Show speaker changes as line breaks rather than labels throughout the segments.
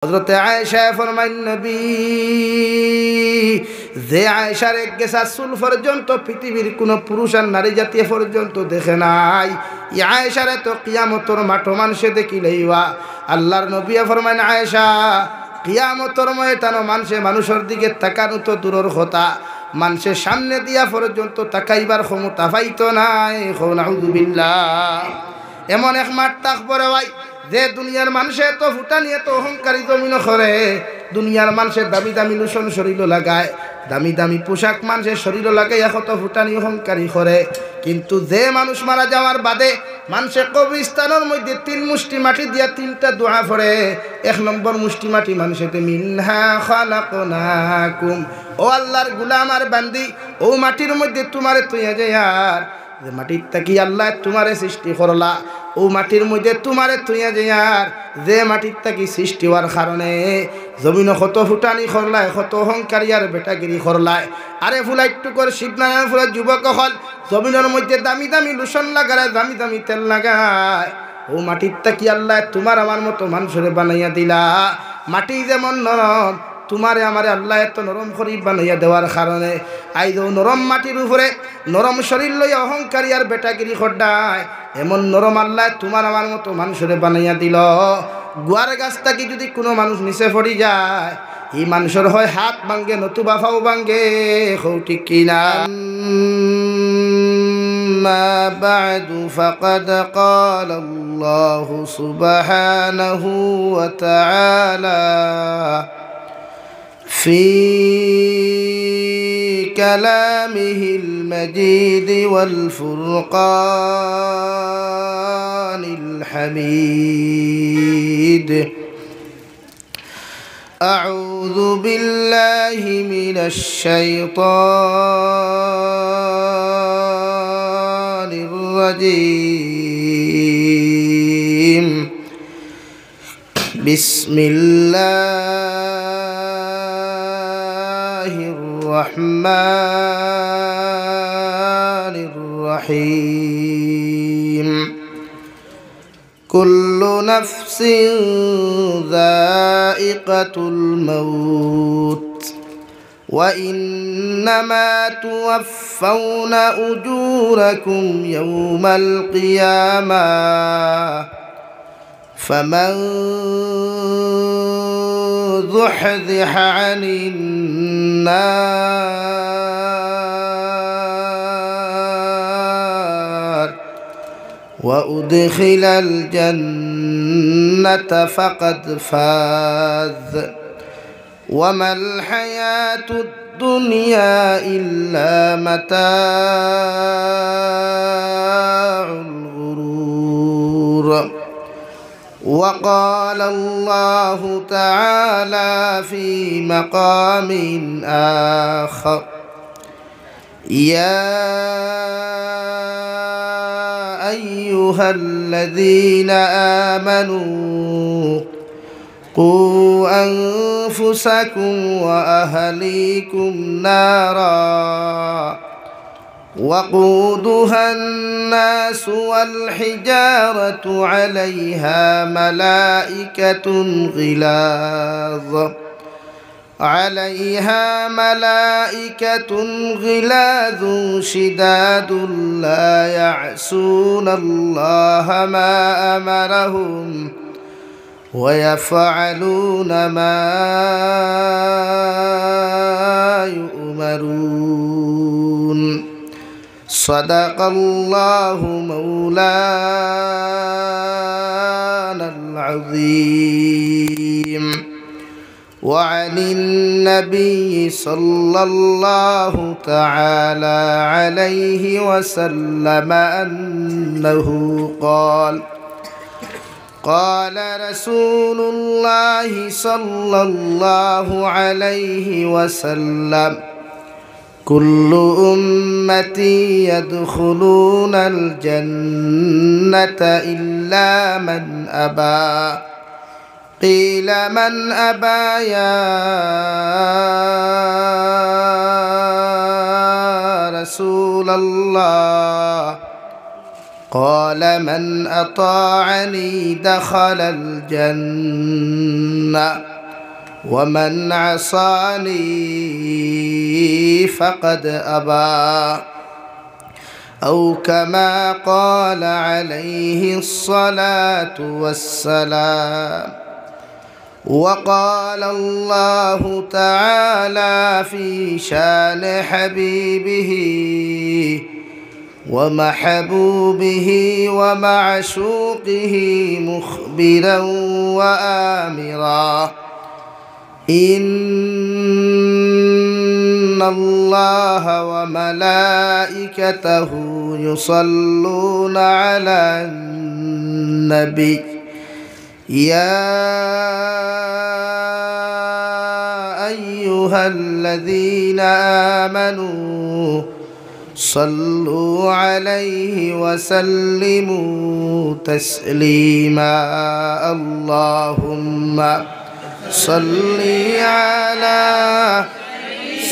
হযরতে আয়েশা ফরমায় নবী যে আয়েশার এক গেছা চুল পর্যন্ত পৃথিবীর কোনো পুরুষ আর নারী জাতীয় পর্যন্ত দেখে নাই, এই আয়েশারে তো কিয়ামতর মাঠে মানুষে দেখিলেইবা। আল্লাহর নবী ফরমায় আয়েশা কিয়ামতর ময়দানে মানুষের দিকে তাকানো তো দূরের কথা, মানুষের সামনে দিয়া পর্যন্ত তাকাইবার ক্ষমতা পাইতো নাই। নাউযুবিল্লাহ। এমন এক মাঠ থাকবরে ভাই যে দুনিয়ার মানুষে তো ফুটানি এত অহংকারী জমিন করে, দুনিয়ার মানুষের দামি দামি লোশন শরীর লাগায়, দামি দামি পোশাক মানুষের শরীর লাগাই এখন তো ফুটানি অহংকারী করে। কিন্তু যে মানুষ মারা যাওয়ার বাদে মানুষের কবরস্থানের মধ্যে 3 মুষ্টি মাটি দিয়া 3টা দোয়া পড়ে। 1 নম্বর মুষ্টি মাটি মানুষেতে মিনহা খালাকনাকুম, ও আল্লাহর গোলাম আর বান্দি, ও মাটির মধ্যে তোমারে তুইয়া যায় আর যে মাটির তাকি আল্লাহ তোমারে সৃষ্টি করলা, ও মাটির মধ্যে তোমারে তুইয়া যায় আর যে মাটির তাকি সৃষ্টি হওয়ার কারণে জমিন কত ফুটানি করলায়, কত অহংকারী আর বেটাগিরি করলায়। আরে ফুলা একটু করে শিবনারায়ণ ফুলের যুবক হল জমিনের মধ্যে দামি দামি লোশন লাগায়, দামি দামি তেল লাগায়, ও মাটির তাকি আল্লাহ তোমার আমার মতো মানুষের বানাইয়া দিলা। মাটি যেমন নরম, তোমারে আমারে আল্লাহ এত নরম করি বানাইয়া দেওয়ার কারণে আইজ নরম মাটির উপরে নরম শরীর লইয়া অহংকারী আর বেটাগিরি খড্ডায়, এমন নরম আল্লাহ তোমার আমার মতো মানুষের বানাইয়া দিল। গুয়ার গাছ থাকি যদি কোনো মানুষ নিচে পড়ি যায়, এই মানুষের হয় হাত ভাঙ্গে নতুবা ফাও ভাঙ্গে। ঠিক কিনা? أما بعد فقد قال الله سبحانه وتعالى في كلامه المجيد والفرقان الحميد: أعوذ بالله من الشيطان الرجيم. بسم الله الرحمن الرحيم. كل نفس ذائقة الموت وإنما توفون أجوركم يوم القيامة فمن زحزح عن النار وأدخل الجنة فقد فاز وما الحياة الدنيا إلا متاع الغرور. وقال الله تعالى في مقام آخر: يا أيها الذين آمنوا قوا أنفسكم وأهليكم نارا وقودها الناس والحجارة عليها ملائكة غلاظ شداد لا يعصون الله ما أمرهم ويفعلون ما يؤمرون. صدق الله مولانا العظيم. وعن النبي صلى الله تعالى عليه وسلم أنه قال: قال رسول الله صلى الله عليه وسلم: كل أمتي يدخلون الجنة إلا من أبى. قيل: من أبى يا رسول الله؟ قال من أطاعني دخل الجنة ومن عصاني فقد أبى أو كما قال عليه الصلاة والسلام. وقال الله تعالى في شان حبيبه ومحبوبه ومعشوقه مخبرا وآمرا إن الله وملائكته يصلون على النبي يا أيها الذين آمنوا صلوا عليه وسلموا تسليما. اللهم صل على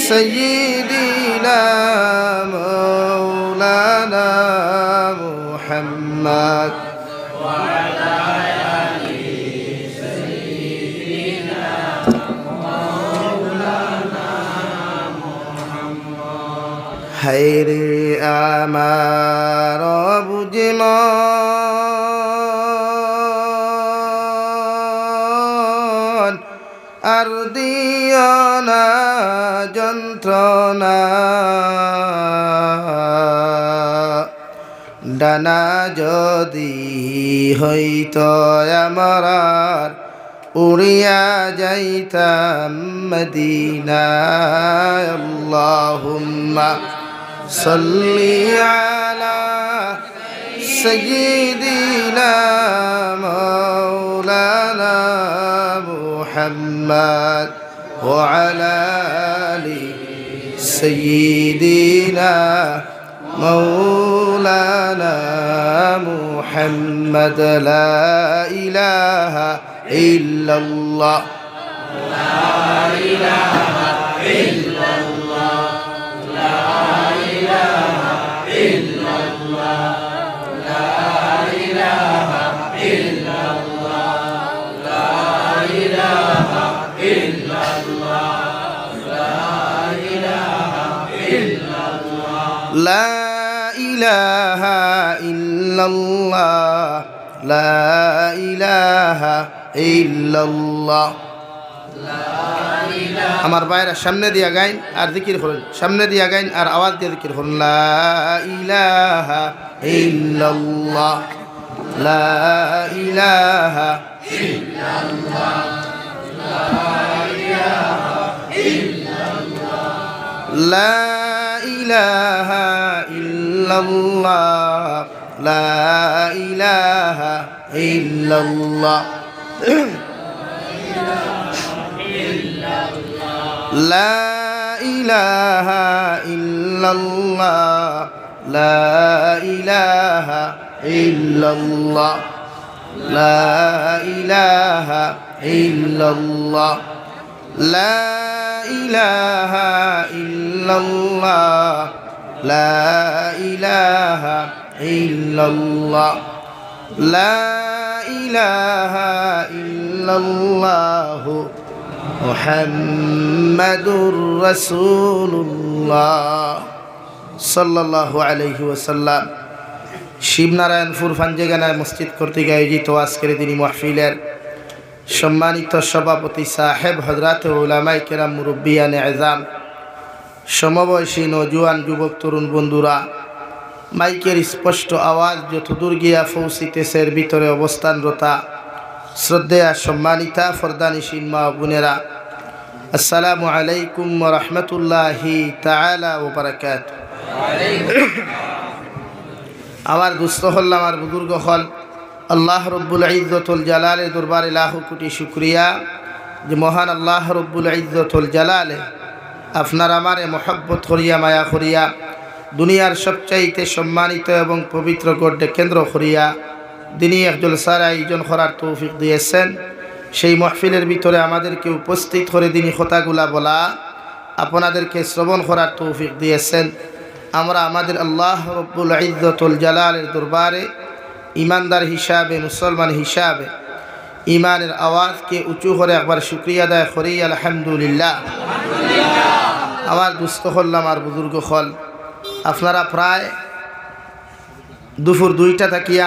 سيدنا مولانا محمد وعلى آل سيدنا مولانا محمد. خير আমার বুঝমন আর দিও না যন্ত্রণা ডানা যদি হইতো আমার উড়িয়া যাইতাম মদিনায়। আল্লাহুম্মা সাল্লি আলা সাইয়্যিদিনা মাওলানা মুহাম্মদ ওয়া আলা আলি সাইয়্যিদিনা مولانا محمد. لا إله إلا الله لا إله إلا الله لا إله إلا الله لا إله إلا الله لا إله إلا الله لا إله إلا الله لا إله إلا الله لا إله إلا الله. আমার ভাইরা সামনে দিয়া গাইন আর জিকির করুন, সামনে দিয়া গাইন আর আওয়াজ দিয়ে জিকির করুন। লা ইলাহা ইল্লাল্লাহ লা ইলাহা ইল্লাল্লাহ লা ইলাহা ইল্লাল্লাহ লা ইলাহা ইল্লাল্লাহ লা ইলাহা ইল্লাল্লাহ লা ইলাহা ইল্লাল্লাহ লা ইলাহা ইল্লাল্লাহ লা ইলাহা ইল্লাল্লাহ লা ইলাহা ইল্লাল্লাহ লা ইলাহা ইল্লাল্লাহ লা ইলাহা ইল্লাল্লাহ মুহাম্মাদুর রাসূলুল্লাহ সাল্লাল্লাহু আলাইহি ওয়াসাল্লাম। শিবনারায়ণপুর ফাঞ্জেগানায় মসজিদ কর্তৃক আয়োজিত আজকের দিনী মাহফিলের সম্মানিত সভাপতি সাহেব হযরত উলামায়ে কেরাম মুরব্বিয়ানে আযম সমবয়সী নওজোয়ান যুবক তরুণ বন্ধুরা, মাইকের স্পষ্ট আওয়াজ যতদূর গিয়া পৌঁছিতেছে এর ভিতরে অবস্থানরতা শ্রদ্ধেয়া সম্মানিতা ফরদানিসীন মা বোনেরা, আসসালামু আলাইকুম ওয়া রাহমাতুল্লাহি তাআলা ওয়া বারাকাতুহু। আমার দুস্থ হল, আমার বুজুর্গ হল, আল্লাহ রব্বুল ইজ্জতুল জালালের দরবারে লাখো কোটি শুকরিয়া যে মহান আল্লাহ রব্বুল ইজ্জতুল জালালে আপনার আমারে মহব্বত করিয়া মায়া করিয়া দুনিয়ার সবচাইতে সম্মানিত এবং পবিত্র গড়ে কেন্দ্র করিয়া দিনী এক জলসার আয়োজন করার তৌফিক দিয়েছেন। সেই মাহফিলের ভিতরে আমাদেরকে উপস্থিত করে দিনী কথাগুলা বলা, আপনাদেরকে শ্রবণ করার তৌফিক দিয়েছেন। আমরা আমাদের আল্লাহ রব্বুল ইজ্জতুল জালালের দরবারে ইমানদার হিসাবে, মুসলমান হিসাবে ইমানের আওয়াজকে উঁচু করে একবার শুকরিয়া আদায় করি আলহামদুলিল্লাহ। আমার দুস্থ হল, আমার বুজুর্গ হল, আপনারা প্রায় দুপুর 2টা থাকিয়া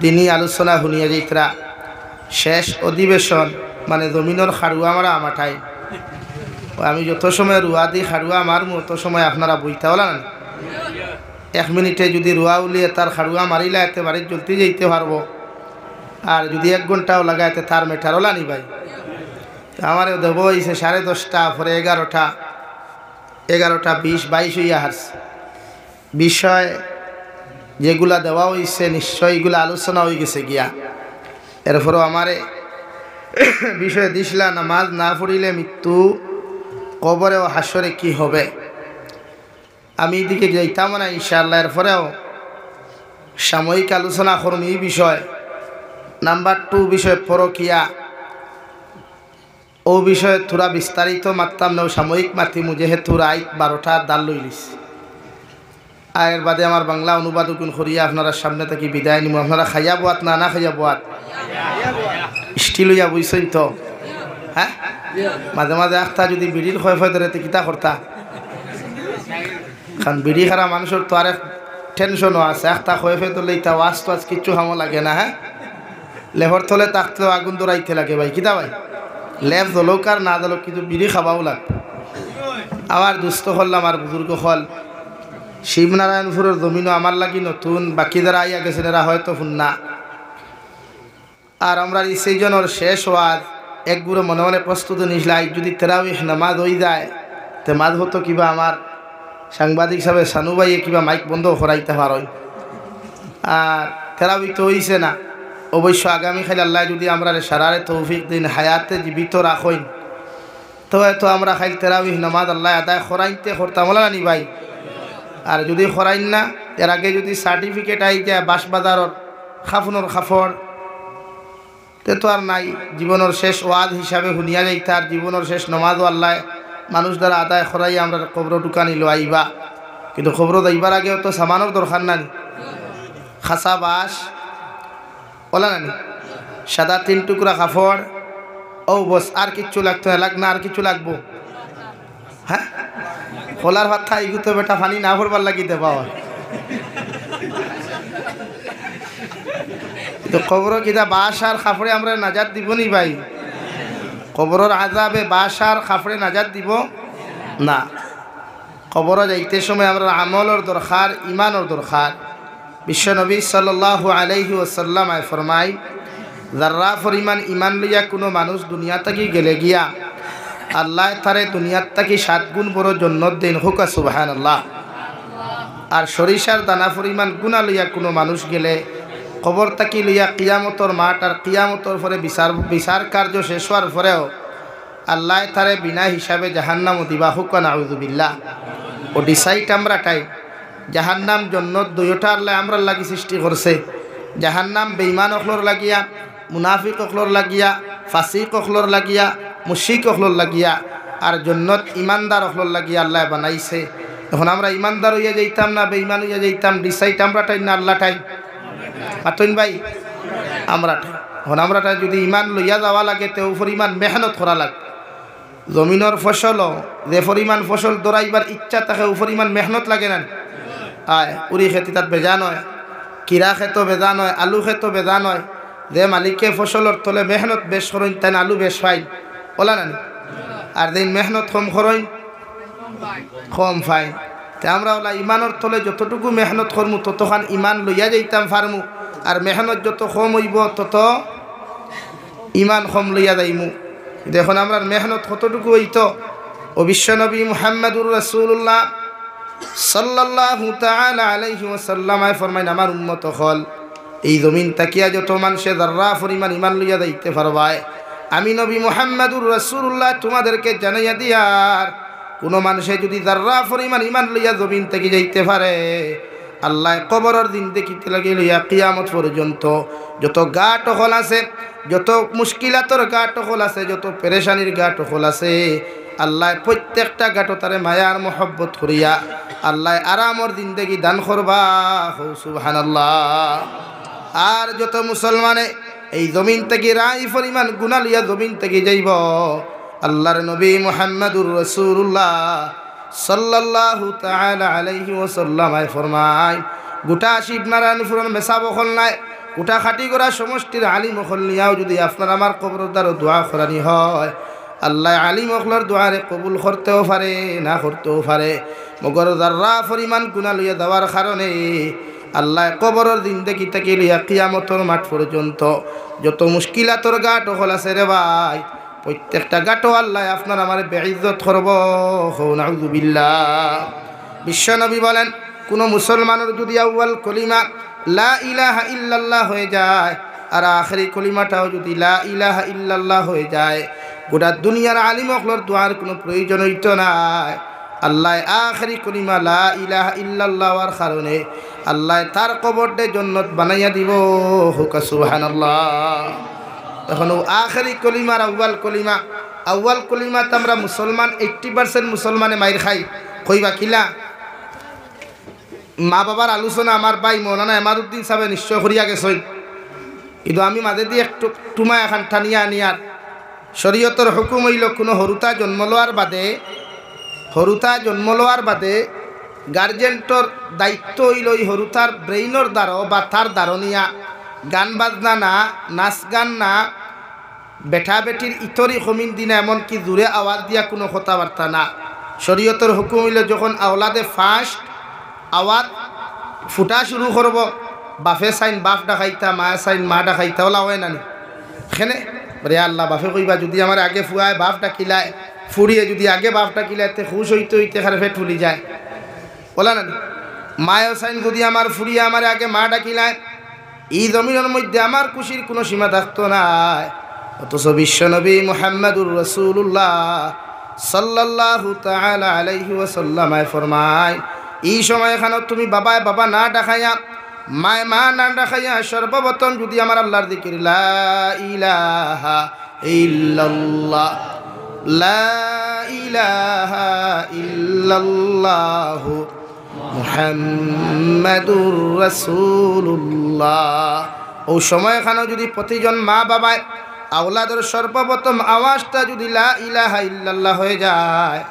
দিনই আলোচনা শুনিয়া যাইতরা। শেষ অধিবেশন মানে জমিনের খাড়ুয়া মারা আমাঠাই, আমি যত সময় রুয়া দিই খাড়ুয়া মারমু তত সময় আপনারা বইতে হলা না। 1 মিনিটে যদি রুয়া উলিয়ে তার খাড়ুয়া মারিলে এতে বাড়ির জ্বলতে যাইতে পারবো, আর যদি 1 ঘন্টাও লাগাইতে তার মেটার ওলা নি ভাই। আমার দেব হয়েছে 10:30, পরে 11টা 20, 22 হইয়া হারছে। বিষয় যেগুলা দেওয়া হয়েছে নিশ্চয় এগুলো আলোচনা হয়ে গেছে গিয়া। এরপরও আমারে বিষয় দিসলা, নামাজ না পড়িলে মৃত্যু, কবরে ও হাসরে কি হবে। আমি এদিকে যাইতাম না ইনশাআল্লাহ। এরপরেও সাময়িক আলোচনা করুন এই বিষয়। নাম্বার 2 বিষয় পরকিয়া, ও বিষয়ে থোড়া বিস্তারিত মারতাম না, সাময়িক মাতিমু যেহেতু রাত 12টা দাল লইলিস। আর এর বাদে আমার বাংলা অনুবাদ গুণ করিয়া আপনারা সামনে থেকে বিদায় নিব। আপনারা খাইয়া বোয়াত না খাইয়া বোয়াত স্টিল হইয়া বুঝছেন তো? হ্যাঁ, মাঝে মাঝে আখতা যদি বিড়ির ক্ষয় ধরে কিতা করতা, কারণ বিড়ি খারা মানুষের তো আর টেনশনও আছে। আখতা ক্ষয় ধরলে ইতা ওয়াজ তো আজ কিচ্ছু খামো লাগে না। হ্যাঁ, লেহর তলে তাকতেও আগুন দৌড়াইতে লাগে ভাই, কিতা ভাই? লেফ দলক আর না দলক কিন্তু বিড়ি খাবাও লাগে। আমার দুস্থ হল, আমার বুজুর্গ হল, শিবনারায়ণপুরের জমিনও আমার লাগি নতুন, বাকি যারা আইয়া গেছেন এরা হয়তো শুননা। আর আমরা এই সেইজনের শেষ ওয়াজ একগুলো মনে মনে প্রস্তুতি নিয়েছিল, আজ যদি তেরাউইহ নামাজ হয়ে যায় তে মাঝ হতো কিবা আমার সাংবাদিক হিসাবে সানু ভাইয়ে কিবা মাইক বন্ধ করাইতে পারই। আর তেরাউই তো হইছে না, অবশ্য আগামীকাল আল্লাহ যদি আমরা সারারে তৌফিক দিন, হায়াতে জীবিত রাখইন, তো হয়তো আমরা খাইল তেরাউইহ নামাজ আল্লাহ আদায় করাইতে করতাম না নি ভাই। আর যদি করাইন না, এর আগে যদি সার্টিফিকেট আই যায় বাঁশবাজারের খাফনের খাফর, তে তো আর নাই। জীবনের শেষ ওয়াজ হিসাবে শুনিয়া যাইতে, আর জীবনের শেষ নমাজও আল্লাহ মানুষ দ্বারা আদায় করাই আমরা কবর ঢুকানি লো আইবা। কিন্তু কবর যাইবার আগেও তো সামানোর দরকার নানি, খাসা বাঁশ বলা নানি, সাদা 3 টুকরা কাপড়, ও বস, আর কিচ্ছু লাগতো না, আর কিছু লাগবো? হ্যাঁ, খোলার ভাত খাই তো বেটা পানি না ভরবার লাগিতে পাওয়া। তো কবর কিনা বাঁশ আর কাপড়ে আমরা নাজাত দিব নি ভাই? কবরের আযাবে বাঁশ আর কাপড়ে নাজাত দিব না। কবর যাইতে সময় আমরা আমলের দরকার, ইমানের দরকার। বিশ্বনবী সাল্লাল্লাহু আলাইহি ওয়াসাল্লাম ফরমাই, যারা পরিমাণ ইমান লইয়া কোনো মানুষ দুনিয়া থেকে গেলে গিয়া আল্লাহ তারে দুনিয়ার থেকে 7 গুণ বড় জান্নাত দেন, হুকা সুবহানাল্লাহ। আর সরিষার দানা পরিমাণ গুণা লইয়া কোনো মানুষ গেলে কবর তাকি লইয়া কিয়ামতর মাঠ, আর কিয়ামতর পরে বিচার কার্য শেষ হওয়ার পরেও আল্লাহ তারে বিনা হিসাবে জাহান্নাম দিবা, হুকা নাউযুবিল্লাহ। ও ডিসাইড আমরা টাই জাহান্নাম জান্নাত দুইটা আল্লাহ আমরা লাগি সৃষ্টি করছে। জাহান্নাম বেঈমান অখলর লাগিয়া, মুনাফিক অখলর লাগিয়া, ফাসিক অখলর লাগিয়া, মুশরিক অখলর লাগিয়া, আর জান্নাত ইমানদার অখলর লাগিয়া আল্লাহ বানাইছে। এখন আমরা ইমানদার হইয়া যাইতাম না বেঈমান হইয়া যাইতাম, ডিসাইড আমরা টাই না আল্লাহ টাই? আতইন ভাই, আমরা টাই। এখন আমরা টাই যদি ইমান লইয়া যাওয়া লাগে তে পরিমাণ মেহনত করা লাগে। জমিনের ফসল যে পরিমাণ ফসল দৌড়াইবার ইচ্ছা থাকে ও পরিমাণ মেহনত লাগে না? আয় উড়ি খেতে তাত বেজা নয়, কিরা খেতো বেজা নয়, আলু খেতো বেজা নয়। যে মালিকে ফসলের তলে মেহনত বেশ করেন তাই আলু বেশ পাইন, বলা না? আর যেন মেহনত কম করেন কম ফাইন। তে আমরা ওলা ইমানের তলে যতটুকু মেহনত করমু ততখান ইমান লইয়া যাইতাম ফার্মু, আর মেহনত যত কম হইব তত ইমান কম লইয়া যাইমু। দেখুন আমরা মেহনত কতটুকু হইতো। ও বিশ্বনবী মুহাম্মদুর রাসূলুল্লাহ সাল্লাল্লাহু তাআলা আলাইহি ওয়াসাল্লাম ফরমাইন, আমার উম্মত হল এই জমিন তাকিয়া যত মানুষে যারা পরিমাণ ইমান লইয়া যাইতে পারবায়, আমি নবী মুহাম্মদুর রাসূলুল্লাহ তোমাদেরকে জানাইয়া দিয়ার, কোনো মানুষে যদি যারা পরিমাণ ইমান লইয়া জমিন থেকে যাইতে পারে আল্লাহ কবরের দিন দেখিতে লাগে লইয়া কিয়ামত পর্যন্ত যত গা টহল আছে, যত মুশকিলাতর গা টহল আছে, যত পেরেশানির গা টহল আছে, আল্লাহ প্রত্যেকটা গাটো তারে মায়ার মোহব্বত করিয়া আল্লাহ আরামর জিন্দেগি দান করবা। সুবহানাল্লাহ। আর যত মুসলমানে এই জমিন থেকে রাই পরিমাণ গুনাহ লইয়া জমিন থেকে যাইব, আল্লাহর নবী মুহাম্মদুর রাসূলুল্লাহ সাল্লাল্লাহু তাআলা আলাইহি ওয়াসাল্লাম ফরমায়, গোটা শিব নারায়ণপুরের মেসা বখল নাই, গোটা খাটি করা সমষ্টির আলিম মখল নিয়াও যদি আপনার আমার কবরের দ্বারা দোয়া করানি হয়, আল্লাহ আলিম মখলর দোয়ারে কবুল করতেও পারে, না করতেও পারে। মগর যার্রা পরিমাণ গুনাহ লইয়া দেওয়ার কারণে আল্লাহ কবরের দিন দেখি থেকে লইয়া কিয়ামতের মাঠ পর্যন্ত যত মুশকিলাতর গাট হল আছে রে ভাই, প্রত্যেকটা গাটো আল্লাহ আপনার আমার বেইজ্জত করব। নাউযুবিল্লাহ। বিশ্বনবী বলেন, কোনো মুসলমানের যদি আউয়াল কলিমা লা ইলাহা ইল্লাল্লাহ হয়ে যায় আর আখেরি কলিমাটাও যদি লা ইলাহা ইল্লাল্লাহ হয়ে যায়, গোটা দুনিয়ার আলিম অকলর দোয়ার কোনো প্রয়োজন হইতো নাই। আল্লাহ আখেরি কলিমা লা ইলাহা ইল্লাল্লাহর কারণে আল্লাহ তার কবরটা জান্নাত বানাইয়া দিব। হুকা সুবহানাল্লাহ। এখন আখেরি কলিমার আউয়াল কলিমাতে আমরা মুসলমান 80% মুসলমানে মাইর খাই। কইবা কিলা? মা বাবার আলোচনা আমার ভাই মৌলানা এমারুদ্দিন সাহেব নিশ্চয় করিয়া গেছই, কিন্তু আমি মাঝে দিয়ে একটু টুমা এখন টানিয়া আনিয়ার শরীয়তর হুকুম হইল কোনো হরুতা জন্ম লওয়ার বাদে গার্জেন্টর দায়িত্ব হইল ওই হরুতার ব্রেইনর দ্বারা বা তার দ্বারনিয়া গান বাজনা না, নাচ গান না, বেঠা বেটির ইতরি কমিন দিনা এমনকি জোরে আওয়াজ দিয়া কোনো কথাবার্তা না। শরীয়তর হুকুম হইল যখন আওলাদে ফার্স্ট আওয়াজ ফুটা শুরু করব, বাফে সাইন বাপ ডাকাইতা, মা সাইন মা ডাকাইতা, ওলা হয় নানি সেনে রে আল্লাহ বাফে কইবা যদি আমার আগে ফুয়ায় বাপ ডাকিলায়, ফুরিয়ে যদি আগে বাপ ডাকিলায় তে খুশ হইতে হইতে খারে ফেট ফুলি যায়, ওলা নানি। মায়ও সাইন যদি আমার ফুরিয়ে আমার আগে মা ডাকিলায়, এই জমিনের মধ্যে আমার খুশির কোনো সীমা থাকতো নাই। অথচ বিশ্বনবী মুহাম্মদুর রাসূলুল্লাহ সাল্লাল্লাহু তাআলা আলাইহি ওয়াসাল্লাম ফরমায়, এই সময়খানত তুমি বাবায় বাবা না ডাকাইয়া, মায় মা না ডাকাইয়া সর্বপ্রথম যদি আমার আল্লাহর যিকির লা ইলাহা ইল্লাল্লাহ, লা ইলাহা ইল্লাল্লাহ মুহাম্মাদুর রাসূলুল্লাহ, ও সময়খানে যদি প্রতিজন মা বাবায় আওলাদের সর্বপ্রথম আওয়াজটা যদি লা ইলাহা ইল্লাল্লাহ হয়ে যায়,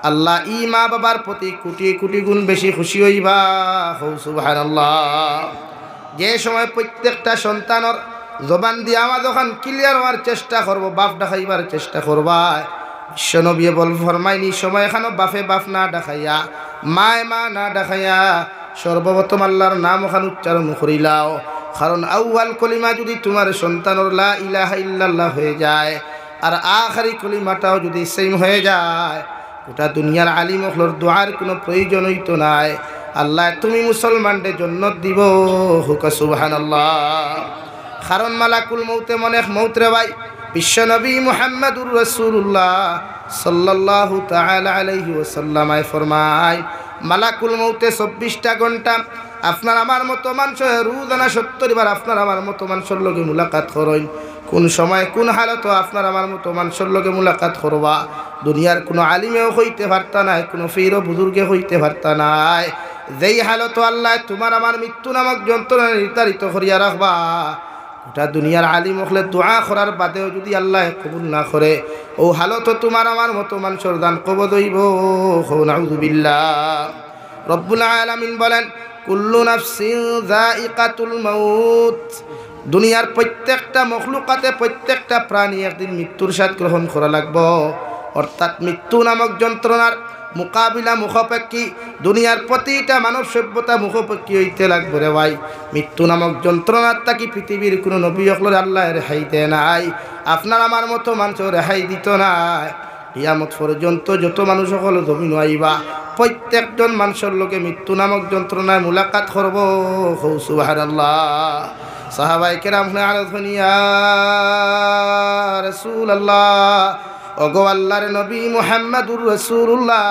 আল্লাহ ই মা বাবার প্রতি কোটি কোটি গুণ বেশি খুশি হইবা। সুবহানাল্লাহ। যে সময় প্রত্যেকটা সন্তানের জবান দিয়ে আওয়াজ যখন ক্লিয়ার হওয়ার চেষ্টা করবো, বাপ ডাকাইবার চেষ্টা করবা, বিশ্বনবী বল ফরমাইনি সময় এখানে বাপে বাপ না ডাকাইয়া, মায় মা না ডাকাইয়া সর্বপ্রথম আল্লাহর নাম ওখানে উচ্চারণ করিলাও। কারণ আউয়াল কলিমা যদি তোমার সন্তানের লা ইলাহা ইল্লাল্লাহ হয়ে যায় আর আখেরি কলিমাটাও যদি সেম হয়ে যায়, গোটা দুনিয়ার আলিম ওখলর দোয়ার কোনো প্রয়োজন হইতো নাই। আল্লাহ তুমি মুসলমানদের জান্নাত দিব। হুকা সুবহানাল্লাহ। কারণ মালাকুল মৌতে মনে মৌত রে ভাই, বিশ্বনবী মুহাম্মদুর রাসূলুল্লাহ সাল্লাল্লাহু তাআলা আলাইহি ওয়াসাল্লাম ফরমায়, মালাকুল মৌতে 24টা ঘন্টা আপনার আমার মতো মানুষ রোজানা 70 বার আপনার আমার মতো মানুষের লগে মুলাকাত করেন। কোন সময় কোন হালত আপনার আমার মতো মানুষের লগে মুলাকাত করবা, দুনিয়ার কোনো আলিমেও হইতে পারতা নাই, কোনো ফিরও বুজুর্গে হইতে পারতা নাই। যেই হালত আল্লাহ তোমার আমার মৃত্যু নামক যন্ত্রণা নির্ধারিত করিয়া রাখবা, গোটা দুনিয়ার আলিম হলে দোয়া করার বাদেও যদি আল্লাহ কবুল না করে, ও হালত তোমার আমার মতো মানুষের দান কবদ হইব। নাউযুবিল্লাহ। রব্বুল আলামিন বলেন, কুল্লু নাফসিন যায়িকাতুল মাউত, দুনিয়ার প্রত্যেকটা মখলুকাতে প্রত্যেকটা প্রাণী একদিন মৃত্যুর স্বাদ গ্রহণ করা লাগবে। অর্থাৎ মৃত্যু নামক যন্ত্রণার মোকাবিলা মুখাপেক্ষী দুনিয়ার প্রতিটা মানব সভ্যতা মুখাপেক্ষী হইতে লাগবে রে ভাই। মৃত্যু নামক যন্ত্রণার তাকি পৃথিবীর কোনো নবী হকলের আল্লাহ রেহাই দেয় নাই, আপনার আমার মতো মানুষ রেহাই দিত নাই। কিয়ামত পর্যন্ত যত মানুষ সকল জমিন আইবা, প্রত্যেকজন মানুষের লোকে মৃত্যু নামক যন্ত্রণায় মুলাকাত করব। সুবহানাল্লাহ। সাহাবায়ে কেরাম আরাধনা ইয়া রাসূলুল্লাহ, ওগো আল্লাহর নবী মুহাম্মদুর রাসূলুল্লাহ,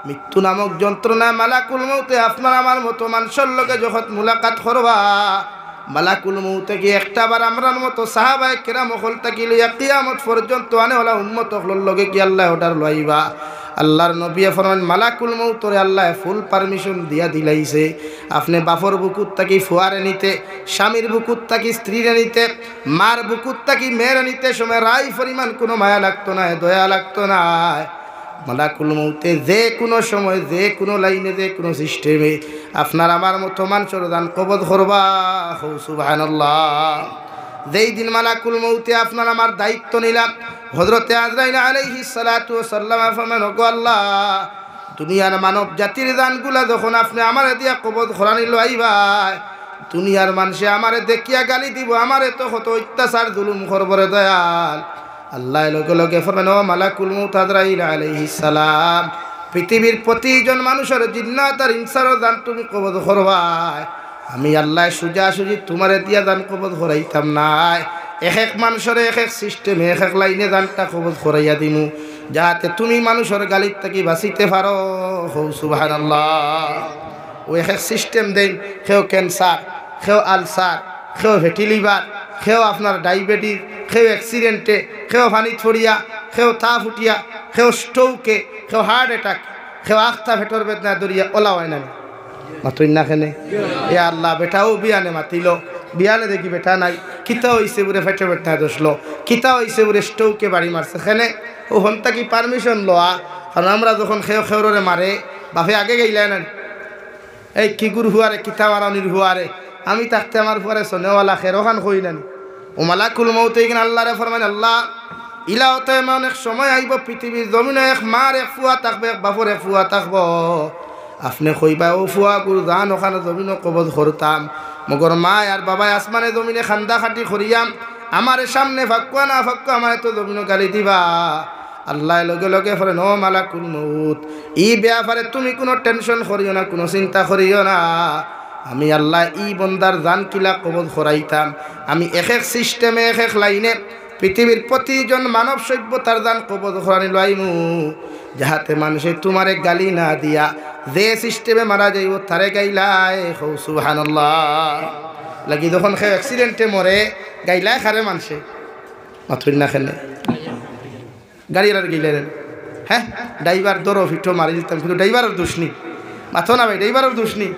মৃত্যু নামক যন্ত্রণা মালাকুল মউতে আপনার আমার মতো মানুষের লগে যখন মুলাকাত করবা, মালাকুল মউতে কি একটাবার আমরার মতো সাহাবায়ে কেরাম হল তাকি লইয়া কিয়ামত পর্যন্ত আনে ওলা উম্মত হলর লগে কি আল্লাহ অর্ডার লইবা? আল্লাহর নবী ফরমান মালাকুল মউতরে আল্লাহ ফুল পারমিশন দিয়া দিলাইছে। আপনি বাপর বুকুত তাকি ফুয়ারে নিতে, স্বামীর বুকুত তাকি স্ত্রীরে নিতে, মার বুকুত তাকি মেয়েরে নিতে সময় রাই পরিমাণ কোনো মায়া লাগতো না, দয়া লাগতো না। মালাকুল মউতে যে কোনো সময়, যে কোনো লাইনে, যে কোনো সিস্টেমে আপনার আমার মতো মানুষের দান কবজ করবা। সুবহানাল্লাহ। যেই দিন মালাকুল মউতে আপনার আমার দায়িত্ব নিলাম, হযরতে আজরাইল আলাইহিস সালাতু ওয়াস সালাম ফরমান, ওগো আল্লাহ, দুনিয়ার মানব জাতির দানগুলা যখন আপনি আমারে দিয়া কবজ করানি লইবা, দুনিয়ার মানুষে আমারে দেখিয়া গালি দিব, আমারে তো কত অত্যাচার জুলুম করবরে দয়াল। আল্লাহ লগে লগে ফরমান, ও মালাকুল মউত আজরাইল আলাইহিস সালাম, পৃথিবীর প্রতিজন মানুষের জিন্নাত আর ইনসার দান তুমি কবজ করবা। আমি আল্লাহ সুজা সুজি তোমারে দিয়া দান কবজ করাইতাম নাই। এক এক মানুষের এক এক সিস্টেমে, এক এক লাইনে দানটা কবজ করাইয়া দিমু, যাতে তুমি মানুষের গালির থেকে বাঁচিতে পারো। সুবহানাল্লাহ। ও এক এক সিস্টেম দেন, কেউ ক্যান্সার, কেউ আলসার, কেউ ফ্যাটি লিভার, কেউ আপনার ডায়াবেটিস, কেউ অ্যাক্সিডেন্টে, কেউ পানি ছড়িয়া, কেউ তা ফুটিয়া, কেউ স্ট্রোকে, কেউ হার্ট অ্যাটাক, কেউ আখতা ফেটর বেদনা দরিয়া ওলা হয় না মাতুই না খেনে। এ আল্লাহ, বেটাও বিয়ানে মাতিল, বিয়ালে দেখি বেটা নাই, কিতা হইছে বুড়ে ফেটে বেটা দোষলো, কিতা হইছে বুড়ে স্ট্রোকে বাড়ি মারছে খেনে। ও হন্তা কি পারমিশন লওয়া? কারণ আমরা যখন খেয়ে খেউরে মারে বাপে আগে গেইলেন, এই কি গুরু হুয়ারে, কিতা মারানির হুয়ারে, আমি থাকতে আমার ফুয়ারে সোনেওয়ালা খেরোখান কই নেন। ও মালাকুল মউতে কিনা আল্লাহরে ফরমান, আল্লাহ ইলাওতে এমন এক সময় আইব পৃথিবীর জমিনে এক মার এক ফুয়া থাকবে, এক বাপর এক ফুয়া থাকব। আপনি কইবা ও ফুয়া গুরু দান ওখানে জমিনে কবজ করতাম, মগর মা আর বাবাই আসমানে জমিনে খান্দা খাটি করিয়াম, আমার সামনে ফাঁকুয়া না ফাঁকুয়া আমার তো জমিনে গালি দিবা। আল্লাহ লগে লগে ফরেন, ও মালাকুল মউত, ই ব্যাপারে তুমি কোনো টেনশন করিও না, কোনো চিন্তা করিও না। আমি আল্লাহ ই বন্দার জান কিলা কবজ করাইতাম। আমি এক এক সিস্টেমে, এক এক লাইনে পৃথিবীর প্রতিজন মানব সভ্যতার দান কবজ করানি লাইমু, যাহাতে মানুষে তোমারে গালি না দিয়া যে সিস্টেমে মারা যাইব তারে গাইলাই। সুবহানাল্লাহ। লাগি যখন সে অ্যাক্সিডেন্টে মরে গাইলাই খারে মানুষে মাথুর না খেলে গাড়ি আর গেলেন। হ্যাঁ, ড্রাইভার দরো ফিটো মারি দিতাম, কিন্তু ড্রাইভারের দোষ নেই, মাথো না ভাই, ড্রাইভারের দোষ নেই,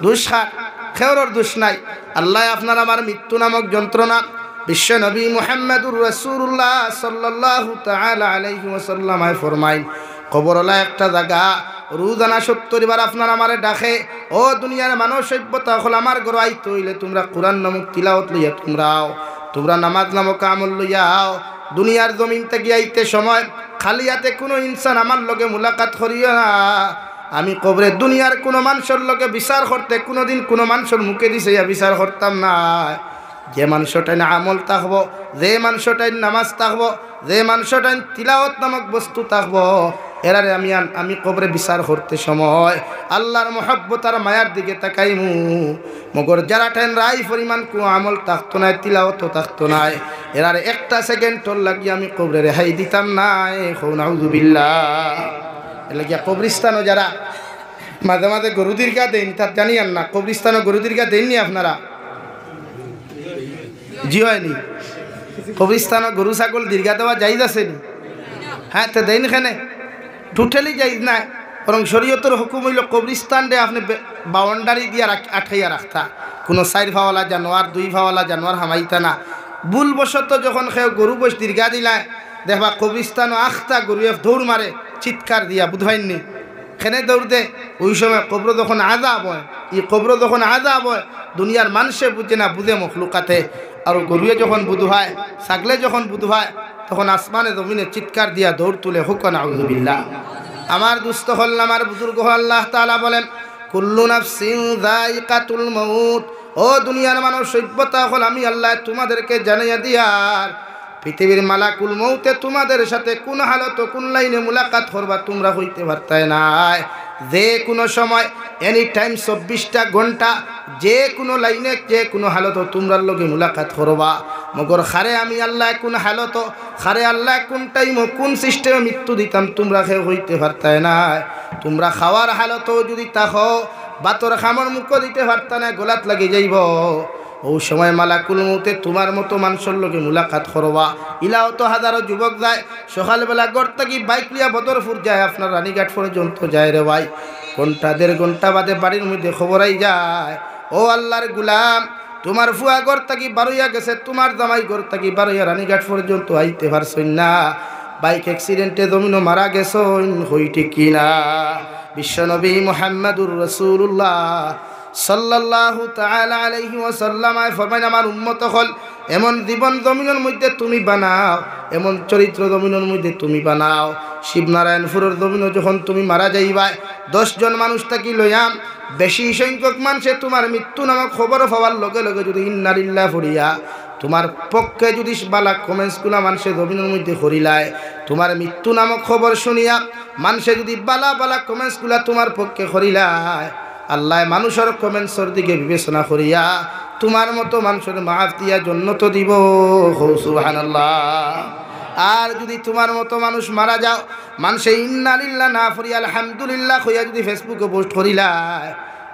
দোষ খার খেওর দোষ নাই। আল্লাহ আপনার আমার মৃত্যু নামক যন্ত্রণা বিশ্ব নবী মুহাম্মদুর রাসূলুল্লাহ সাল্লাল্লাহু তাআলা আলাইহি ওয়াসাল্লাম ফরমাইন, কবরলা একটা জায়গা, রোজানা 70 বার আপনার আমারে ডাকে, ও দুনিয়ার মানব সভ্যতা হল আমার ঘর আইতে হইলে তোমরা কোরআন নামক তিলাওয়াত লইয়া তোমরাও, তোমরা নামাজ নামক আমল লইয়াও। দুনিয়ার জমিন থেকে আইতে সময় খালি হাতে কোনো ইনসান আমার লগে মুলাকাত করিও না। আমি কবরে দুনিয়ার কোনো মানুষের লগে বিচার করতে কোনোদিন কোনো মানুষের মুখে দিছে বিচার করতাম না। যে মানুষটাই না আমল থাকবো, যে মানুষটাই নামাজ থাকবো, যে মানুষটাই তিলাওয়াত নামক বস্তু থাকবো, এরারে আমি কবরে বিচার করতে সময় আল্লাহর মহব্বত আর মায়ার দিকে তাকাইমু। মগর যারা টেন রাই পরিমাণ কোনো আমল থাকতো না, তিলাওয়াত থাকতো না, এরারে একটা সেকেন্ডর লাগিয়ে আমি কবরে রেহাই দিতাম না। নাউযুবিল্লাহ। এর লাগিয়া কবরিস্তানও যারা মাঝে মাঝে গরু দীর্ঘা দেন, তার জানিয়ান না কবরিস্তানও গরু দীর্ঘা দেননি আপনারা? জি হয়নি? কবরিস্তানও গরু ছাগল দীর্ঘা দেওয়া যাইজ আছে নি? হ্যাঁ, তো দেন এখানে টোটালি যাইজ নাই। বরং শরীয়তের হুকুম হইল কবরিস্তান ডে আপনি বাউন্ডারি দিয়া আঠাইয়া রাখতা, কোনো 4 ফাওয়ালা জানোয়ার 2 ফাওয়ালা জানোয়ার হামাইতা না। ভুলবশত যখন কেউ গরু বস দীর্ঘা দিলায় দেখবা কবরিস্তানও আখতা গরু দৌড় মারে চিৎকার দিয়া, বুধবাইনি খেনে দৌড় দে। ওই সময় কবর যখন আযাব হয়, এই কবর যখন আযাব হয় দুনিয়ার মানুষে বুঝে না, বুঝে মখলুকাতে। আর গরুয়ে যখন বুধু হয়, ছাগলে যখন বুধু হয়, তখন আসমানে জমিনে চিৎকার দিয়া দৌড় তুলে, হুক নাউযুবিল্লাহ। আমার দুস্থ হল, আমার বুজুর্গ আল্লাহ তাআলা বলেন, কুল্লু নাফসিন যায়িকাতুল মাউত। ও দুনিয়ার মানুষ সভ্যতা হল, আমি আল্লাহ তোমাদেরকে জানাইয়া দিয়ার পৃথিবীর মালাকুল মউতে তোমাদের সাথে কোন হালত কোন লাইনে মুলাকাত করবা তোমরা হইতে পারতাই নাই। যে কোনো সময় এনি টাইম 24টা ঘন্টা যে কোনো লাইনে যে কোনো হালত তোমরার লগে মুলাকাত করবা মগর খারে আমি আল্লাহ কোন হালত খারে আল্লাহ কোন টাইম কোন সিস্টেমে মৃত্যু দিতাম তোমরা খেয়ে হইতে পারতাই না। তোমরা খাওয়ার হালত যদি তাহো বাতর খামর মুখ দিতে পারতা না, গোলাত লাগি যাইব। ও সময় মালাকুল মউতে তোমার মতো মানুষের লগে মুলাকাত করবা। ইলাও তো হাজারো যুবক যায় সকালবেলা গড় থাকি বাইক লিয়া বদরপুর যায়, আপনার রানীঘাট পর্যন্ত যায় রে ভাই, ঘন্টা দেড় ঘন্টা বাদে বাড়ির মধ্যে খবরাই যায় ও আল্লাহর গুলাম তোমার ফুয়া গড় থাকি বারোইয়া গেছে, তোমার জামাই গড় থাকি বারোইয়া রানীঘাট পর্যন্ত আইতে পারছই না, বাইক অ্যাক্সিডেন্টে জমিনও মারা গেছন হইটি কিনা। বিশ্বনবী মুহাম্মদুর রাসূলুল্লাহ সাল্লাল্লাহু তাআলা আলাইহি ওয়াসাল্লাম ফরমায় আমার উম্মত হল এমন জীবন জমিনের মধ্যে তুমি বানাও, এমন চরিত্র জমিনের মধ্যে তুমি বানাও, শিবনারায়ণপুরের জমিনে যখন তুমি মারা যাইবা 10 জন মানুষ থাকি লইয়াম, বেশি সংখ্যক মানুষে তোমার মৃত্যু নামক খবর পাওয়ার লগে লগে যদি ইন্না লিল্লাহ পড়িয়া তোমার পক্ষে যদি বালা কমেন্টসগুলা মানুষের জমিনের মধ্যে করিলায়, তোমার মৃত্যু নামক খবর শুনিয়া মানুষে যদি বালা বালা কমেন্টসগুলা তোমার পক্ষে করিলায়, আল্লাহ মানুষের কমেন্টসের দিকে বিবেচনা করিয়া তোমার মতো মানুষের মাফ দিয়া জান্নাত দিব। সুবহানাল্লাহ। আর যদি তোমার মতো মানুষ মারা যাও, মানুষে ইন্না লিল্লাহ না পড়িয়া আলহামদুলিল্লাহ কইয়া যদি ফেসবুকে পোস্ট করিলায়,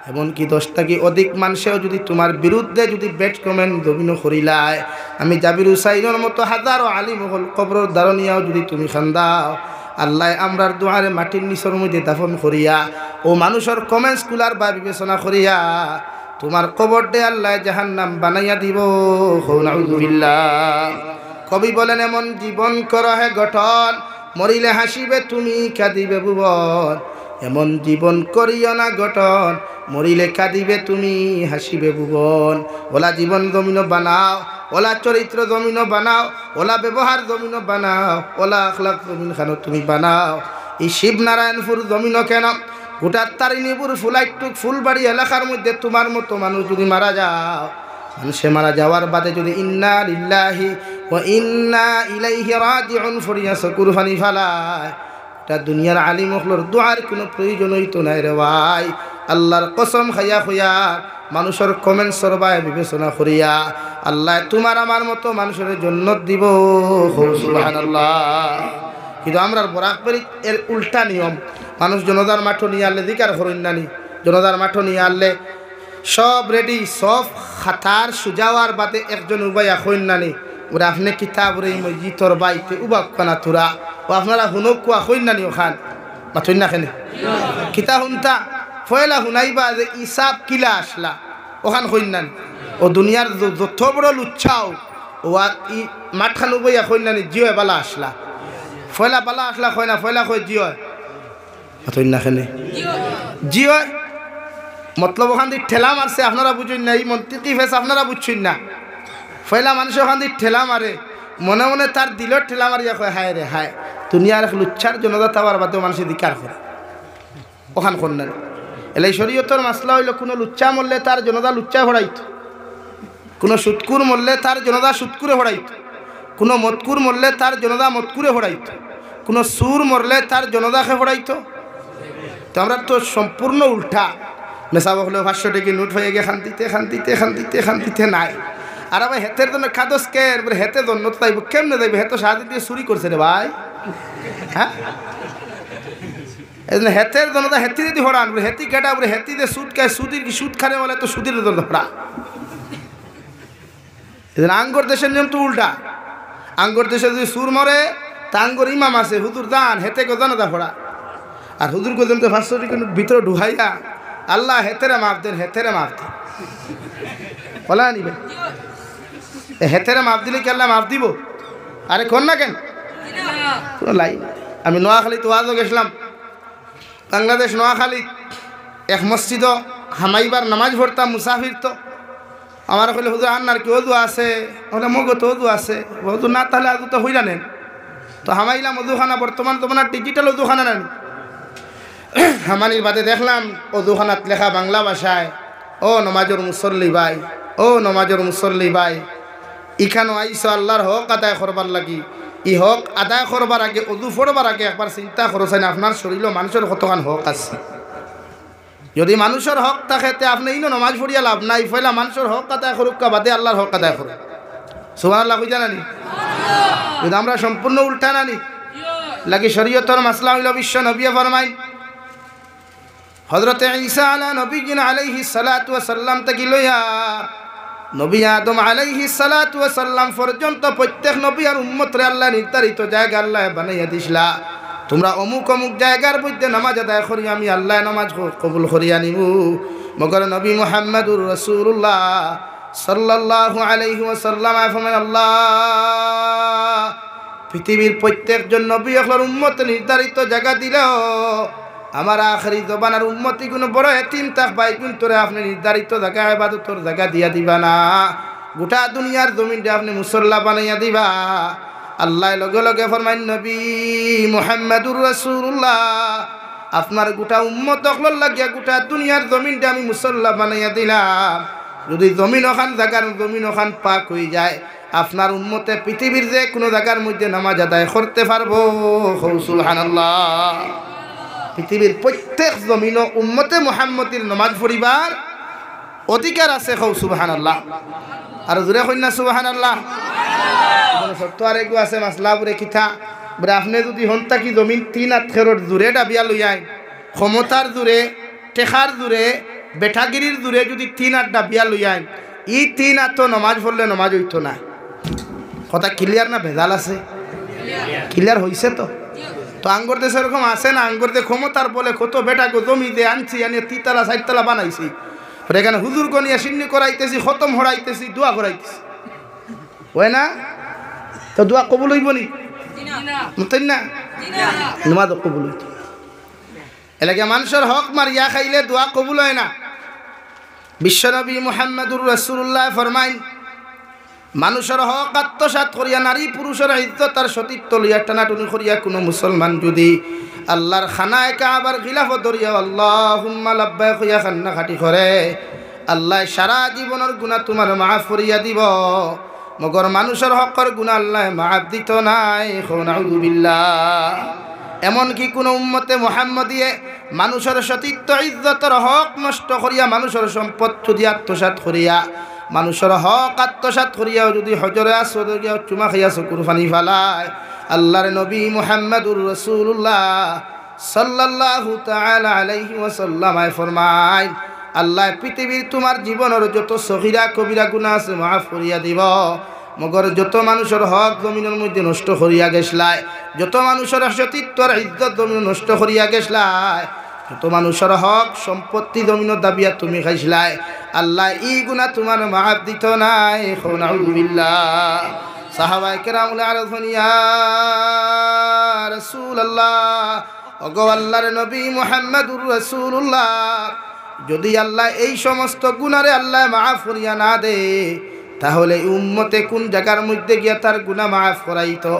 এমনকি 10টা কি অধিক মানুষেও যদি তোমার বিরুদ্ধে যদি ব্যাড কমেন্ট জমিনও করিলায়, আমি জাবির হুসাইনের মতো হাজারো আলিম হল কবরের দারণিয়াও যদি তুমি খান্দাও, আল্লাহ আমরার দুয়ারে মাটির নিচের মধ্যে দাফন করিয়া ও মানুষের কমেন্টসগুলার বা বিবেচনা করিয়া তোমার কবর দে আল্লাহ জাহান্নাম বানাইয়া দিব। নাউযুবিল্লাহ। কবি বলেন এমন জীবন কর হে গঠন, মরিলে হাসিবে তুমি কাঁদিবে ভুবন, এমন জীবন করিও না গঠন, মরিলে কাঁদিবে তুমি হাসিবে ভুবন। ওলা জীবন জমিন বানাও, ওলা চরিত্র জমিন বানাও, ওলা ব্যবহার জমিন বানাও, ওলা আখলাক জমিন খানো তুমি বানাও। এই শিবনারায়ণপুর জমিন কেন গোটা তারিণীপুর ফুলাইটুক ফুলবাড়ি এলাকার মধ্যে তোমার মতো মানুষ যদি মারা যাও, মানুষে মারা যাওয়ার বাদে যদি ইন্না লিল্লাহি ওয়া ইন্না ইলাইহি রাজিউন ফরিয়া চকুর ফানি ফালায়, এটা দুনিয়ার আলিম হকলর দোয়ার কোনো প্রয়োজন হইতো নাই রে ভাই। আল্লাহর কসম খাইয়া খুইয়া মানুষের কমেন্ট সরবায় বিবেচনা করিয়া আল্লাহ তোমার আমার মতো মানুষের জান্নাত দিব। সুবহানাল্লাহ। কিন্তু আমরা বরাকবারি এর উল্টা নিয়ম, মানুষ জনতার মাঠ নিয়ে আনলে দিকার করেন নানি, জনতার মাঠ নিয়ে আনলে সব রেডি, সব খাতার সুজাওয়ার বাদে একজন উবাই এখন নানি ওরা আপনি কিতাব রে মসজিদর বাইতে উবাক কানা তুরা ও আপনারা হুনক কুয়া হইন নানি ওখান মাথুন না খেনে কিতা হুনতা ফয়লা হুনাইবা যে ইসাব কিলা আসলা ওখান হইন নানি ও দুনিয়ার যত বড় লুচ্ছাও ও ই মাঠখান উবাই এখন নানি জিও বালা আসলা ফয়লা বালা আসলা হয় না ফয়লা কই জিও মাথুন না খেনে জিও মতলব ওখান দিয়ে ঠেলা মারছে আপনারা বুঝুন না, এই মন্ত্রী ফেস আপনারা বুঝছেন না। ফয়লা মানুষ ওখান দিয়ে ঠেলা মারে, মনে মনে তার দিলর ঠেলা মারিয়া কয় হায় রে হায়, দুনিয়ার লুচ্ছার জনতা তাওয়ার বাদেও মানুষের দিকার করে ওখান কন্যার এলে শরীয়তর মাসলা হইল কোনো লুচ্চা মরলে তার জনতা লুচ্চা হড়াইত, কোনো সুৎকুর মরলে তার জনতা সুৎকুরে হড়াইত, কোনো মতকুর মরলে তার জনতা মতকুরে হড়াইত, কোনো সুর মরলে তার জনতাকে হড়াইত। তো আমরা তো সম্পূর্ণ উল্টা, মেসাব হলে 500 টাকা নোট হয়ে গিয়ে খান্তিতে খান্তিতে খান্তিতে খান্তিতে নাই। আর আবার হেতের জন্য কাদস কে হেতে জন্য তাইব কেমনে যাইব, হেতো সাহায্য দিয়ে চুরি করছে রে ভাই। হ্যাঁ এই জন্য হেতের জন্য হেতি যদি হড়ান হেতি কেটা হেতি দিয়ে সুদ খায়, সুদির কি সুদ খানে বলে তো সুদের জন্য হড়া। এই জন্য আঙ্গর দেশের নিয়ম তো উল্টা, আঙ্গর দেশে যদি সুর মরে তা আঙ্গর ইমাম আছে হুজুর দান হেতে কে জানা হড়া, আর হুজুর কোজন তো 500 টাকা ভিতরে ঢুকাইয়া আল্লাহ হেতেরে মাফ দেন, হেতেরে মাফ দেন বলা নিবে, হেতেরে মাফ দিলে কি আল্লাহ মাফ দিব? আরে কোন না কেন কোনো লাইন। আমি নোয়াখালী তো আজও গেছিলাম, বাংলাদেশ নোয়াখালী এক মসজিদ হামাইবার নামাজ পড়তাম মুসাফির। তো আমার কইলে হুজুর আন্নার কি অজু আছে, বলে মগো তো অজু আছে, অজু না তাহলে আজু তো হইলা নেন। তো হামাইলাম অজুখানা, বর্তমান তোমার ডিজিটাল অজুখানা নেন। হামানির বাদে দেখলাম অজুখানাত লেখা বাংলা ভাষায়, ও নমাজর মুসল্লি ভাই, ও নমাজর মুসল্লি ভাই, ইখানো আইসো আল্লাহর হক আদায় করবার লাগি, ই হক আদায় করবার আগে অজু পড়বার আগে একবার চিন্তা করছেন আপনার শরীর মানুষের কতখান হক আছে। যদি মানুষের হক থাকে তে আপনি ইনো নমাজ পড়িয়া লাভ নাই, পয়লা মানুষের হক আদায় করুক বাদে আল্লাহর হক আদায় করুক। সুবহানাল্লাহ কই জানানি? যদি আমরা সম্পূর্ণ উল্টা নানি লাগি শরীয়তর মাসলা হইল বিশ্ব নবী ফরমাইন হযরতে ঈসা আলা নবীজিন আলাইহিস সালাতু ওয়াস সালাম থেকে লইয়া নবী আদম আলাইহিস সালাতু ওয়াস সালাম পর্যন্ত প্রত্যেক নবী আর উম্মতরে আল্লাহ নির্ধারিত জায়গা আল্লাহ বানাইয়া দিছলা। তোমরা অমুক অমুক জায়গার মধ্যে নামাজ আদায় করি, আমি আল্লাহ নামাজ কবুল করিয়া নিব। মগর নবী মুহাম্মদুর রাসূলুল্লাহ সাল্লাল্লাহু আলাইহি ওয়াসাল্লাম ফরমান আল্লাহ পৃথিবীর প্রত্যেকজন নবী হলোর উম্মত নির্ধারিত জায়গা দিলেও আমার আখেরি জবানার উম্মতি কোনো বড় এতিম থাক ভাই কিন্তু আপনি নির্ধারিত জায়গা ইবাদতের জায়গা দিয়া দিবা না, গোটা দুনিয়ার জমিনটা আপনি মুসল্লা বানাইয়া দিবা। আল্লাহ লগে লগে ফরমাইন নবী মুহাম্মদুর রাসূলুল্লাহ আপনার গোটা উম্মত হলর লাগিয়া গোটা দুনিয়ার জমিনটা আমি মুসল্লা বানাইয়া দিলাম। যদি জমিন ওখান জায়গার জমিন ওখান পাক হয়ে যায় আপনার উম্মতে পৃথিবীর যে কোনো জায়গার মধ্যে নামাজ আদায় করতে পারবো। সুবহানাল্লাহ। পৃথিবীর প্রত্যেক জমিন উম্মতে মুহাম্মদের নামাজ পড়িবার অধিকার আছে। সুবহানাল্লাহ। আর জোরে কইনা সুবহানাল্লাহ। সত্য আর একটু আছে মাসলাপুরে কিথা বলে আপনি যদি হন থাকি জমিন 3 হাত খেরোর জোরে ডাবিয়া লইয়াই ক্ষমতার জোরে টেকার জোরে বেঠাগিরির জোরে যদি 3 হাত ডাবিয়া লইয়াই ই 3 হাত তো নমাজ পড়লে নমাজ হইতো না। কথা ক্লিয়ার না ভেজাল আছে? ক্লিয়ার হইছে তো? তো আঙ্গর দেশে এরকম আছে না, আঙ্গর দে ক্ষমতার বলে কত বেটাকে জমি দিয়ে আনছি আনি 3 তলা 4 তলা বানাইছি, এখানে হুজুর গনিয়া সিন্নি করাইতেছি, খতম হরাইতেছি, দোয়া করাইতেছি, হয় না? তো দোয়া কবুল হইব নি? না, নামাজ কবুল হইত। এলাকা মানুষের হক মারিয়া খাইলে দোয়া কবুল হয় না। বিশ্বনবী মুহাম্মদুর রাসূলুল্লাহ ফরমাইন মানুষের হক আত্মসাৎ করিয়া নারী পুরুষের ইজ্জত আর সতীত্ব লইয়া টানাটুনি করিয়া কোনো মুসলমান যদি আল্লাহর খানায় কাবার খিলাফত ধরিয়া আল্লাহুম্মা লাব্বাইক কইয়া কান্না কাটি করে, আল্লাহ সারা জীবনের গুনাহ তোমার মাফ করিয়া দিব। মগর মানুষের হকের গুনাহ আল্লাহ মাফ দিত নাই। নাউযু বিল্লাহ। এমনকি কোনো উম্মতে মুহাম্মদিয়ে মানুষের সতীত্ব ইজ্জতের হক নষ্ট করিয়া মানুষের সম্পদ যদি আত্মসাৎ করিয়া মানুষের হক আত্মসাৎ করিয়াও যদি হজরে আসওয়াদ গিয়া চুমা খাইয়া চকুর পানি ফালায়, আল্লাহর নবী মুহাম্মদুর রাসূলুল্লাহ সাল্লাল্লাহু তাআলা আলাইহি ওয়াসাল্লাম ফরমায় আল্লাহ পৃথিবীর তোমার জীবনের যত সগীরা কবিরা গুনাহ আছে মাফ করিয়া দিব। মগর যত মানুষের হক জমিনের মধ্যে নষ্ট করিয়া গেছলাই, যত মানুষের সতীত্বর ইজ্জত জমিন নষ্ট করিয়া গেছলাই, যত মানুষের হক সম্পত্তি জমিনের দাবিয়া তুমি খাইছলাই, আল্লাহ ই গুনাহ তোমার মাফ দিত নাই। নাউযু বিল্লাহ। সাহাবায়ে কেরাম আরফান ইয়া রাসূলুল্লাহ, ওগো আল্লাহর নবী মুহাম্মদুর রাসূলুল্লাহ, যদি আল্লাহ এই সমস্ত গুনারে আল্লাহ মাফ করিয়া না দে তাহলে উম্মতে কোন জায়গার মধ্যে গিয়া তার গুনাহ মাফ করাইতো?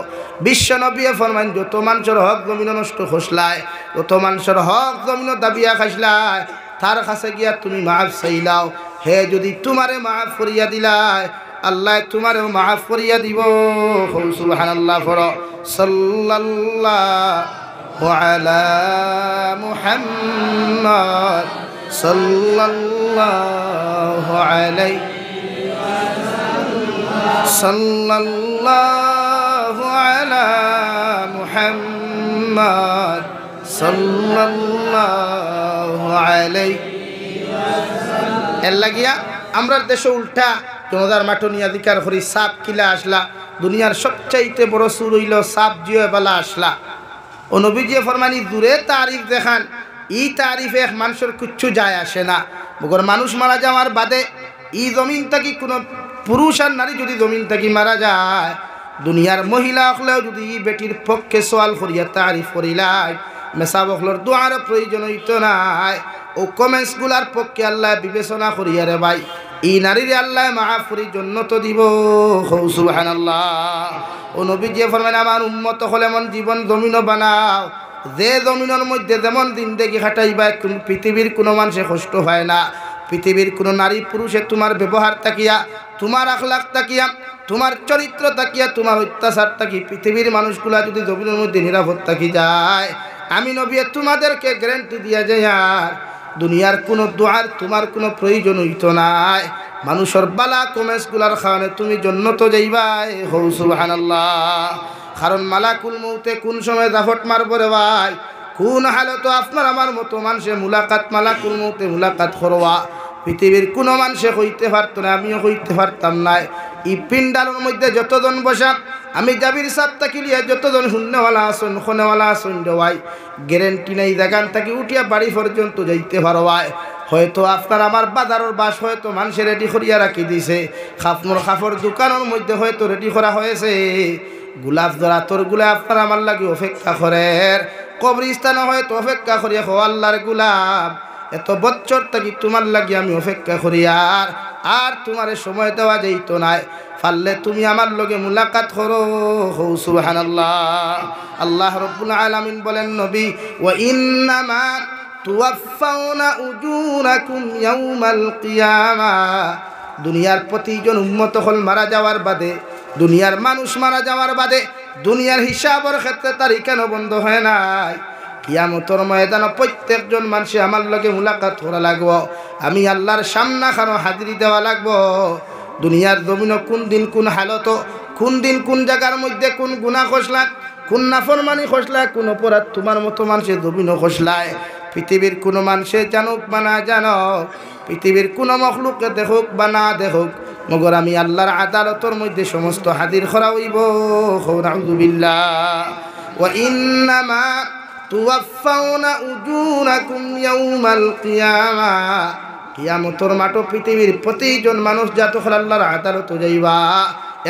বিশ্ব নবী ফরমান যত মানুষের হক জমিন নষ্ট খসলায়, যত মানুষের হক জমিন দাবিয়া খাইছলাই, তার কাছে গিয়া তুমি মাফ চাইলাও, হে যদি তোমারে মাফ করিয়া দিলায় আল্লাহ তোমারেও মাফ করিয়া দিব। সুবহানাল্লাহ। ফর সাল্লাল্লাহু আলা মুহাম্মদ সাল্লাল্লাহু আলাইহি সাল্লাল্লাহু আলা মুহাম্মদ সাল্লাল্লাহু আলাইহি। এর লাগিয়া আমরা দেশে উল্টা জনতার মাঠো নিয়া দিকার করি সাপ কিলা আসলা, দুনিয়ার সবচাইতে বড় সুর হইল সাপ জিয়ে বেলা আসলা। ও নবীজি ফরমানি দূরে তারিফ দেখান, ই তারিফে মানুষের কিচ্ছু যায় আসে না। মগর মানুষ মারা যাওয়ার বাদে ই জমিন থাকি কোনো পুরুষ আর নারী যদি জমিন থাকি মারা যায়, দুনিয়ার মহিলা হলেও যদি বেটির পক্ষে সোয়াল করিয়া তারিফ করিলাই, মেসাব হলর দোয়ার প্রয়োজন হইত নাই। ও কমেন্টসগুলার পক্ষে আল্লাহ বিবেচনা করিয়া রে ভাই ই নারীর আল্লাহ মাফ করি জান্নাত দিব। সুবহানাল্লাহ। ও নবীজি ফরমান আমার উম্মত হলে এমন জীবন জমিনও বানাও যে জমিনের মধ্যে যেমন জিন্দেগি কাটাইবা পৃথিবীর কোনো মানুষে কষ্ট হয় না, পৃথিবীর কোনো নারী পুরুষে তোমার ব্যবহার তাকিয়া, তোমার আখলাক তাকিয়া, তোমার চরিত্র তাকিয়া, তোমার অত্যাচার তাকি পৃথিবীর মানুষগুলা যদি জমিনের মধ্যে নিরাপদ থাকি যায়, আমি নবী তোমাদেরকে গ্যারান্টি দিয়া যাই আর দুনিয়ার কোনো দোয়ার তোমার কোনো প্রয়োজন হইতো নাই। মানুষের বালা কমেসগুলার খাওয়ানে তুমি জন্নত যাইবাই। হৌ সুবহানাল্লাহ। কারণ মালাকুল মৌতে কোন সময় দাফট মারবো রে ভাই, কোন হালত আপনার আমার মতো মানুষে মুলাকাত মালাকুল মৌতে মুলাকাত করবা পৃথিবীর কোনো মানুষে হইতে পারতো না, আমিও হইতে পারতাম না। এই পিন্ডালের মধ্যে যতজন বসা, আমি জাবির সাপ তাকিলিয়া যতজন শূন্যওয়ালা আসন খনেওয়ালা আসন দেওয়াই গ্যারেন্টি নেই জাগান তাকে উঠিয়া বাড়ি পর্যন্ত যাইতে পারবাই। হয়তো আপনার আমার বাজারের বাস হয়তো মানুষে রেডি করিয়া রাখি দিছে, খাফর দোকানের মধ্যে হয়তো রেডি করা হয়েছে, গোলাপ জরা তোরগুলা আপনার আমার লাগে অপেক্ষা করে, কবরস্থানে হয়তো অপেক্ষা করিয়া হো আল্লাহর গোলাপ এত বছর থাকি তোমার লাগি আমি অপেক্ষা করি, আর তোমার সময় দেওয়া যাইতো নাই, পারলে তুমি আমার লগে মুলাকাত করো। হৌ সুবহানাল্লাহ। আল্লাহ রাব্বুল আলামিন বলেন, নবী ওয়া ইন্নামা তুওয়াফাউনা উজুরাকুম ইয়াউমাল কিয়ামাহ। দুনিয়ার প্রতিজন উম্মত হল মারা যাওয়ার বাদে, দুনিয়ার মানুষ মারা যাওয়ার বাদে দুনিয়ার হিসাবের ক্ষেত্রে তার কেন বন্ধ হয় নাই? কিয়ামতের ময়দানে প্রত্যেকজন মানুষে আমার লগে মুলাকাত করা লাগবো, আমি আল্লাহর সামনে খানো হাজিরি দেওয়া লাগবো। দুনিয়ার জমিন কোন দিন কোন হালত, কোন দিন কোন জায়গার মধ্যে কোন গুনাহ খসলা, কোন নাফরমানি খসলা, কোন অপরাধ তোমার মতো মানুষের জমিন খসলায় পৃথিবীর কোনো মানুষে জানুক বা না জানুক, পৃথিবীর কোনো মখলুককে দেখুক বা না দেখুক, মগর আমি আল্লাহর আদালতের মধ্যে সমস্ত হাজির করা হইব। নাউযুবিল্লাহ। ওয়া ইন্নামা তুওয়াফাউনা উজুরাকুম ইয়াউমাল কিয়ামাহ। কিয়ামতের মাঠে পৃথিবীর প্রতিজন মানুষ যাত হল আল্লাহর আদালতে যাইবা,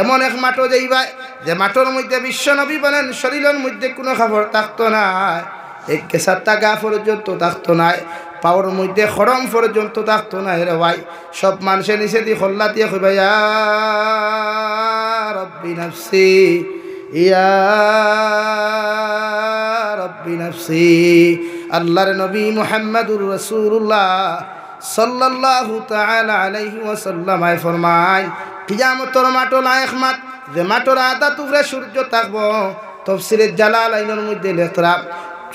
এমন এক মাঠে যাইবা যে মাঠের মধ্যে বিশ্বনবী বলেন শরীরের মধ্যে কোনো খবর থাকতো না, এক কেসার টাকা পর্যন্ত থাকতো নাই, পাওয়ার মধ্যে খরম পর্যন্ত থাকতো না। রে ভাই সব মানুষের নিচে দিয়ে খোল্লা দিয়ে কইবা ইয়া রব্বি নাফসি, ইয়া রব্বি নাফসি। আল্লাহর নবী মুহাম্মদুর রাসূলুল্লাহ সাল্লাল্লাহু তাআলা আলাইহি ওয়াসাল্লাম ফরমায়, কিয়ামতের মাঠে লায়েক মাঠ যে মাঠের আধা টুকরা সূর্য থাকবো, তাফসীরে জালালাইনের মধ্যে লেখা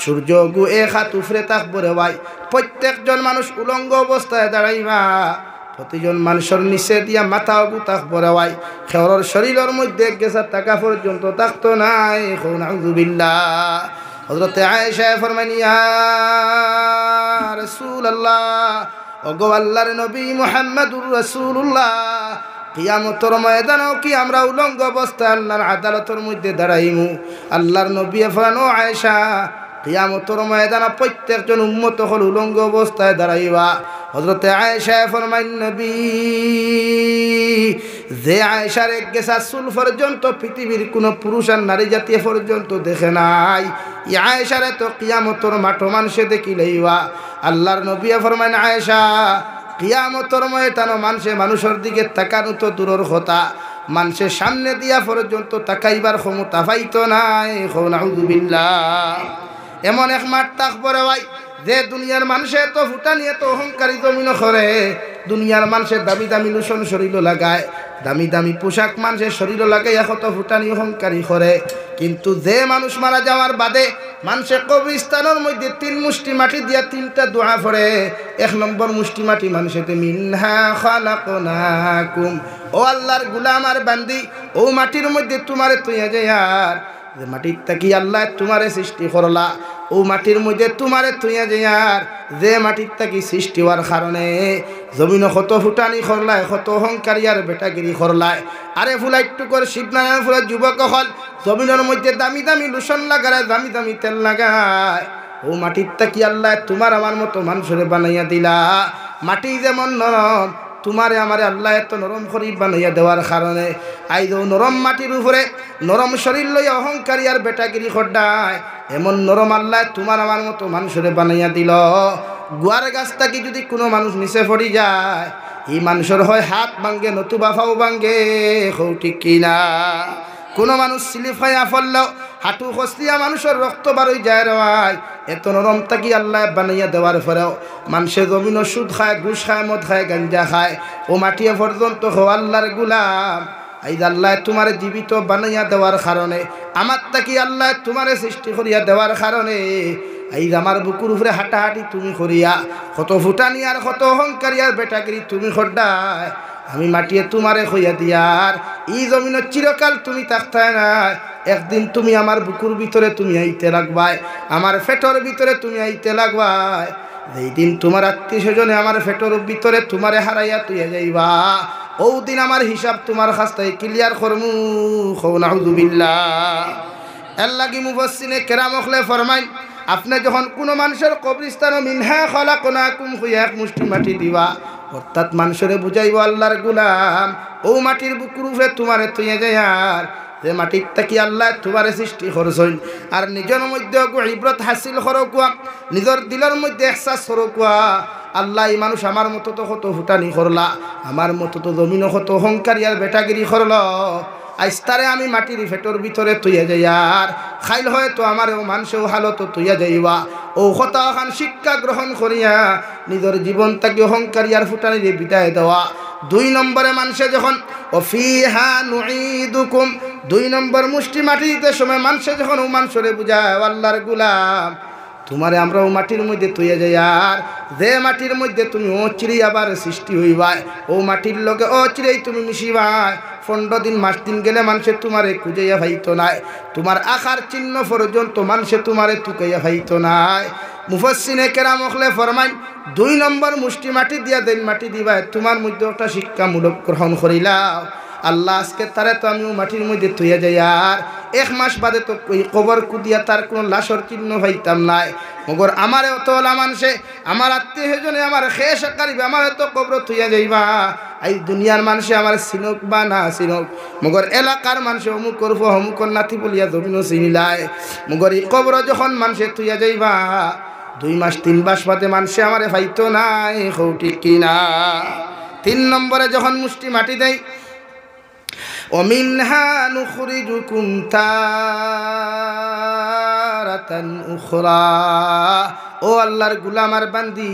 সূর্য গু এক হাত উপরে থাকবো রে ভাই। প্রত্যেকজন মানুষ উলঙ্গ অবস্থায় দাঁড়াইবা, প্রতিজন মানুষের নিচে দিয়া মাথা গু থাকবো রে ভাই। খেওয়ার শরীরের মধ্যে গেছার টাকা পর্যন্ত থাকতো নাই। নাউযুবিল্লাহ। হযরত আয়েশা ফরমান, ইয়া রাসূলুল্লাহ, ওগো আল্লাহর নবী মুহাম্মদুর রাসূলুল্লাহ, কিয়ামতের ময়দানেও কি আমরা উলঙ্গ অবস্থায় আল্লাহর আদালতের মধ্যে দাঁড়াইমু? আল্লাহর নবী ফরমান, ও আয়েশা, কিয়ামতের ময়দানে প্রত্যেকজন উম্মত হল উলঙ্গ অবস্থায় দাঁড়াইবা। হযরত আয়েশা ফরমান, নবী যে আয়েশার এক গেছা চুল পর্যন্ত পৃথিবীর কোনো পুরুষ আর নারী জাতীয় পর্যন্ত দেখে নাই, ই আয়েশারে তো কিয়ামতের মাঠে মানুষে দেখিলেইবা। আল্লাহর নবী ফরমান, আয়েশা, কিয়ামতের ময়দানে মানুষের দিকে তাকানো তো দূরের কথা, মানুষের সামনে দিয়া পর্যন্ত তাকাইবার ক্ষমতা পাইতো নাই। নাউযুবিল্লাহ। এমন এক মাঠ থাকবো রে ভাই যে দুনিয়ার মানুষে তো ফুটানি এত অহংকারী জমিন করে, দুনিয়ার মানুষের দামি দামি লোশন শরীর লাগায়, দামি দামি পোশাক মানুষের শরীর লাগাই কত ফুটানি অহংকারী করে, কিন্তু যে মানুষ মারা যাওয়ার বাদে মানুষের কবরস্থানের মধ্যে 3 মুষ্টি মাটি দিয়া 3টা দোয়া পড়ে। 1 নম্বর মুষ্টি মাটি মানুষেতে মিনহা খালাকনাকুম, ও আল্লাহর গোলাম আর বান্দি, ও মাটির মধ্যে তোমারে তুইয়া যায়, আর যে মাটির তাকি আল্লাহ তোমারে সৃষ্টি করলা, ও মাটির মধ্যে তোমারে তুইয়া যায়, আর যে মাটির তাকি সৃষ্টি হওয়ার কারণে জমিন কত ফুটানি করলায়, কত অহংকারী আর বেটাগিরি করলায়। আরে ফুলা একটু করে শিবনারায়ণ ফুলের যুবক হল জমিনের মধ্যে দামি দামি লোশন লাগায়, দামি দামি তেল লাগায়, ও মাটির তাকি আল্লাহ তোমার আমার মতো মানুষের বানাইয়া দিলা। মাটি যেমন নরম, তোমারে আমারে আল্লাহ এত নরম শরীর বানাইয়া দেওয়ার কারণে আইজ নরম মাটির উপরে নরম শরীর লইয়া অহংকারী আর বেটাগিরি খড্ডায়, এমন নরম আল্লাহ তোমার আমার মতো মানুষের বানাইয়া দিল। গুয়ার গাছ থাকি যদি কোনো মানুষ নিচে পড়ি যায়, এই মানুষের হয় হাত ভাঙ্গে নতুবা ফাও ভাঙ্গে। ঠিক কিনা? কোনো মানুষ স্লিপ হইয়া পড়লেও হাঁটু খসলিয়া মানুষের রক্ত বারোই যায় রে। এত নরম থাকি আল্লাহ বানাইয়া দেওয়ার পরেও মানুষের জমিন সুদ খায়, ঘুষ খায়, মদ খায়, গাঞ্জা খায়, ও মাটিয়ে পর্যন্ত হো আল্লাহর গুলাম, আইজ আল্লাহ তোমারে জীবিত বানাইয়া দেওয়ার কারণে, আমার তাকি আল্লাহ তোমারে সৃষ্টি করিয়া দেওয়ার কারণে আইজ আমার বুকুর উপরে হাঁটাহাঁটি তুমি করিয়া, কত ফুটানি আর কত অহংকারী আর বেটাগিরি তুমি খড্ডায়, আমি মাটিয়ে তোমারে হইয়া দিয়ার ই জমিন চিরকাল তুমি থাকতায় না। একদিন তুমি আমার বুকুর ভিতরে তুমি আইতে লাগবাই, আমার ফেটর ভিতরে তুমি আইতে লাগবাই। যেই দিন তোমার আত্মীয় স্বজনে আমার ফেটর ভিতরে তোমারে হারাইয়া তুই যাইবা, ও দিন আমার হিসাব তোমার খাস্তায় ক্লিয়ার করমু। নাউযুবিল্লাহ। এর লাগি মুফাসসিরে কেরাম হলে ফরমাইন, আপনি যখন কোনো মানুষের কবরস্থান মিনহা খলাকনাকুম হইয়া এক মুষ্টি মাটি দিবা, অর্থাৎ মানুষেরে বুঝাইব আল্লাহর গুলাম, ও মাটির বুকুর উপরে তোমারে তুইয়া যায়, আর যে মাটির থাকি আল্লাহ তোমারে সৃষ্টি করছেন, আর নিজের মধ্যে ইবরত হাসিল করকুয়া, নিজের দিলের মধ্যে এহসাস করকুয়া, আল্লাহ এই মানুষ আমার মতো তো কত ফুটানি করলা, আমার মতো তো জমিন কত অহংকারী আর বেটাগিরি করল, আইস্তারে আমি মাটির ফেটর ভিতরে তুইয়া যাই, আর খাইল হয়তো আমারও মানুষেও হালত তুইয়া যাইবা। ও কথা খান শিক্ষা গ্রহণ করিয়া নিজের জীবন তাকে অহংকারী আর ফুটানিরে বিদায় দেওয়া। 2 নম্বরে মানুষে যখন অফিহা নুঈদুকুম, 2 নম্বর মুষ্টি মাটি দিতে সময় মানুষে যখন ও মানুষরে বুঝায় আল্লাহর গুলাম, তোমারে আমরা ও মাটির মধ্যে তুইয়া যাই, আর যে মাটির মধ্যে তুমি অচিরে আবার সৃষ্টি হইবাই, ও মাটির লগে অচিরেই তুমি মিশিবাই। 15 দিন মাস দিন গেলে মানুষে তোমারে খুঁজাইয়া ভাইতো নাই, তোমার আখার চিহ্ন পর্যন্ত মানুষে তোমারে তুকাইয়া ভাইতো নাই। মুফাসসিরে কেরাম হলে ফরমাইন, 2 নম্বর মুষ্টি মাটি দিয়া দেন মাটি দিবা, তোমার মধ্যে একটা শিক্ষামূলক গ্রহণ করিলাও, আল্লাহ আজকে তারে তো আমিও মাটির মধ্যে তুইয়া যাই, আর 1 মাস বাদে তো ওই কবর কুদিয়া তার কোনো লাশর চিহ্ন পাইতাম নাই। মগর আমারে অত ওলা মানুষে, আমার আত্মীয় স্বজনে আমার খেয়ে কারিবে, আমার তো কবর তুইয়া যাইবা। এই দুনিয়ার মানুষে আমার চিনক বা না চিনক, মগর এলাকার মানুষে অমুক করবো অমুকর নাতি বলিয়া জমিনও চিনিলায়, মগর এই কবর যখন মানুষে তুইয়া যাইবা, 2 মাস 3 মাস বাদে মানুষে আমারে পাইতো নাই, হৌ ঠিক কিনা। 3 নম্বরে যখন মুষ্টি মাটি দেয়, ومنها نخرجكم تارة أخرى, ও আল্লাহর গোলাম আর বান্দি,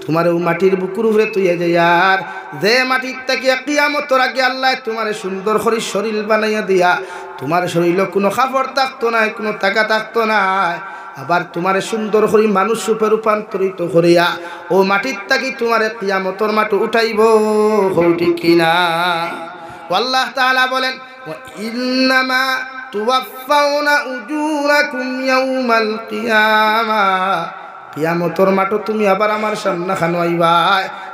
তোমার ও মাটির বুকুর উপরে তুইয়া যায়, আর যে মাটির থেকে কিয়ামতের আগে আল্লাহ তোমার সুন্দর করে শরীর বানাইয়া দিয়া, তোমার শরীরে কোনো কাপড় থাকতো না, কোনো টাকা থাকতো না, আবার তোমার সুন্দর করে মানুষ রূপে রূপান্তরিত করিয়া ও মাটির থেকে তোমার কিয়ামতের মাটি উঠাইব, ঠিক কিনা। আল্লাহ তাআলা বলেন, ওয়া ইন্নামা তুওয়াফাউনা উজুরাকুম ইয়াউমাল কিয়ামা, কিয়ামতের মাঠে তুমি আবার আমার সামনে খানো আইবা।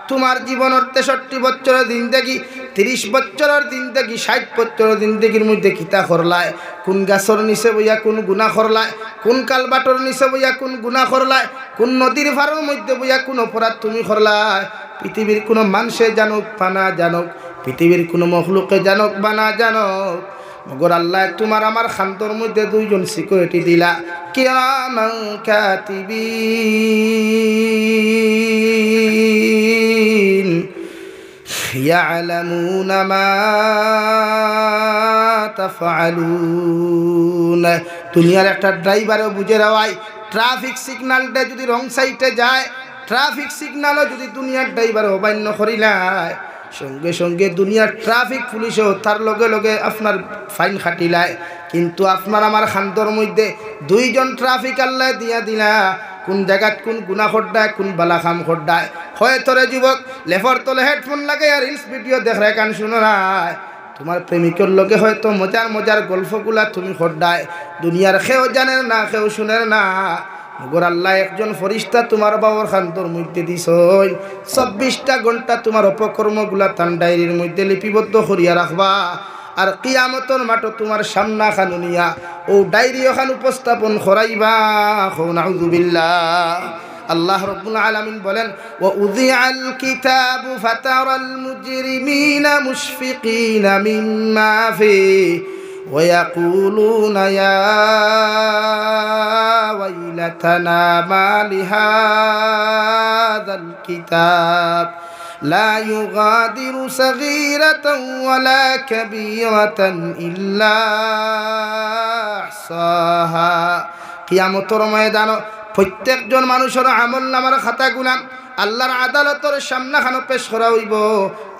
তোমার জীবনের 63 বছরের জিন্দেগি, 30 বছরের জিন্দেগি, 60 বছরের জিন্দেগির মধ্যে কিতা করলায়, কোন গাছর নিচে বইয়া কোন গুনাহ করলায়, কোন কালবাটর নিচে বইয়া কোন গুনাহ করলায়, কোন নদীর ফারের মধ্যে বইয়া কোন অপরাধ তুমি করলায়, পৃথিবীর কোনো মানুষে জানুক বা না জানুক, পৃথিবীর কোনো মখলুকে জানুক বা না জানুক, মগর আল্লাহ তোমার আমার খান্তর মধ্যে 2 জন সিকিউরিটি দিলা, কিরামান কাতিবিন ইয়ালামুনা মা তাফআলুন। দুনিয়ার একটা ড্রাইভারও বুঝে রাওয়াই, ট্রাফিক সিগন্যালটা যদি রং সাইডে যায়, ট্রাফিক সিগন্যালও যদি দুনিয়ার ড্রাইভার অমান্য করিলায়, সঙ্গে সঙ্গে দুনিয়ার ট্রাফিক পুলিশও তার লগে লগে আপনার ফাইন খাটিলায়। কিন্তু আপনার আমার খান্তর মধ্যে 2 জন ট্রাফিক আল্লাহ দিয়া দিলা, কোন জায়গাত কোন গুনাহ খড্ডায়, কোন বালা খাম খড্ডায়। হয়তো রে যুবক লেফর তলে হেডফোন লাগাই আর রিলস ভিডিও দেখায় গান শুনো নাই, তোমার প্রেমিকের লগে হয়তো মজার মজার গল্পগুলা তুমি খড্ডায়, দুনিয়ার কেউ জানের না, কেউ শুনের না, মগর আল্লাহ একজন ফরিস্তা তোমার বাবার খান্তর মধ্যে দিছই, 24টা ঘন্টা তোমার অপকর্মগুলা তান ডায়েরির মধ্যে লিপিবদ্ধ করিয়া রাখবা, আর কিয়ামতের মাঠে তোমার সামনা খানুনিয়া ও ডায়েরি ওখান উপস্থাপন করাইবা। নাউযুবিল্লাহ। আল্লাহ রাব্বুল আলামিন বলেন, ওয়া উযিআল কিতাবু ফাতারাল মুজরিমিনা মুশফিকিনা মিম্মা ফিহি ويقولون يا ويلتنا ما لهذا الكتاب لا يغادر صغيرة ولا كبيرة إلا أحصاها। কিয়ামতের ময়দানে প্রত্যেকজন মানুষের আমলনামার খাতাগুলা আল্লাহর আদালতের সামনে খানো পেশ করা হইব,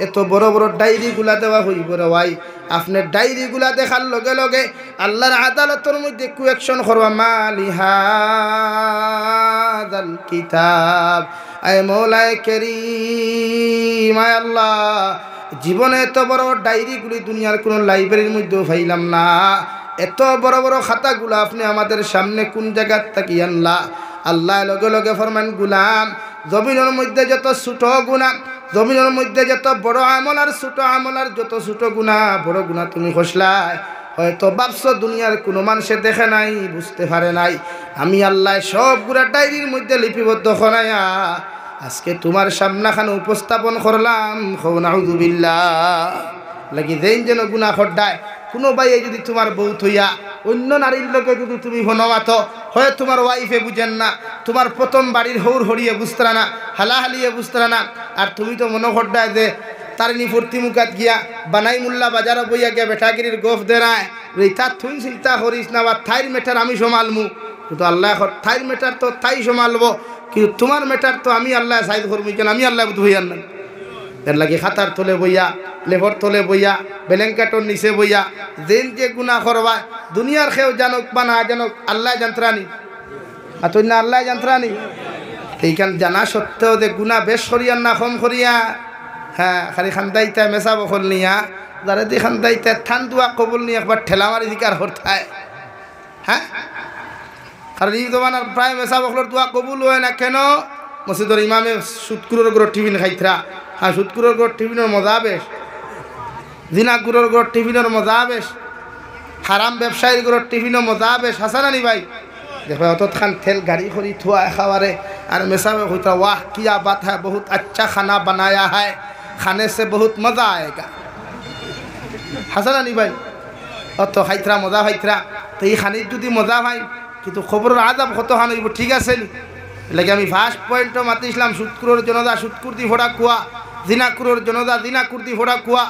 এত বড় বড় ডায়েরিগুলা দেওয়া হইব রে ভাই। আপনার ডায়েরিগুলা দেখার লগে লগে আল্লাহর আদালতের মধ্যে কুয়েকশন করবা মালি হাযাল কিতাব, আয় মৌলায়ে কারীম, আয় আল্লাহ, জীবনে এত বড় ডায়েরিগুলি দুনিয়ার কোনো লাইব্রেরির মধ্যেও পাইলাম না। এত বড় বড় খাতাগুলো আপনি আমাদের সামনে কোন জায়গার থাকি আনলা? আল্লাহ লগে লগে ফরমান, গুলাম, জমিনের মধ্যে যত ছোট গুনাহ, জমিনের মধ্যে যত বড় আমল আর ছোট আমল আর যত ছোট গুনাহ বড় গুনাহ তুমি খসলাই, হয়তো ভাবছো দুনিয়ার কোনো মানুষে দেখে নাই, বুঝতে পারে নাই, আমি আল্লাহ সবগুলা ডায়েরির মধ্যে লিপিবদ্ধ করাইয়া আজকে তোমার সামনাখানে উপস্থাপন করলাম। নাউযুবিল্লাহ। লাগি যেন যেন গুনাহ খড্ডায় কোনো ভাই যদি তোমার বউ থইয়া অন্য নারীর লোকে যদি তুমি ভনমাত হয়, তোমার ওয়াইফে বুঝেন না, তোমার প্রথম বাড়ির হৌর হরিয়ে বুঝতরা না, হালাহালিয়ে বুঝতরা না, আর তুমি তো মনে খড্ডায় যে তারিনি ফুর্তি মুখাত গিয়া বানাই মুল্লা বাজারে বইয়া গিয়া বেটাগিরির গোফ দেরায় তার থুই চিন্তা করিস না, বা থাইর মেটার আমি সমালমু, কিন্তু আল্লাহ থাইর মেটার তো তাই সমালবো, কিন্তু তোমার মেটার তো আমি আল্লাহ সাইদ করবি, কেন আমি আল্লাহ বুধ হইয়ার না। এর লাগে খাতার তলে বইয়া, লেবর তলে বইয়া, বেলেঙ্কাটোর নিচে বইয়া যেন যে গুনাহ করবা, দুনিয়ার খেয়েও জানক বা না জানক, আল্লাহ জানত্রানি, আর তুই না আল্লাহ জানত্রানি। এইখান জানা সত্ত্বেও যে গুনাহ বেশ করিয়ার না কম করিয়া, হ্যাঁ, খালি খান্দাইতে মেসা বখল নিয়া যারা দিয়ে খান্দাইতে থান দুয়া কবুল নিয়ে একবার ঠেলা মারি দিকার হরথায়, হ্যাঁ, কারণ এই জমানার প্রায় মেসা বখলর দোয়া কবুল হয় না। কেন? মসজিদের ইমামে সুৎকুরের গড় টিফিন খাইতরা, হ্যাঁ, সুৎকুরের গড় টিফিনের মজা বেশ, জিনাগুরের গড় টিফিনের মজা বেশ, হারাম ব্যবসায়ীর গড় টিফিনের মজা বেশ, হাসানানি ভাই দেখো অত খান তেল গাড়ি করি থুয়া খাওয়ারে, আর মেসাবে হইতা वाह किया बात है, बहुत अच्छा खाना बनाया है, खाने से बहुत मजा आएगा। হাসানানি ভাই অত খাইতরা মজা খাইতরা, তো এই খানির যদি মজা হয়, কিন্তু খবরের আজাব কত খান হইব, ঠিক আছে নি? লাগে আমি ফার্স্ট পয়েন্টও মাতিছিলাম, সুৎকুরের জনতা সুৎকুর দি ফোড়া কুয়া, জিনাকুরের জনতা জিনাকুর দি ফোড়া কুয়া,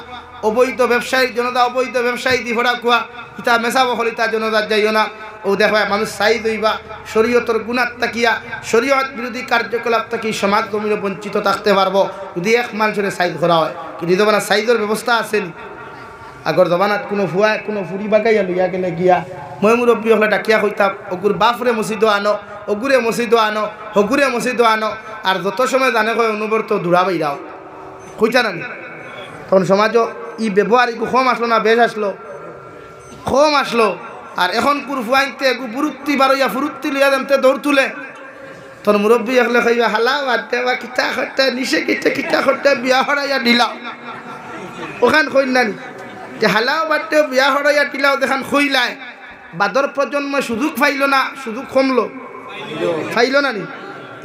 অবৈধ ব্যবসায়ীর জনতা অবৈধ ব্যবসায়ী দি ফোড়া কুয়া, ইতা মেসা বহলিতা জনতা যাইও না। ও দেখবা মানুষ সাইদ হইবা শরীয়তর গুণাত তাকিয়া, শরীয়ত বিরোধী কার্যকলাপ থাকি সমাজ জমিনে বঞ্চিত থাকতে পারবো যদি এক মানুষের সাইদ করা হয়। কিন্তু জমানা সাইদের ব্যবস্থা আসেনি। আগর জমানাত কোনো ফুয়া কোনো ফুরি বাগাইয়া লইয়া গেলে গিয়া মই মুরব্বী হলে ডাকিয়া কইতাম, অগুর বাপরে মসজিদ আনো, অগুরে মসজিদ আনো, হগুরে মসজিদ আনো, আর যত সময় জানে কয় অনুবর্ত দূরা বাইরাও কইতা নানি। তখন সমাজও ই ব্যবহার একটু কম আসলো না, বেশ আসলো, কম আসলো। আর এখন কুর ফুয়াইতে একটু বুরুত্তি বারইয়া ফুরুত্তি লইয়া দেমতে দৌড় তুলে, তোর মুরব্বী একলে খাইবা হালা বাদে বা কিতা খরটা নিচে কিতা কিতা খরটা বিয়া হরাইয়া দিলাও, ওখান কইন নানি যে হালাও বাদতেও বিয়া হরাইয়া দিলাও দেখান খইলায়, বাদর প্রজন্ম সুযোগ পাইল না, সুযোগ কমলো, পাইল না নি?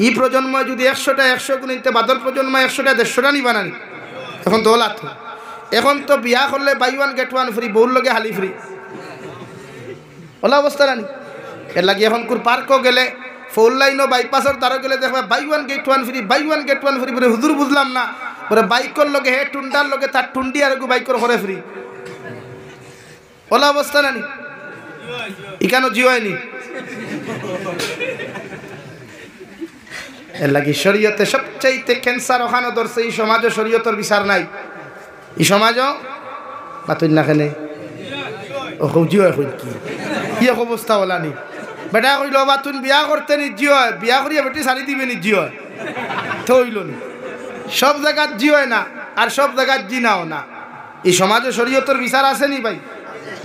ই প্রজন্ম যদি 100টা 100 গুণ নিতে, বাদর প্রজন্ম 100টা 150টা নিবা নানি? এখন তো ওলা তো, এখন তো বিয়া করলে buy one get one free, বউর লগে হালি ফ্রি, ওলা অবস্থা নানি। এর লাগে এখন কুর পার্কও গেলে, ফোর লাইনও বাইপাসের তারও গেলে দেখবা buy one get one free, buy one get one free, বলে হুজুর বুঝলাম না, বলে বাইকর লগে হে টুন্ডার লগে তার টুন্ডি আর বাইকর ঘরে ফ্রি, ওলা অবস্থা নানি। ইকানো জি হয়নি। এর লাগি শরীয়তে সবচাইতে ক্যান্সার ওখানে ধরছে, এই সমাজও শরীয়তের বিচার নাই, এই সমাজও বাতুন না খেলে ও জি হয় কি এক অবস্থা বলা নি। বেটা কইল বাতুন বিয়া করতে নি জি হয়, বিয়া করিয়া বেটি সারি দিবে নি জি হয়, তো হইল নি। সব জায়গাত জি হয় না, আর সব জায়গাত জি নাও না। এই সমাজে শরীয়তের বিচার আছে নি ভাই?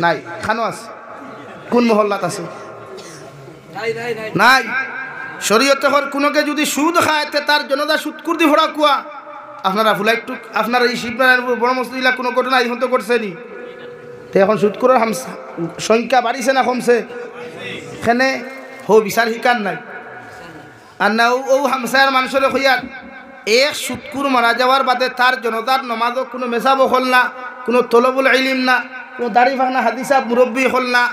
নাই। খানো আছে? কোন মহল্লাত আছে? নাই। শরীয়তে কোনোকে যদি সুদ খায় তার জনতা সুদ কুর্দি ভরা কুয়া, আপনারা ফুলাইটু আপনারা এই শিবনারায়ণপুর বড় মসজিদা কোনো ঘটনা এখন তো করছে নি? তো এখন সুদ করার সংখ্যা বাড়িছে না কমছে? এখানে হো বিচার শিকার নাই। আর না ও হামসায়ার মানুষের হইয়ার এক সুৎকুর মারা যাওয়ার বাদে তার জনতার নমাজও কোনো মেসাবো হল না, কোনো তলবুল ইলিম না, কোনো দাড়ি ফাঁকনা হাদিসা মুরব্বী হল না,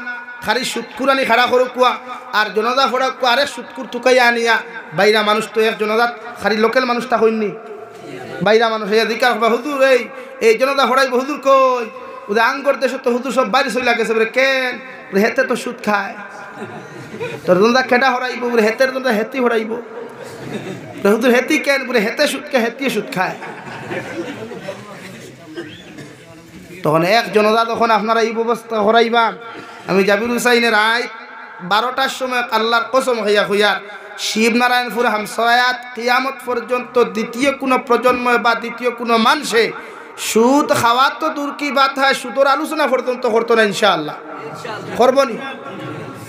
খালি সুৎকুর আনি খাড়া করো কুয়া, আর জনতা ফোড়া কুয়া আরে সুৎকুর টুকাইয়া আনিয়া বাইরা মানুষ তো এক জনতাত খালি লোকাল মানুষটা হইনি, বাইরা মানুষ হইয়া দিকার হবা হুজুর এই জনতা ফোড়াইব হুজুর কই ওদের আঙ্গর দেশে তো হুজুর সব বাইরে চলে গেছে, বলে কেন? হেতে তো সুদ খায়, তোর জনতা খেটা হরাইব, বলে হেতের জনতা হেতি হরাইব, হুজুর হেতি কেন? বলে হেতে সুদ কে হেতিয়ে সুদ খায়। তখন এক জনতা তখন আপনারা এই ব্যবস্থা করাইবা। আমি জাবির হুসাইনের রায় 12টার সময় আল্লাহর কসম হইয়া হইয়ার শিবনারায়ণপুর হামসায়াত কিয়ামত পর্যন্ত দ্বিতীয় কোনো প্রজন্ম বা দ্বিতীয় কোনো মানুষে সুদ খাওয়া তো দূর কি বাত হয়, সুদর আলোচনা পর্যন্ত করতো না ইনশাআল্লাহ, করবো নি?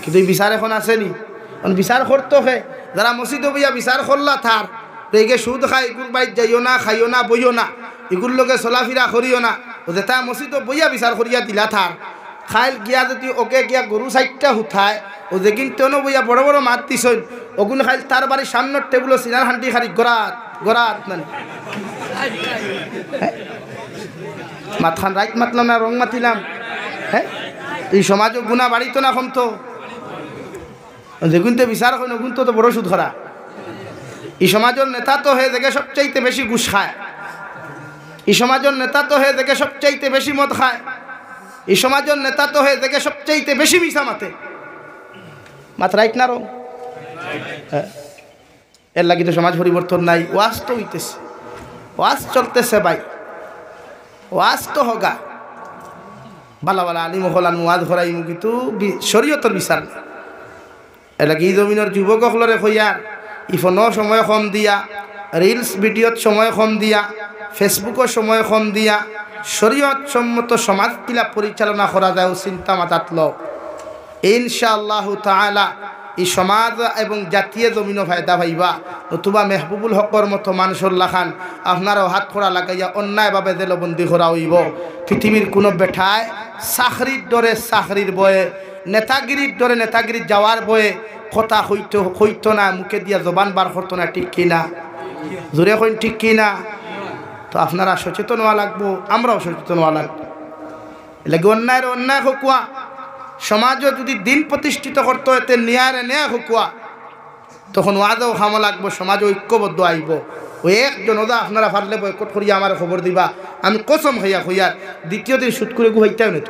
কিন্তু বিচার এখন আসেনি, বিচার করতো হে যারা মসজিদ বইয়া বিচার করলা থার রেগে সুদ খাই এগুর বাইর যাইও না, খাইও না, বইও না, এগুর লোকে চলাফিরা করিও না, ও যেটা মসজিদ বইয়া বিচার করিয়া দিলা থার খাইল গিয়া যদি ওকে গিয়া গরু সাইডটা হুথায় ও যে কিন্তু বইয়া বড় বড় মাত দিছই ওগুন খাইল তার বাড়ির সামনের টেবিল সিনার হান্টি খারি গড়াত গড়াত মানে মাতখান রাইট মাতলাম না রং মাতিলাম। হ্যাঁ, এই সমাজও গুণা বাড়িতো না কমতো, যেগুনতে বিচার হয় ওগুনতো তো বড় সুদ ধরা। এই সমাজের নেতা তো হয়ে দেখে সবচাইতে বেশি ঘুষ খায়, এই সমাজের নেতা তো হয়ে দেখে সবচাইতে বেশি মদ খায়, এই সমাজের নেতা তো হয়ে দেখে সবচাইতে বেশি মিশা মাতে মাত রাইট না রং। হ্যাঁ, এর লাগি তো সমাজ পরিবর্তন নাই। ওয়াজ তো হইতেছে, ওয়াজ চলতেছে ভাই, ওয়াজ তো হগা বালা বালা আলিম হলান ওয়াজ হরাই কিন্তু শরীয়তের বিচার না। এর লাগি এই জমিনের যুবকসকলরে কইয়ার ইফোনও সময় কম দিয়া, রিলস ভিডিওত সময় কম দিয়া, ফেসবুকও সময় কম দিয়া শরীয়ত সম্মত সমাজ কিলা পরিচালনা করা যায় চিন্তা মাথাত লও। ইনশাআল্লাহ তাআলা এই সমাজ এবং জাতীয় জমিনও ফায়দা পাইবা। নতুবা মেহবুবুল হকর মতো মানুষের লাখান আপনারও হাত খোড়া লাগাইয়া অন্যায়ভাবে জেলবন্দি করা হইব। পৃথিবীর কোনো বেঠায় চাকরির দরে চাকরির বয়ে, নেতাগিরির দরে নেতাগিরির যাওয়ার বয়ে কথা হইতো না, মুখে দিয়া জবান বার করতো না, ঠিক কিনা? জোরে কইন ঠিক কিনা? তো আপনারা সচেতন হওয়া লাগবো, আমরাও সচেতন হওয়া লাগবো। এলাকি অন্যায়ের অন্যায় হকুয়া, সমাজও যদি দিন প্রতিষ্ঠিত করতে হইতে ন্যায়ের ন্যায় হকুয়া, তখন ওয়াজও খামা লাগবো, সমাজ ঐক্যবদ্ধ আইব। ওই একজন ওদা আপনারা ফারলে বয়কট করিয়া আমার খবর দিবা, আমি কসম হইয়া হইয়ার দ্বিতীয় দিন শুট করে হইতেও না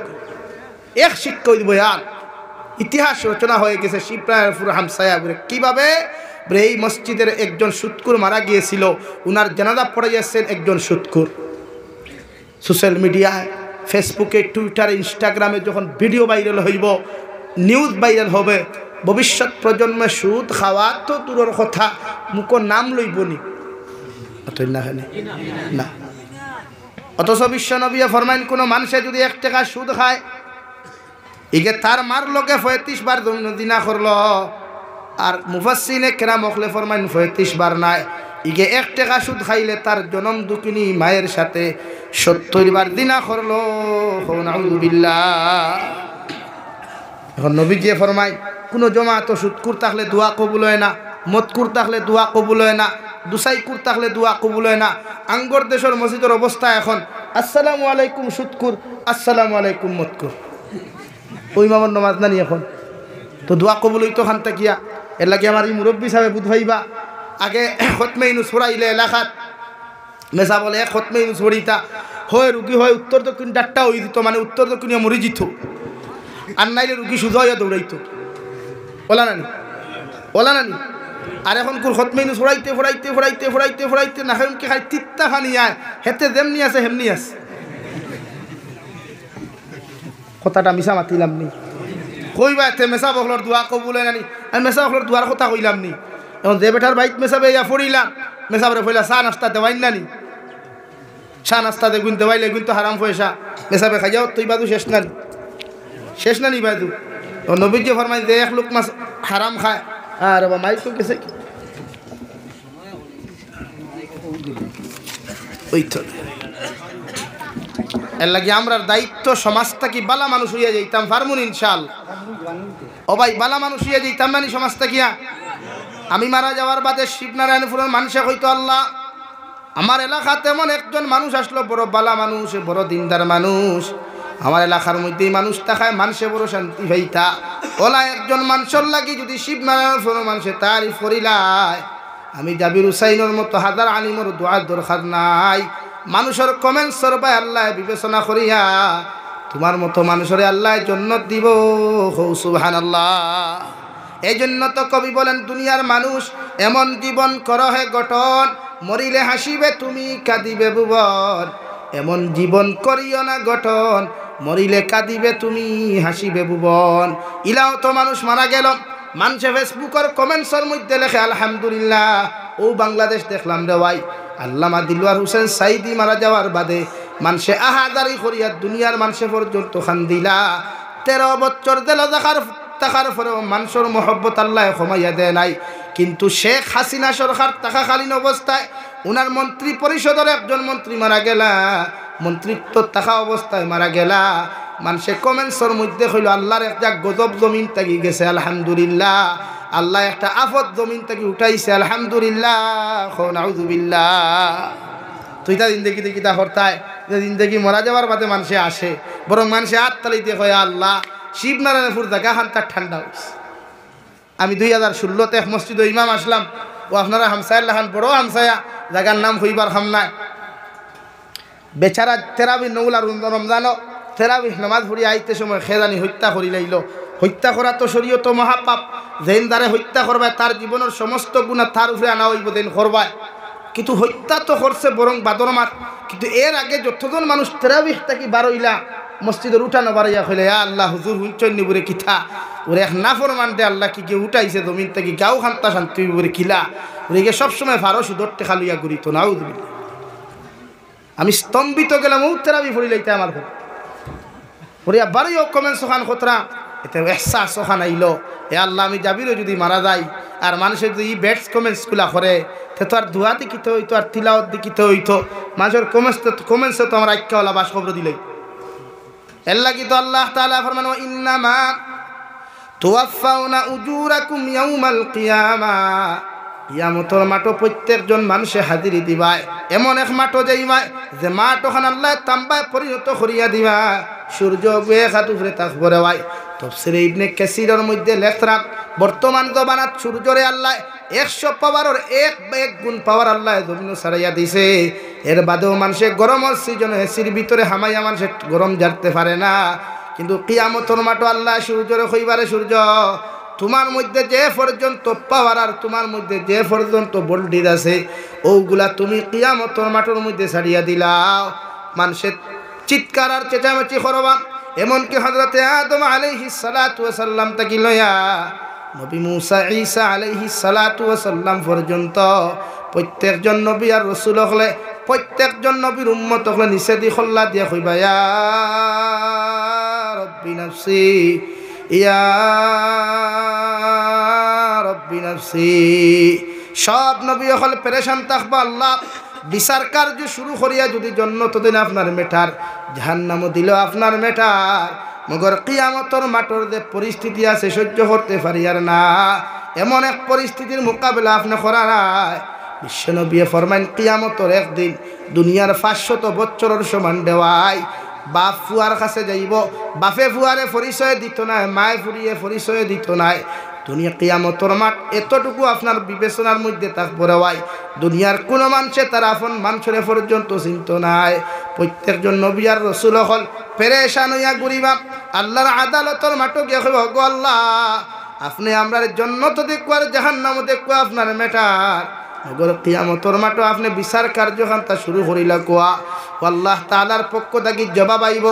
এক শিক্ষা দিব। আর ইতিহাস রচনা হয়ে গেছে শিবনারায়ণপুর হামসায়াপুরে কীভাবে এই মসজিদের একজন সুৎকুর মারা গিয়েছিল, উনার জানাজা পড়ে যাচ্ছেন একজন সুৎকুর। সোশ্যাল মিডিয়ায় ফেসবুকে, টুইটারে, ইনস্টাগ্রামে যখন ভিডিও ভাইরাল হইব, নিউজ ভাইরাল হবে, ভবিষ্যৎ প্রজন্মে সুদ খাওয়া তো দূরের কথা, মুখ নাম লইবনি না। অথচ বিশ্ব নবী ফরমাইন কোনো মানুষে যদি 1 টাকা সুদ খায়, ইগে তার মার লোকে 35 বার দিনা করলো। আর মুফাসসিনে কেরাম মখলে ফরমাইন 35 বার নাই, ইগে 1 টাকা সুদ খাইলে তার জনম দুঃখিনী মায়ের সাথে 70 বার দিনা করলো। নাউযুবিল্লাহ। এখন নবীজি ফরমাই কোনো জমাত সুদকুর থাকলে দোয়া কবুল হয় না, মদকুর থাকলে দোয়া কবুল হয় না, দুসাইকুর থাকলে দোয়া কবুল হয় না। আঙ্গর দেশের মসজিদের অবস্থা এখন আসসালামু আলাইকুম সুদকুর, আসসালামু আলাইকুম মদকুর, ওই মামার নমাজ নানি এখন তো দোয়া কবুল হইতো খান তাকিয়া। এর লাগে আমার এই মুরব্বী সাহেব বুধ ভাইবা আগে খতমে ইনুস পড়াইলে এলাকাত মেসা বলে খতমে ইনুস পড়িতা হয় রুগী হয় উত্তর দক্ষিণ 4টা হয়ে দিত, মানে উত্তর দক্ষিণে মরি যেত, আর নাইলে রুগী সুজা হইয়া দৌড়াইতো। ওলা নানি, ওলা নানি। আর এখন কোর খতমে ইনুস পড়াইতে পড়াইতে পড়াইতে পড়াইতে পড়াইতে না হেমকে খাই তিত্তা খানি আয়, হেতে যেমনি আছে হেমনি আছে। কথাটা মিশা মাতিলাম নি, কইবা এতে মেসা বখলর দোয়া কবুল হয় নানি, আমি মেসা বখলর দোয়ার কথা কইলাম নি। এখন যে বেটার বাইক মেসাবে ইয়া পড়িলাম, মেসাবরে ফইলা চা নাস্তা দেওয়াইন নানি, চা নাস্তা দেখুন দেওয়াইলে কিন্তু হারাম পয়সা, মেসাবে খাইয়াও তুই বাদু শেষ নানি, শেষ নানি বাদু। নবীজি ফরমাই যে 1 লোক মাছ হারাম খায়, আর বাবা মাইক তো গেছে ওই তো। এর লাগে আমরার দায়িত্ব সমাজটা কি বালা মানুষ হইয়া যাইতাম ফার্মুন ইনশাআল্লাহ। ও ভাই বালা মানুষ হইয়া যাইতাম নানি সমাজটা কিয়া। আমি মারা যাওয়ার বাদে শিবনারায়ণপুরের মানুষে হইতো আল্লাহ আমার এলাকাতে এমন একজন মানুষ আসলো, বড় বালা মানুষ, বড় দিনদার মানুষ, আমার এলাকার মধ্যেই মানুষ থাকায় মানুষে বড় শান্তি হইতা। ওলা একজন মানুষের লাগি যদি শিবনারায়ণপুরের মানুষে তারিফ করিলায়, আমি জাবির হুসাইনের মতো হাজার আলিমর দোয়ার দরকার নাই। মানুষের কমেন্টস বা আল্লাহ বিবেচনা করিয়া তোমার মতো মানুষের আল্লাহ জান্নাত দিব। সুবহানাল্লাহ। এই জন্য তো কবি বলেন দুনিয়ার মানুষ এমন জীবন করহে গঠন, মরিলে হাসিবে তুমি কাঁদিবে ভুবন। এমন জীবন করিও না গঠন, মরিলে কাঁদিবে তুমি হাসিবে ভুবন। ইলাও তো মানুষ মারা গেল, মানুষে ফেসবুকের কমেন্টসের মধ্যে লেখে আলহামদুলিল্লাহ। ও বাংলাদেশ দেখলাম রে ভাই, আল্লামা দিলওয়ার হোসেন সাইদি মারা যাওয়ার বাদে মানুষে আহাজারি করিয়া দুনিয়ার মানুষে পর্যন্ত খান্দিলা। 13 বছর দিল দেখার পরেও মানুষের মহব্বত আল্লাহ কমাইয়া দেয় নাই। কিন্তু শেখ হাসিনা সরকার থাকাকালীন অবস্থায় উনার মন্ত্রী পরিষদের একজন মন্ত্রী মারা গেলা, মন্ত্রিত্ব থাকা অবস্থায় মারা গেলা। মানুষে কমেন্টসের মধ্যে হইল আল্লাহর একটা গজব জমিন থাকি গেছে আলহামদুলিল্লাহ, আল্লাহ একটা আফত জমিন থেকে উঠাইছে আলহামদুলিল্লাহ, নাউযুবিল্লাহ। তুই তা জিন্দগি দেখি তা হরতায় জিন্দগি মরা যাওয়ার বাদে মানুষে আসে, বরং মানুষে আত্মালিতে কয় আল্লাহ শিবনারায়ণপুর জায়গা হান্তার ঠান্ডা হয়েছে। আমি 2016-তে এক মসজিদে ইমাম আসলাম, ও আপনারা হামসায়াল্লাহ খান বড় হামসায়া, জায়গার নাম হইবার হামনায় বেচারা তেরাবি নৌলা রমজানও তেরাবি নামাজ পড়ি আইতে সময় খেজানি হত্যা করি লাইল। হত্যা করা তো শরীয়ত মহাপাপ, যেন দ্বারে হত্যা করবায় তার জীবনের সমস্ত গুণা তার উপরে আনা হইব দেন করবায়। কিন্তু হত্যা তো করছে বরং বাদর মার। কিন্তু এর আগে যতজন মানুষ তেরাবি থাকি বারইলা মসজিদের উঠানো বাড়াইয়া হইলে আল্লাহ হুজুর হুঞ্চন্নি বুড়ে কিথা ওরে এক নাফর মানতে আল্লাহ কি কেউ উঠাইছে জমিন থেকে গাও খান্তা শান্তি বুড়ে খিলা ওরে গিয়ে সবসময় ফারো সুদরটে খালুইয়া ঘুরিত না। আমি স্তম্ভিত গেলাম, ও তেরাবি ফুড়ি লাইতে আমার ঘর ওরে বারোই কমেন্টস ওখান খতরা এতে এহসাস ওখান আইল এ আল্লাহ আমি যাবিরও যদি মারা যাই আর মানুষের যদি ব্যাটস কমেন্টসগুলা করে তে তো আর ধোয়া দেখিতে হইতো আর তিলাওয়াত দেখিতে হইতো। মানুষের কমেন্টসে তো আমার আইক্যাওয়ালা বাস খবর দিলে এর লাগি তো আল্লাহ তাআলা ফরমান ইন্নামা তুওয়াফাউনা উজুরাকুম ইয়াউমাল কিয়ামাহ, কিয়ামতের মাঠে প্রত্যেকজন মানুষে হাজিরি দিবায়। এমন এক মাঠও যাইবায় যে মাঠ ওখান আল্লাহ তাম্বায় পরিণত করিয়া দিবা, সূর্য এক হাত উপরে থাকবরে ভাই। তাফসীরে ইবনে কাসীরের মধ্যে লেখরা বর্তমান জমানাত সূর্যরে আল্লাহ 100 পাওয়ারের এক গুণ পাওয়ার আল্লাহ জমিন ছাড়াইয়া দিছে। এর বাদেও মানুষে গরমের সিজনে এসির ভিতরে হামাইয়া মানুষে গরম জারতে পারে না। কিন্তু কিয়ামতের মাঠে আল্লাহ সূর্যরে কইবারে সূর্য তোমার মধ্যে যে পর্যন্ত পাওয়ার আর তোমার মধ্যে যে পর্যন্ত ভোল্টেজ আছে ওগুলা তুমি কিয়ামতের মাঠের মধ্যে ছাড়িয়া দিলাও। মানুষের চিৎকার আর চেঁচামেচি করবা। এমনকি হযরতে আদম আলাইহিস সালাতু ওয়াস সালাম থেকে লয়া নবী মুসা ঈসা আলাইহিস সালাতু ওয়াস সালাম পর্যন্ত প্রত্যেকজন নবী আর রাসূল হলে প্রত্যেকজন নবীর উম্মত হলে নিষেধি খল্লা দিয়া কইবা ইয়া রব্বি নাফসি ইয়া রব্বি নাফসি। সব নবী হল পেরেশান থাকবা আল্লাহ বিচার কার্য শুরু করিয়া যদি জন্নত দিন আপনার মেটার জাহান্নামও দিল আপনার মেটার, মগর কিয়ামতের মাঠের যে পরিস্থিতি আছে সহ্য করতে পারি আর না, এমন এক পরিস্থিতির মোকাবেলা আপনি করা নাই। বিশ্বনবী ফরমাইন কিয়ামতের একদিন দুনিয়ার 500 বছরের সমান দেওয়াই বাপ ফুয়ার কাছে যাইব, বাপে ফুয়ারে পরিচয় দিত নাই, মায়ে ফুরিয়ে পরিচয় দিত নাই। দুনিয়া কিয়ামতের মাঠ এতটুকু আপনার বিবেচনার মধ্যে থাকবো রে ভাই, দুনিয়ার কোনো মানুষে তার আপন মানুষের পর্যন্ত চিন্ত নাই। প্রত্যেকজন নবী আর রাসূল হল পেরেশান হইয়া ঘুরিবা আল্লাহর আদালতের মাঠে গিয়ে কইব গো আল্লাহ আপনি আমরার জান্নাত দেখো আর জাহান্নাম দেখো আপনার মেটার, মগর কিয়ামতের মাঠে আপনি বিচার কার্যখান্তা শুরু করিলা কোয়া আল্লাহ তাআলার পক্ষ থেকে জবাব আইব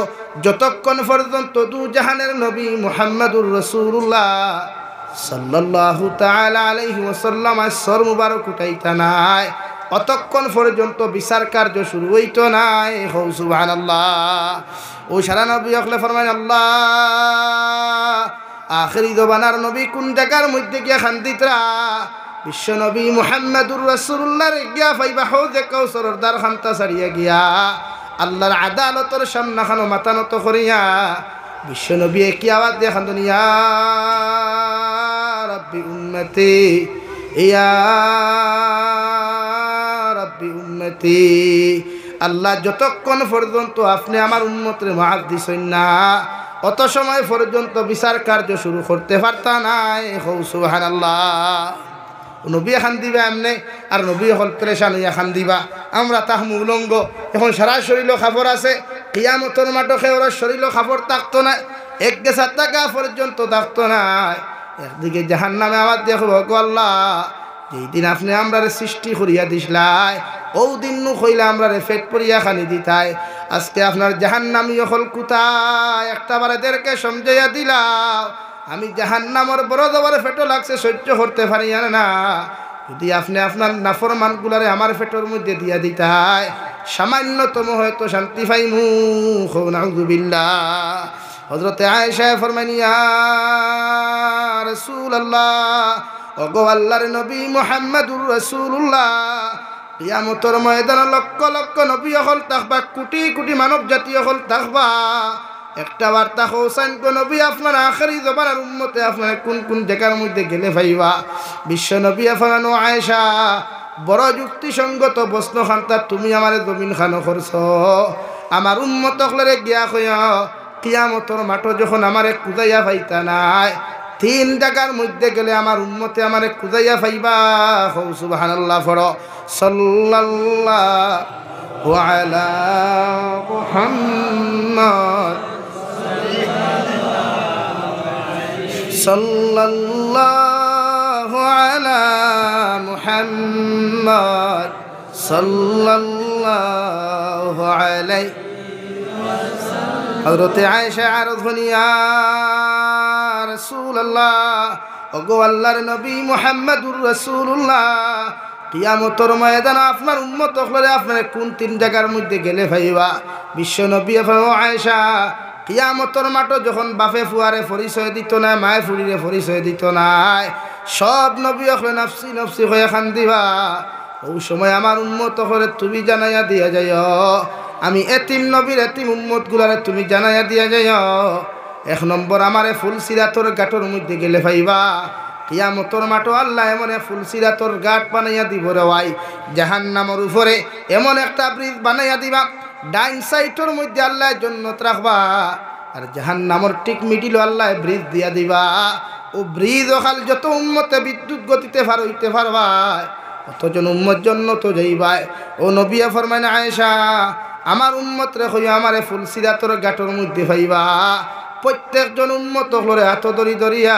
যতক্ষণ পর্যন্ত দু জাহানের নবী মুহাম্মদুর রাসূলুল্লাহ সাল্লাল্লাহু তাআলা আলাইহি ওয়াসাল্লাম আসর মুবারক উঠাইতা নাই অতক্ষণ পর্যন্ত বিচার কার্য শুরু হইতো নাই। হৌ সুবহানাল্লাহ। ও সারা নবী হলে ফরমান আল্লাহ আখিরি জমানার নবী কোন জায়গার মধ্যে গিয়া খান্দিতরা, বিশ্ব নবী মুহাম্মদুর রাসূলুল্লাহ রে গিয়া পাইবা হৌজে কাউসারের দ্বার খান্তা ছাড়িয়া গিয়া আল্লাহর আদালতের সামনে খানো মাথা নত করিয়া বিশ্ব নবী কি আওয়াজ দিয়ে খান্দন ইয়া রাব্বি উম্মতি ইয়া রাব্বি উম্মতি। আল্লাহ যতক্ষণ পর্যন্ত আপনি আমার উম্মতের মাফ দিছেন না অত সময় পর্যন্ত বিচার কার্য শুরু করতে পারতা নাই। হৌ সুবহানাল্লাহ। নবী খান দিবা এমনি আর নবী হল প্রেশান হইয়া খান দিবা আমরা তাহমু উলঙ্গ। এখন সারা শরীর খাবর আছে, কিয়ামতের মাঠে ওরা শরীর খাবর থাকতো না, এক গেছার টাকা পর্যন্ত থাকতো না। একদিকে জাহান্নামে আবার দেখব গো আল্লাহ যেই দিন আপনি আমরা সৃষ্টি করিয়া দিসলাই ও দিন নু কইলে আমরা রে পেট পরিয়া খানি দিতাই আজকে আপনার জাহান্নামী হল কোথায় একটা বারেদেরকে সমঝাইয়া দিলাম আমি জাহান্নামর বড় জবর পেটো লাগছে সহ্য করতে পারি না যদি আপনি আপনার নাফরমানগুলারে আমার পেটের মধ্যে দিয়া দিতাই সামান্যতম হয়তো শান্তি পাইমু নাউযুবিল্লাহ হযরতে আয়েশা ফরমানি ইয়া রাসূলুল্লাহ ওগো আল্লাহর নবী মুহাম্মদুর রাসূলুল্লাহ কিয়ামতের ময়দানে লক্ষ লক্ষ নবী হল থাকবা কোটি কোটি মানব জাতীয় হল থাকবা একটা বার্তা হোসেন কো নবী আপনার আখেরি জমানার উম্মতে আপনার কোন কোন জায়গার মধ্যে গেলে পাইবা বিশ্ব নবী ফরানো আয়েশা বড় যুক্তিসঙ্গত প্রশ্ন খান্তা তুমি আমারে জমিন খানো করছ আমার উম্মত হলরে গিয়া কইয়া কিয়ামতের মাঠে যখন আমারে কুদাইয়া পাইতা নাই তিন জায়গার মধ্যে গেলে আমার উম্মতে আমারে কুদাইয়া পাইবা সুবহানাল্লাহ পড়ো সাল্লাল্লাহু আলা মুহাম্মদ সাল্লাল্লাহু আলা মুহাম্মদ সাল্লাল্লাহু আলাইহি হযরতে আয়েশা আরজ হনিয়া রাসূলুল্লাহ ওগো আল্লাহর নবী মুহাম্মদুর রাসূলুল্লাহ কিয়ামতের ময়দানে আপনার উম্মত হলে আপনার কোন তিন জায়গার মধ্যে গেলে পাইবা বিশ্ব নবী আয়েশা কিয়ামতের মাঠে যখন বাপে ফুয়ারে পরিচয় দিত না মায়ে ফুরিরে পরিচয় দিত না সব নবী হলে নফসি নফসি হয়ে খান্দিবা ওই সময় আমার উম্মত হলে তুমি জানাইয়া দিয়া যাই আমি এতিম নবীর এতিম উম্মত গুলারে তুমি জানাইয়া দিয়া যাই এক নম্বর আমারে ফুলসিরাতর গাঁটর মধ্যে গেলে পাইবা কিয়ামতের মাঠে আল্লাহ এমন ফুলসিরাতর গাঁট বানাইয়া দিব রে ভাই জাহান্নামের উপরে এমন একটা ব্রিজ বানাইয়া দিবা ডাইন সাইডের মধ্যে আল্লাহ জান্নাত রাখবা আর জাহান্নামের ঠিক মিডিলে আল্লাহ ব্রিজ দিয়া দিবা ও ব্রিজ ওখাল যত উম্মতে বিদ্যুৎ গতিতে পার হইতে পারবা অতজন উম্মত জান্নাত যাইবাই ও নবী ফরমান আয়েশা আমার উম্মত রে কইয়া আমারে ফুলসিরাতর গাঁটর মধ্যে পাইবা প্রত্যেকজন উম্মত হলরে হাত ধরি ধরিয়া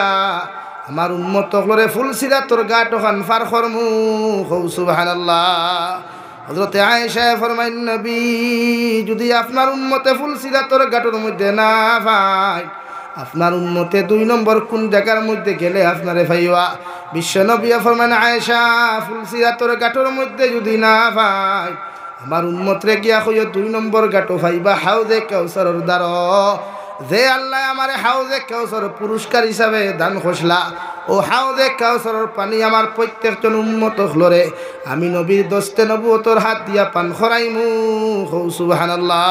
আমার উম্মত হলরে ফুলসিরাতর গাঁট ওখান পার করমু সুবহানাল্লাহ হযরতে আয়েশা ফরমাইন নবী যদি আপনার উম্মতে ফুলসিরাতর গাঁটর মধ্যে না পায় আপনার উম্মতে দুই নম্বর কোন জায়গার মধ্যে গেলে আপনারে পাইবা বিশ্ব নবী ফরমান আয়েশা ফুলসিরাতর গাঁটর মধ্যে যদি না পায় আমার উম্মতরে গিয়া কইও দুই নম্বর গাঁটো পাইবা হাউজে কাউসারের দ্বার যে আল্লাহ আমারে হাউজে কাউসার পুরস্কার হিসাবে দান খসলা ও হাউজে কাউসারের পানি আমার প্রত্যেকজন উম্মত হলরে আমি নবীর দস্তে নবুয়তর হাত দিয়া পান খরাইমু সুবহানাল্লাহ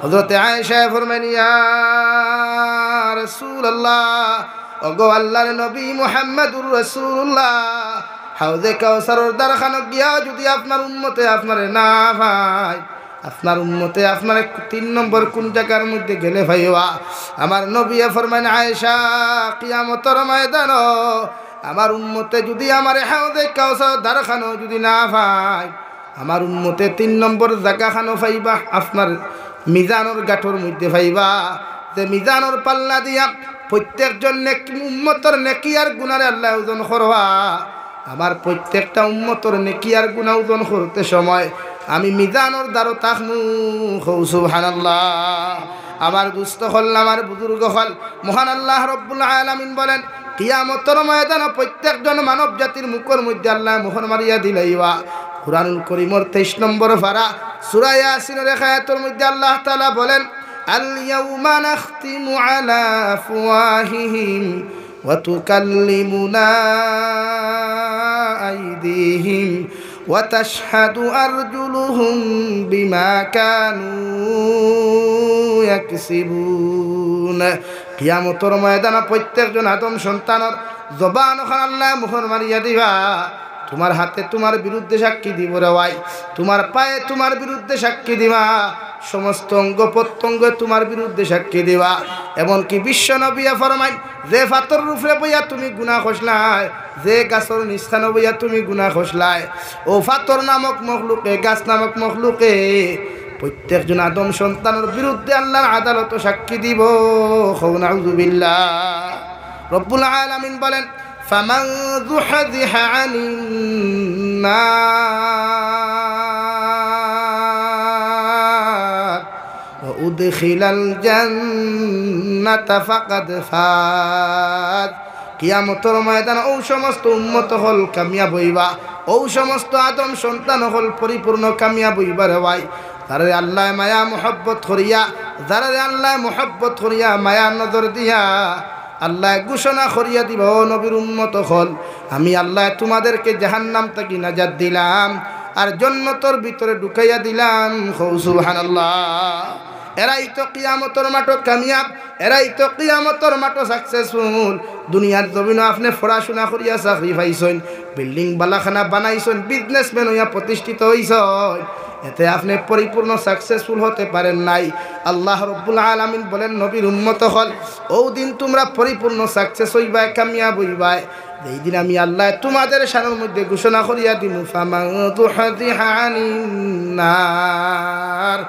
হযরতে আয়েশা ফরমান ইয়া রাসূলুল্লাহ ওগো আল্লাহর নবী মুহাম্মদুর রাসূলুল্লাহ হাউজে কাউসারের দ্বারখানে গিয়া যদি আপনার উম্মতে আপনারে না পায় আপনার উম্মতে আপনার তিন নম্বর কোন জায়গার মধ্যে গেলে ভাইবা আমার নবী ফরমান আয়েশা কিয়ামতের ময়দান আমার উম্মতে যদি আমার হাউজে কাউসার দ্বারখানো যদি না পায় আমার উম্মতে তিন নম্বর জায়গাখানো পাইবা আপনার মিজানোর গাঁঠর মধ্যে পাইবা যে মিজানোর পাল্লা দিয়া প্রত্যেকজন উম্মতর নেকি আর গুনারে আল্লাহ ওজন করবা আমার প্রত্যেকটা উম্মতর নেকি আর গুনাহ ওজন করতে সময় আমি মিজানোর দ্বারো তাকমু সুবহানাল্লাহ আমার দুস্থ হল আমার বুজুর্গ হল মহান আল্লাহ রব্বুল আলামিন বলেন কিয়ামতের ময়দানে প্রত্যেকজন মানব জাতির মুখের মধ্যে আল্লাহ মোহর মারিয়া দিলাইবা কুরআনুল কারীমের 23 নম্বর পারা সূরা ইয়াসিনের আয়াতের মধ্যে আল্লাহ তাআলা বলেন আল ইয়াউমা নাখতিমু আলা আফওয়াহিহিম ওয়া তুকাল্লিমুনা আইদিহিম ওয়া তাশহাদু আরজুলুহুম বিমা কানু ইয়াকসিবুন কিয়ামতের ময়দানে প্রত্যেকজন আদম সন্তানের জবান ওখানে আল্লাহ মোহর মারিয়া দিবা তোমার হাতে তোমার বিরুদ্ধে সাক্ষী দিব রে ভাই তোমার পায়ে তোমার বিরুদ্ধে সাক্ষী দিবা সমস্ত অঙ্গ প্রত্যঙ্গ তোমার বিরুদ্ধে সাক্ষী দিবা এমনকি বিশ্ব নবী ফরমাইন যে ফাতর রূপে বইয়া তুমি গুনাহ খসলাই যে গাছর নিস্থান বইয়া তুমি গুনাহ খসলাই ও ফাতর নামক মখলুকে গাছ নামক মখলুকে প্রত্যেকজন আদম সন্তানের বিরুদ্ধে আল্লাহর আদালত সাক্ষী দিব নাউযুবিল্লাহ রব্বুল আলামিন বলেন ফামান যুহযিহা আনিন নার উদখিলাল জান্নাতা ফাকাদ ফাজ। কিয়ামতের ময়দান ও সমস্ত উম্মত হল কামিয়াব হইবা, ও সমস্ত আদম সন্তান হল পরিপূর্ণ কামিয়াব হইবা রে ভাই। যারে আল্লাহ মায়া মোহব্বত করিয়া, যারে আল্লাহ মোহব্বত করিয়া মায়া নজর দিয়া আল্লাহ ঘোষণা করিয়া দিব, ও নবীর উম্মত হল, আমি আল্লাহ তোমাদেরকে জাহান্নাম থেকে নাজাত দিলাম আর জান্নাতের ভিতরে ঢুকাইয়া দিলাম। সুবহানাল্লাহ। এরাই তো কিয়ামতের মাঠে কামিয়াব, এরাই তো কিয়ামতের মাঠে সাকসেসফুল। দুনিয়ার জমিনে আপনি পড়াশোনা করিয়া চাকরি পাইছেন, বিল্ডিং বালাখানা বানাইছেন, বিজনেসম্যান হইয়া প্রতিষ্ঠিত হইছেন, এতে আপনি পরিপূর্ণ সাকসেসফুল হতে পারেন নাই। আল্লাহ রব্বুল আলামিন বলেন, নবীর উম্মত হল, ও দিন তোমরা পরিপূর্ণ সাকসেস হইবা, কামিয়াব হইবা। এই দিন আমি আল্লাহ তোমাদের শানের মধ্যে ঘোষণা করিয়া দিমু, ফামান যুহযিহা আনিন নার,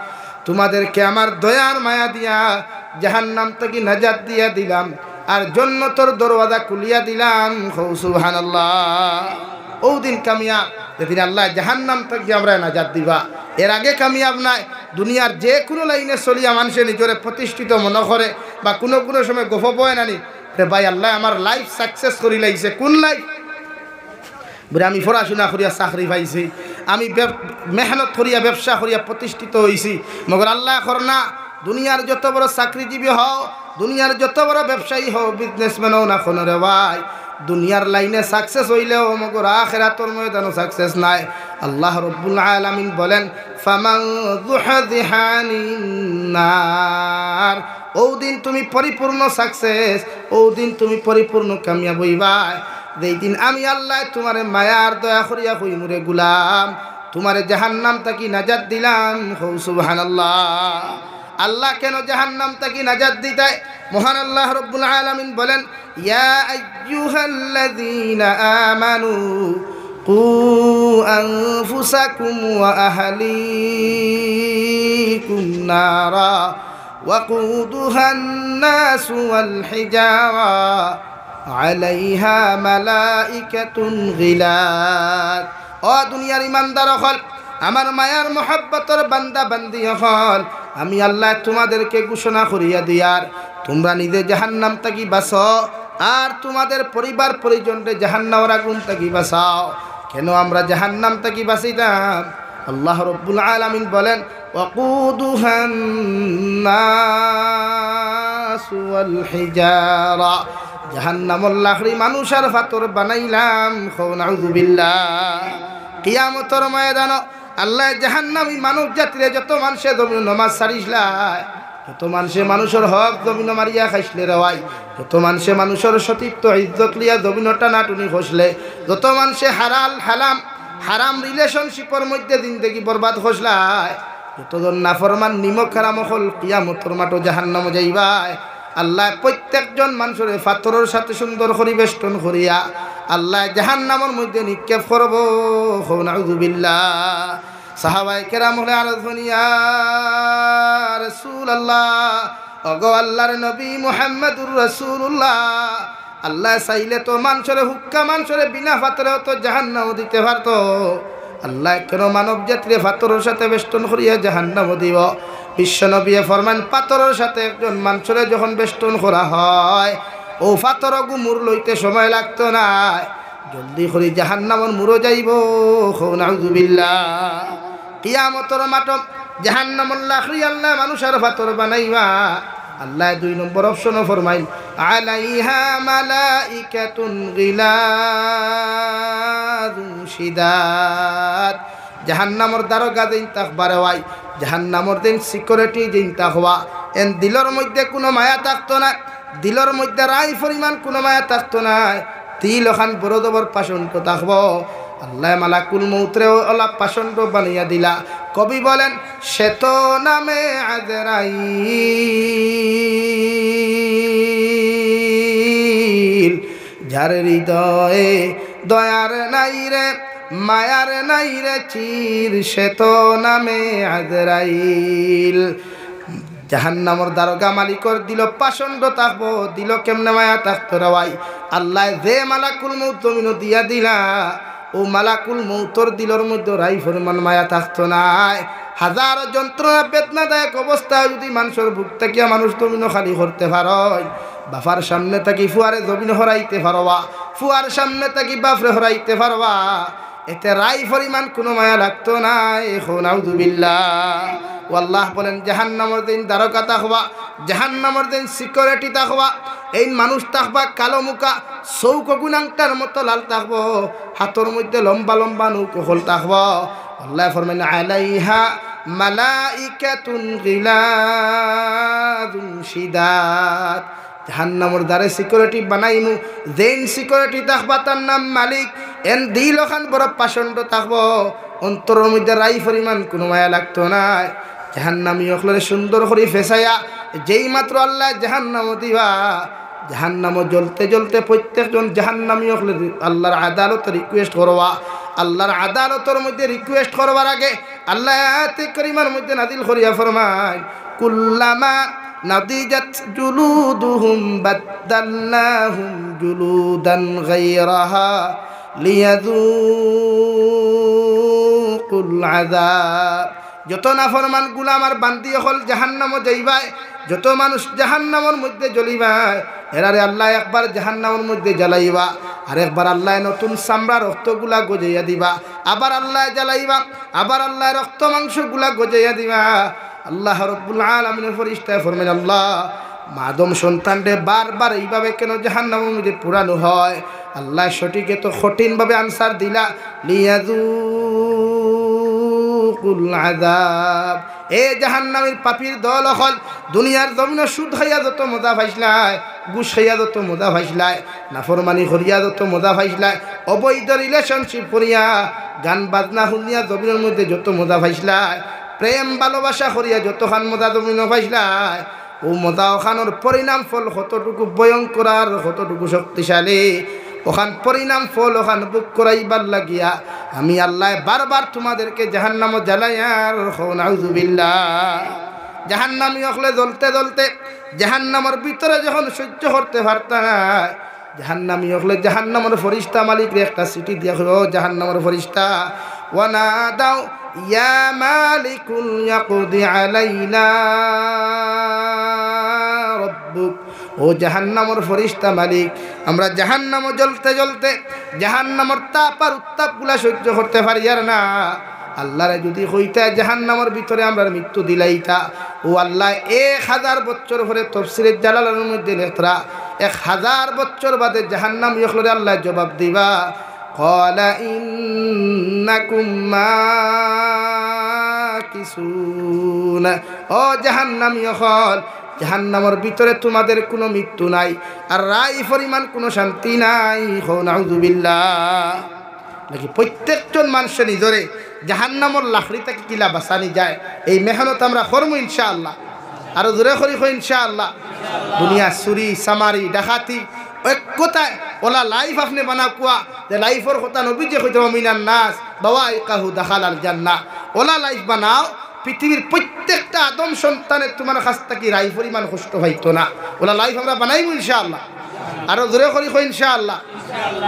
তোমাদেরকে আমার দয়ার মায়া দিয়া জাহান্নাম থেকে নাজাত দিয়া দিলাম আর জান্নাতের দরওয়াজা খুলিয়া দিলাম। সুবহানাল্লাহ। ও দিন কামিয়াব, যেদিন আল্লাহ জাহান্নাম থেকে আমরা নাজাত দিবা। এর আগে কামিয়াব নাই। দুনিয়ার যে কোনো লাইনে চলিয়া মানুষের নিজরে প্রতিষ্ঠিত মনে করে বা কোনো কোনো সময় গফ বয় নানি, রে ভাই আল্লাহ আমার লাইফ সাকসেস করি লাইছে। কোন লাইফ? বলে আমি পড়াশোনা করিয়া চাকরি পাইছি, আমি মেহনত করিয়া ব্যবসা করিয়া প্রতিষ্ঠিত হয়েছি। মগর আল্লাহ কর না, দুনিয়ার যত বড় চাকরিজীবী হও, দুনিয়ার যত বড় ব্যবসায়ী হও, বিজনেসম্যান হও না কোনো রে ভাই, দুনিয়ার লাইনে সাকসেস হইলেও মগর আখিরাতের ময়দানে সাকসেস নাই। আল্লাহ রব্বুল আলামিন বলেন, ফামান যুহযিহা আনিন নার, ও দিন তুমি পরিপূর্ণ সাকসেস, ও দিন তুমি পরিপূর্ণ কামিয়াব হইবা। যেই দিন আমি আল্লাহ তোমারে মায়ার দয়া করিয়া কইমুরে গুলাম, তোমারে জাহান্নাম থেকে নাজাত দিলাম। সুবহানাল্লাহ। আল্লাহ কেন জাহান্নাম থেকে নাজাত দিতে? মহান আল্লাহ রব্বুল আলামিন বলেন, ইয়া আইয়ুহাল্লাযীনা আমানু কু আনফুসাকুম ওয়া আহলিকুম নারা ওয়াকুদুহান নাসু ওয়াল হিজারা আলাইহা মালাইকাতুন গিলাদ। ও দুনিয়ার ইমানদার হল, আমার মায়ার মোহাব্বতের বান্দা বান্দি হল, আমি আল্লাহ তোমাদেরকে ঘোষণা করিয়া দিয়ার, তোমরা নিজে জাহান্নাম থেকে বাঁচো আর তোমাদের পরিবার পরিজনরে জাহান্নামের আগুন থেকে বাঁচাও। কেন আমরা জাহান্নাম থেকে বাঁচিতাম? আল্লাহ রব্বুল আলামিন বলেন, ওয়াকুদুহান নাসু ওয়াল হিজারা, জাহান্নামর লাকড়ি মানুষ আর পাথর বানাইলাম। নাউযু বিল্লাহ। কিয়ামতের ময়দান আল্লাহ জাহান্নামী মানব জাতিরে যত মানুষে জমিন নমাজ সারিসলাই, যত মানুষে মানুষের হক জমিন মারিয়া খাইসলে রেওয়াই, যত মানুষে মানুষের সতীত্ব ইজ্জত লিয়া জমিন টানাটুনি খসলে, যত মানুষে হারাম রিলেশনশিপের মধ্যে জিন্দেগি বরবাদ খসলাই, যতজন নাফরমান নিমক হারাম হল, কিয়ামতের মাঠে জাহান্নাম যাইবাই। আল্লাহ প্রত্যেকজন মানুষের পাথরের সাথে সুন্দর পরিবেষ্টন করিয়া আল্লাহ জাহান্নামের মধ্যে নিক্ষেপ করব। নাউযু বিল্লাহ। সাহাবায়ে কেরাম হলে আরজুন, ইয়া রাসূলুল্লাহ, ওগো আল্লাহর নবী মুহাম্মদুর রাসূলুল্লাহ, আল্লাহ চাইলে তো মানুষের হুক্কা মানুষের বিনা পাথরেও তো জাহান্নাম দিতে পারতো, আল্লাহ কেন মানব জাতিরে পাথরের সাথে বেষ্টন করিয়া জাহান্নাম দিব? বিশ্বনবী ফরমান, পাথরের সাথে একজন মানুষের যখন বেষ্টন করা হয়, ও পাথর গুমুর লইতে সময় লাগতো না, জলদি করে জাহান্নামের মুরো যাইব। নাউযু বিল্লাহ। কিয়ামতের মাঠ জাহান্নামের লাকড়ি আল্লাহ মানুষের পাথর বানাইবা। আল্লাহ 2 নম্বর অপশনও ফরমাইল, আলাইহা মালাইকাতুন গিলাদুন শিদাদ, জাহান্নামের দারোগা দিন তাকবারে হয়, জাহান্নামের দিন সিকিউরিটি দিন তাকবা। এন দিলর মধ্যে কোনো মায়া থাকতো না, দিলর মধ্যে রাই পরিমাণ কোনো মায়া থাকতো না, তিল ওখান বড় দবর পাষণ্ড থাকব। আল্লাহ মালাকুল মৌতরেও অলাপ পাষণ্ড বানিয়া দিলা। কবি বলেন, শ্বেত নামে আজরাইল, যার হৃদয়ে দয়ার নাই রে মায়ার নাই রে চির, শ্বেত নামে আজরাইল। জাহান্নামের দারোগা মালিকর দিল পাষণ্ড থাকবো, দিল কেমনে মায়া থাকতো রে ভাই? আল্লাহ যে মালাকুল মউত জমিন দিয়া দিলা, ও মালাকুল মৌতর দিলর মধ্যে রাই পরিমাণ মায়া থাকতো নাই। হাজার যন্ত্রণা বেদনাদায়ক অবস্থায় যদি মানুষের বুক থাকিয়া মানুষ জমিন খালি করতে পারয়, বাফার সামনে থাকি ফুয়ারে জমিন হরাইতে পারবা, ফুয়ার সামনে থাকি বাফরে হরাইতে পারবা, এতে রাই পরিমাণ কোনো মায়া লাগতো না। এখন আউযুবিল্লাহ। আল্লাহ বলেন জাহান্নামের দিন দ্বারকা থাকবা, জাহান্নামের দিন সিকিউরিটি থাকবা, এই মানুষ থাকবা কালো মুখা, চৌক গুণাংটার মতো লাল থাকবো, হাতের মধ্যে লম্বা লম্বা নৌকোল থাকবো। আল্লাহ ফরমাইন আলাইহা মালাইকাতুন গিলাদুন শিদাদ। জাহান্নামের দ্বারে সিকিউরিটি বানাইমু, যেন সিকিউরিটি থাকবা তার নাম মালিক। এন দিল খান বড় পাষণ্ড থাকবো, অন্তরের মধ্যে রাই পরিমাণ কোনো মায়া লাগতো না। জাহান্নামী অখলরে সুন্দর করে ফেসাইয়া যেই মাত্র আল্লাহ জাহান্নাম দিবা, জাহান্নাম জ্বলতে জ্বলতে প্রত্যেকজন জাহান্নামী অখলে আল্লাহর আদালতে রিকোয়েস্ট করবা। আল্লাহর আদালতের মধ্যে রিকোয়েস্ট করবার আগে আল্লাহ আয়াতে কারিমার মধ্যে নাজিল করিয়া ফরমায়, কুল্লামা নাদিজাত জুলুদুহুম বাদদালনাহুম জুলুদান গায়রাহা লিয়াযুকুল আযাব। যত নাফরমান গুলাম আর বান্দি হল জাহান্নামে যাইবাই, যত মানুষ জাহান্নামের মধ্যে জ্বলিবাই, এরারে আল্লাহ একবার জাহান্নামের মধ্যে জ্বালাইবা, আর একবার আল্লাহ নতুন চামড়া রক্তগুলা গজাইয়া দিবা, আবার আল্লাহ জ্বালাইবা, আবার আল্লাহ রক্ত মাংসগুলা গজাইয়া দিবা। আল্লাহ রব্বুল আলামিনের ফেরেশতায় ফরমান, আল্লাহ মাদম সন্তানরে বারবার এইভাবে কেন জাহান্নামের মধ্যে পুরানো হয়? আল্লাহ সঠিক তো কঠিনভাবে আনসার দিলা, লিয়াযুকুল আযাব। এ জাহান্নামের পাপীর দল হল, দুনিয়ার জমিনে সুদ খাইয়া যত মজা পাইছলাই, ঘুষ খাইয়া যত মজা পাইছলাই, নাফরমানি করিয়া যত মজা পাইছলাই, অবৈধ রিলেশনশিপ করিয়া গান বাজনা শুনিয়া জমিনের মধ্যে যত মজা পাইছলাই, প্রেম ভালোবাসা করিয়া যতখান মজা জমিন পাইছলাই, ও মজা ওখানোর পরিণাম ফল কতটুকু ভয়ঙ্কর আর কতটুকু শক্তিশালী, ওখান পরিণাম ফল ওখান বুক করাইবার লাগিয়া আমি আল্লাহ বারবার তোমাদেরকে জাহান্নামে জ্বালাইয়ার নাউযুবিল্লাহ। জাহান্নামী হলে জ্বলতে জ্বলতে জাহান্নামের ভিতরে যখন সহ্য করতে পারত না, জাহান্নামী হলে জাহান্নামের ফেরেশতা মালিকরে একটা চিঠি দিয়া কইল, জাহান্নামের ফেরেশতা, ওয়ানাদাউ ইয়া মালিকুল ইয়াকদি আলাইনা রব্বুক। ও জাহান্নামের ফেরেশতা মালিক, আমরা জাহান্নামে জ্বলতে জ্বলতে জাহান্নামের তাপ আর উত্তাপগুলা সহ্য করতে পারি আর না। আল্লাহরে যদি হইতা জাহান্নামের ভিতরে আমরা মৃত্যু দিলাইতা, ও আল্লাহ 1000 বছর পরে তাফসীরে জালালানের মধ্যে লেখরা 1000 বছর বাদে জাহান্নাম ইখলরে আল্লাহ জবাব দিবা, ক্বালা ইন্নাকুম মাকিসুন। ও জাহান্নামী হল, জাহান্নামের ভিতরে তোমাদের কোনো মৃত্যু নাই, আর রাই পরিমাণ কোনো শান্তি নাই। নাউযুবিল্লাহ। নাকি প্রত্যেকজন মানুষের নিজরে জাহান্নামের লাকড়ি থেকে কিলা বাঁচানি যায়, এই মেহনত আমরা করবো ইনশাআল্লাহ। আরো জোরে করি ইনশাআল্লাহ। দুনিয়া চুরি চামারি ডাকাতি এক কথায় ওলা লাইফ আপনি বানা কোয়া যে লাইফর কথা নবী যে কইতে মিনান নাস বাওয়াইকাহু দাখালাল জান্নাহ। ওলা লাইফ বানাও, পৃথিবীর প্রত্যেকটা আদম সন্তানের তোমার কাছ থেকে রাই পরিমাণ কষ্ট হইতো না। ওলা লাইফ আমরা বানাইব ইনশাআল্লাহ। আরো জোরে করি ইনশাআল্লাহ।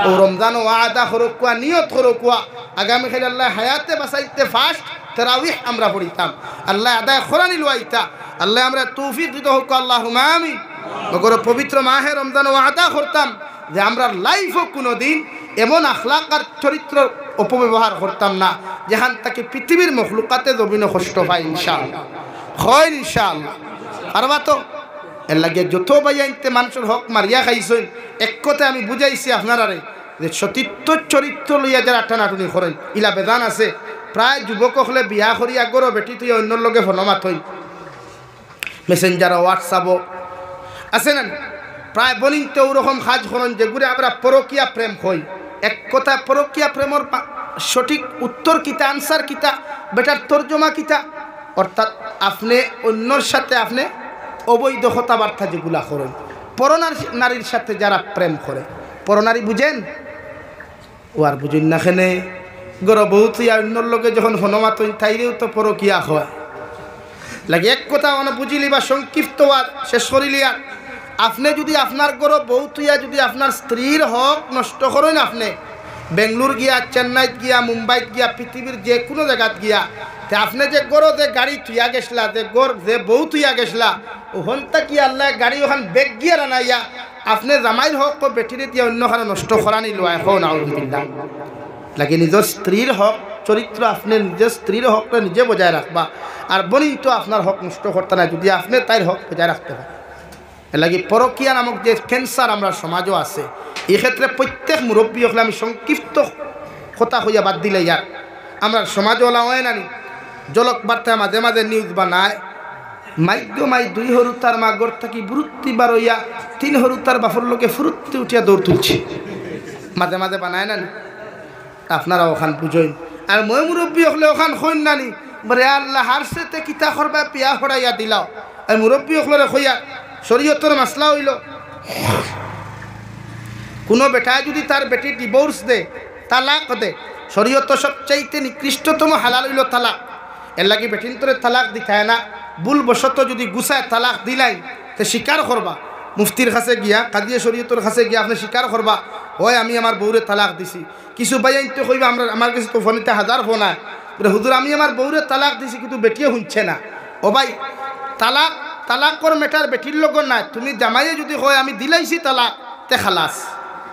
ও রমজান ওয়াদা করুক কোয়া, নিয়ত করুক কোয়া, আগামীকাল আল্লাহ হায়াতে বাঁচাইতে ফার্স্ট তারাউইহ আমরা পড়িতাম, আল্লাহ আদায় কোরআন লইতা, আল্লাহ আমরা তৌফিক দিতে হোক, আল্লাহুম্মা আমিন। মগর পবিত্র মাহে রমজান ওয়াদা করতাম যে আমরা লাইফও কোনো দিন এমন আখলাক আর চরিত্র অপব্যবহার করতাম না যেখান থেকে পৃথিবীর মখলুকাতে জমিনে কষ্ট পায় ইনশাআল্লাহ। হয় ইনশাআল্লাহ। পারবা তো? এর লাগে যত বাইয়াইতে মানুষের হক মারিয়া খাইছেন, এক কথা আমি বুঝাইছি আপনারারে যে সতীর্থ চরিত্র লইয়া যারা টানাটুনি করেন ইলা বেদান আছে। প্রায় যুবক হলে বিয়া করি আগর বেটি তুই অন্যর লগে ফোনমাত হই, মেসেঞ্জার হোয়াটসঅ্যাপও আছে না, প্রায় বলিতে ওরকম কাজ করেন যেগুলো আমরা পরকীয়া প্রেম হই। এক কথা পরকীয়া প্রেমর সঠিক উত্তর কিতা, আনসার কিতা, বেটার তর্জমা কিতা, অর্থাৎ আপনি অন্যর সাথে আপনি অবৈধ কথাবার্তা যেগুলা করেন, পরনারীর সাথে যারা প্রেম করে, পরনারী বুঝেন ও আর বুঝেন না খেনে গর্ভবতী তুই অন্যর লোকে যখন হনুমাত তাইলেও তো পরকিয়া হয় লাগে। এক কথা মানে বুঝিলি বা সংক্ষিপ্ত শেষ করিলিয়া, আপনি যদি আপনার গর্ভবতীয়া যদি আপনার স্ত্রীর হক নষ্ট করেন, আপনি বেঙ্গলোর গিয়া, চেন্নাইত গিয়া, মুম্বাইত গিয়া, পৃথিবীর যে কোনো জায়গাত গিয়া, তে আপনি যে গড় যে গাড়ি থুইয়া গেছলা, যে গড় যে বউ থুইয়া গেছলা, ওখানটা কি আল্লাহ গাড়ি ওখান বেগ গিয়া রানাইয়া আপনি জামাইর হক বেটিরে দিয়ে অন্য খানে নষ্ট করা নিল এখন আউযুবিল্লাহ। লাগে নিজের স্ত্রীর হক চরিত্র আপনি নিজের স্ত্রীর হকটা নিজে বজায় রাখবা, আর বনিন তো আপনার হক নষ্ট করতে না যদি আপনি তাইর হক বজায় রাখতে পারেন। এর লাগে পরকীয়া নামক যে ক্যান্সার আমরা সমাজও আছে, এই ক্ষেত্রে প্রত্যেক মুরব্বী হলে আমি সংক্ষিপ্ত কথা হইয়া বাদ দিলে ইয়ার আমরা সমাজও ওলা হয় না, জলক বার্তা মাঝে মাঝে নিউজ বানায়, মাই 2 হরুতার মা গড় থাকি বুরুত্তি বার হইয়া 3 হরুতার বাফর লোকে ফুরুত্তি উঠিয়া দৌড় তুলছে, মাঝে মাঝে বানায় না। আপনারা ওখান বুঝইন, আর মই মুরব্বী হলে ওখান হইন নানি বলে আল্লাহ হারসেতে কিতা করবা পিয়া হরাইয়া দিলাও। আর মুরব্বী হলে হইয়া শরীয়তের মাসলা হইল, কোনো বেটায় যদি তার বেটি ডিভোর্স দে, তালাক দে, শরীয়ত সবচাইতে নিকৃষ্টতম হালাল হইল তালাক। এর লাগে বেটিন তোরে তালাক দিতায় না, ভুলবশত যদি গুছায় তালাক দিলাই তো স্বীকার করবা, মুফতির কাছে গিয়া, কাদিয়ে শরীয়তের কাছে গিয়া আপনি স্বীকার করবা, হয় আমি আমার বউরে তালাক দিছি। কিছু বাইন তো কইবা আমার কাছে তো ফোনেতে 1000 ফোন আয়, হুজুর আমি আমার বউরে তালাক দিছি কিন্তু বেটিয়ে শুনছে না। ও ভাই, তালাক কর মেটার বেটির লগর নাই, তুমি জামাইয়ে যদি হয় আমি দিলাইছি তালাক, তে খালাস,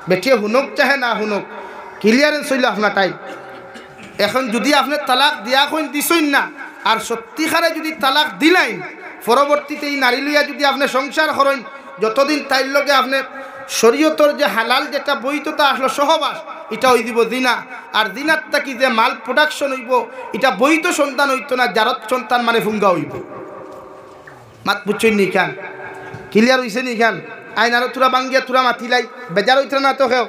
বেটিয়ে শুনক চাহে না শুনক, ক্লিয়ারেন্স হইল আপনার টাইম। এখন যদি আপনি তালাক দিয়া কইন দিছইন না, আর সত্যিকারে যদি তালাক দিলাইন, পরবর্তীতে এই নারী লইয়া যদি আপনি সংসার করেন, যতদিন তাইর লগে আপনি শরীয়তর যে হালাল যেটা বৈধতা আসলো সহবাস, এটা হই দিব জিনা। আর জিনার থাকি যে মাল প্রোডাকশন হইব, এটা বৈধ সন্তান হইতো না, জারত সন্তান মানে ফুঙ্গা হইব। মাত বুঝছেন নি খান? ক্লিয়ার হইছে নি খান? আইন আরো তুরা বাঙ্গিয়া তুরা মাতিলাই বেজার হইতো না তো কেউ।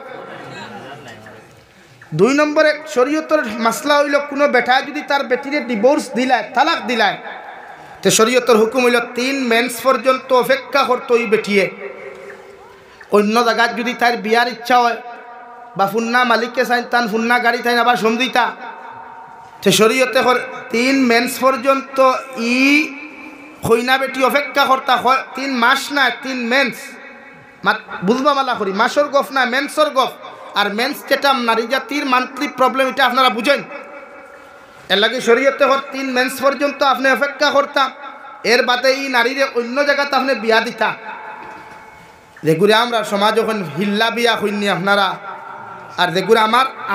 2 নম্বরে শরীয়তের মাসলা হইল, কোনো বেটায় যদি তার বেটিরে ডিভোর্স দিলায়, তালাক দিলায়, তো শরীয়তের হুকুম হইল 3 মেন্স পর্যন্ত অপেক্ষা করতো ওই বেটিয়ে। অন্য জায়গায় যদি তার বিয়ার ইচ্ছা হয় বা ফুন্না মালিককে চাই তান ফুন্না গাড়ি থাইন আবার সমদিতা, তো শরীয়তে 3 মেন্স পর্যন্ত ই কইনা বেটি অপেক্ষা করতা হয়। 3 মাস না, 3 মেন্স। বুঝবা মালা করি, মাসর গফ না, মেন্সর গফ। আর মেন্স যেটা নারী জাতির মান্থলি প্রবলেম, এটা আপনারা বুঝেন। এর লাগে শরীয়তে 3 মেন্স পর্যন্ত আপনি অপেক্ষা করতাম, এর বাদে এই নারীরে অন্য জায়গাতে আপনি বিয়া দিতা। যেগুলো আমরা সমাজ ওখানে হিল্লা বিয়া হইনি আপনারা, আর যেগুলো